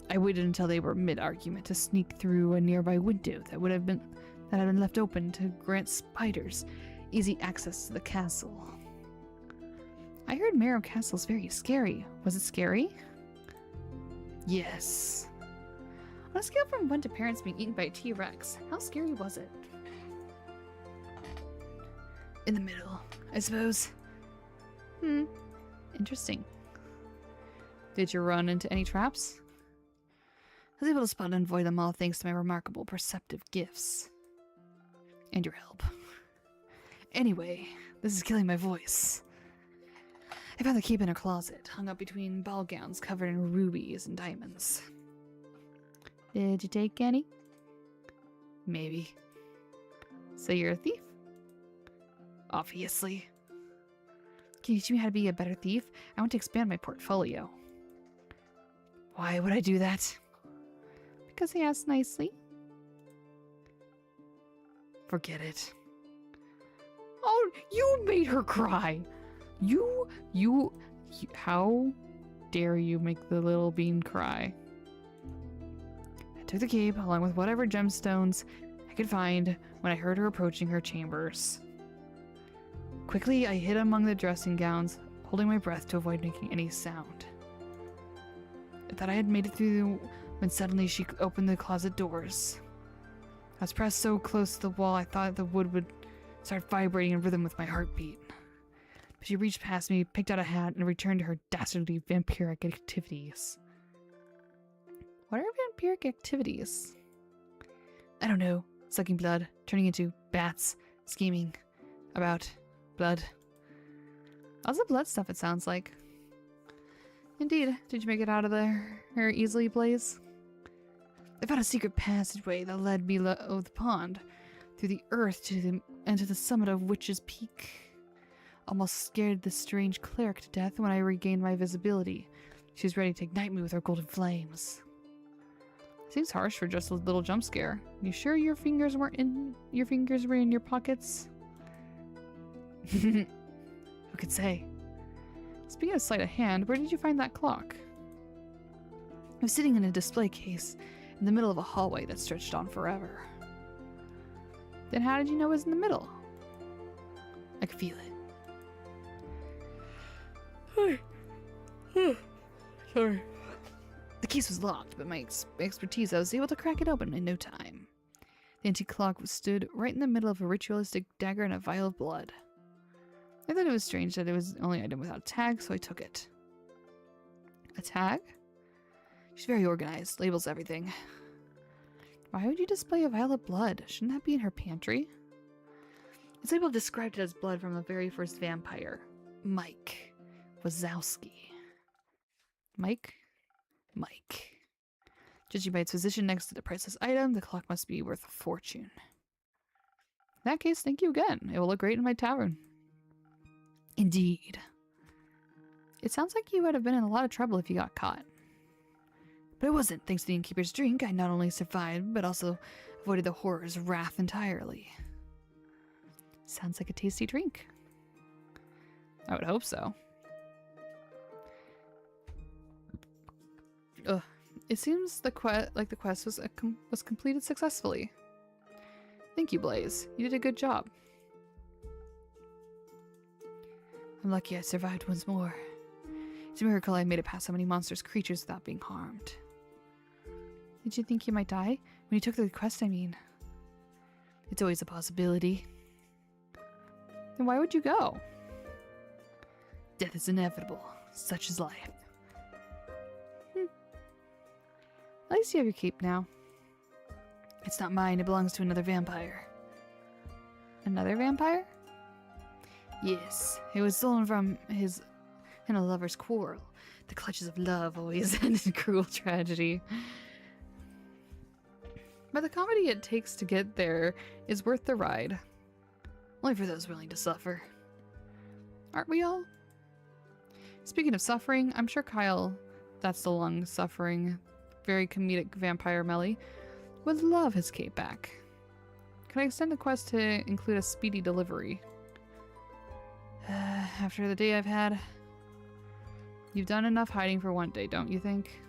I waited until they were mid-argument to sneak through a nearby window that had been left open to grant spiders easy access to the castle. I heard Marrow Castle's very scary. Was it scary? Yes. On a scale from 1 to parents being eaten by a T-Rex, how scary was it? In the middle, I suppose. Interesting. Did you run into any traps? I was able to spot and avoid them all thanks to my remarkable perceptive gifts. And your help. Anyway, this is killing my voice. I found the cape in her closet, hung up between ball gowns covered in rubies and diamonds. Did you take any? Maybe. So you're a thief? Obviously. Can you teach me how to be a better thief? I want to expand my portfolio. Why would I do that? Because he asked nicely. Forget it. Oh, you made her cry. You, how dare you make the little bean cry? I took the cape along with whatever gemstones I could find when I heard her approaching her chambers. Quickly, I hid among the dressing gowns, holding my breath to avoid making any sound. I thought I had made it through when suddenly she opened the closet doors. I was pressed so close to the wall I thought the wood would start vibrating in rhythm with my heartbeat. But she reached past me, picked out a hat, and returned to her dastardly vampiric activities. What are vampiric activities? I don't know. Sucking blood, turning into bats, scheming about blood. Lots of blood stuff, it sounds like. Indeed. Did you make it out of there easily, Blaze? I found a secret passageway that led below the pond, through the earth and to the summit of Witch's Peak. Almost scared this strange cleric to death when I regained my visibility. She was ready to ignite me with her golden flames. Seems harsh for just a little jump scare. You sure your fingers were in your pockets? Who could say? Speaking of sleight of hand, where did you find that clock? It was sitting in a display case in the middle of a hallway that stretched on forever. Then how did you know it was in the middle? I could feel it. Sorry. The case was locked, but my expertise, I was able to crack it open in no time. The antique clock stood right in the middle of a ritualistic dagger and a vial of blood. I thought it was strange that it was the only item without a tag, so I took it. A tag? She's very organized, labels everything. Why would you display a vial of blood? Shouldn't that be in her pantry? Its label described it as blood from the very first vampire, Mike Wazowski. Mike? Judging by its position next to the priceless item, the clock must be worth a fortune. In that case, thank you again. It will look great in my tavern. Indeed. It sounds like you would have been in a lot of trouble if you got caught. But it wasn't. Thanks to the innkeeper's drink, I not only survived, but also avoided the horror's wrath entirely. Sounds like a tasty drink. I would hope so. Ugh. It seems the quest was completed successfully. Thank you, Blaze. You did a good job. I'm lucky I survived once more. It's a miracle I made it past so many monstrous creatures without being harmed. Did you think you might die? When you took the quest, I mean. It's always a possibility. Then why would you go? Death is inevitable. Such is life. At least you have your cape now. It's not mine, it belongs to another vampire. Another vampire? Yes, it was stolen from in a lover's quarrel. The clutches of love always end in cruel tragedy. But the comedy it takes to get there is worth the ride. Only for those willing to suffer. Aren't we all? Speaking of suffering, I'm sure Kyle, that's the long-suffering, very comedic vampire Melly, would love his cape back. Can I extend the quest to include a speedy delivery? After the day I've had, you've done enough hiding for one day, don't you think?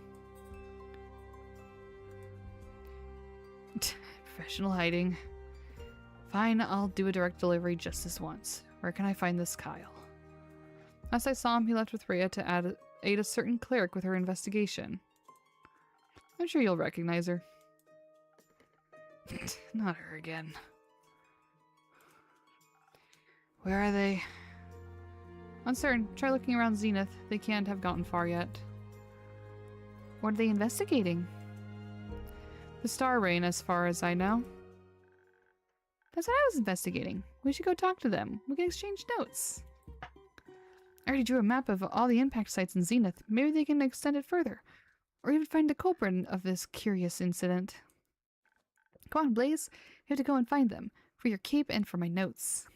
Professional hiding. Fine, I'll do a direct delivery just this once. Where can I find this Kyle? Last I saw him, he left with Rhea to aid a certain cleric with her investigation. I'm sure you'll recognize her. Not her again. Where are they? Uncertain. Try looking around Zenith. They can't have gotten far yet. What are they investigating? The Star Rain, as far as I know. That's what I was investigating. We should go talk to them. We can exchange notes. I already drew a map of all the impact sites in Zenith. Maybe they can extend it further. or even find the culprit of this curious incident. Come on, Blaze. We have to go and find them, for your cape and for my notes.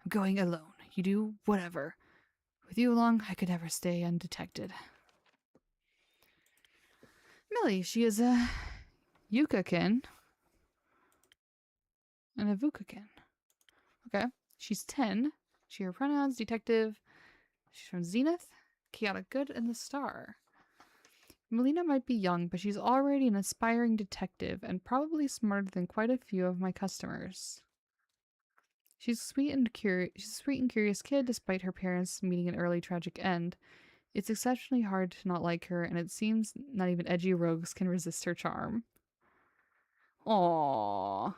I'm going alone. You do whatever. With you along, I could never stay undetected. Millie, she is a Yukakin and a Vukakin. Okay. She's 10. She her pronouns, detective. She's from Zenith, Chaotic Good, and the Star. Melina might be young, but she's already an aspiring detective and probably smarter than quite a few of my customers. She's a sweet and curious kid despite her parents meeting an early tragic end. It's exceptionally hard to not like her, and it seems not even edgy rogues can resist her charm. Aww.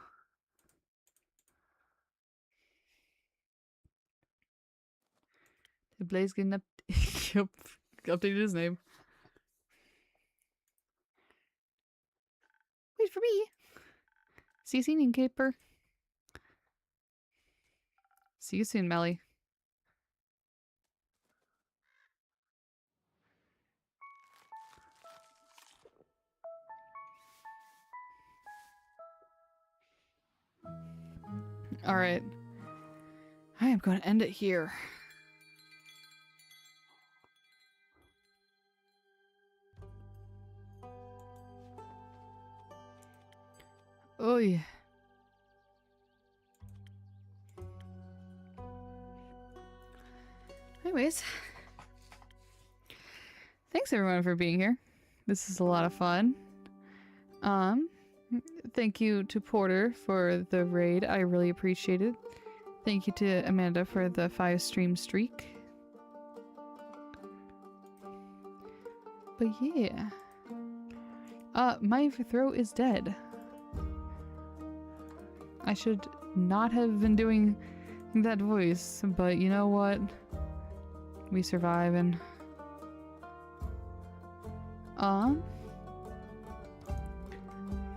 Did Blaze get an yep. Updated his name. Wait for me. See you soon, Innkeeper. See you soon, Melly. Alright. I am going to end it here. Oh yeah. Anyways. Thanks everyone for being here. This is a lot of fun. Thank you to Porter for the raid. I really appreciate it. Thank you to Amanda for the 5 stream streak. But yeah. My throat is dead. I should not have been doing that voice, but you know what? We survive and...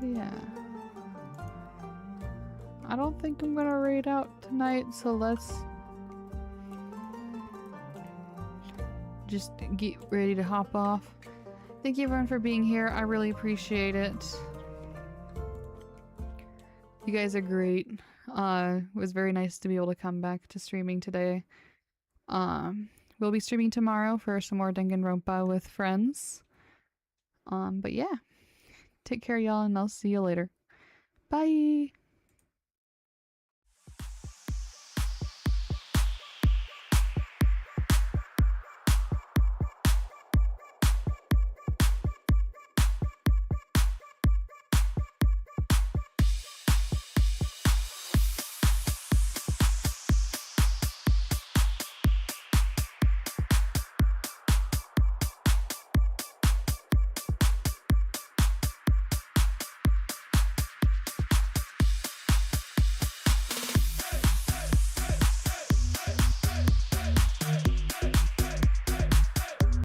yeah. I don't think I'm gonna raid out tonight, so let's just get ready to hop off. Thank you everyone for being here. I really appreciate it. You guys are great. It was very nice to be able to come back to streaming today. We'll be streaming tomorrow for some more Danganronpa with friends. But yeah. Take care, y'all, and I'll see you later. Bye!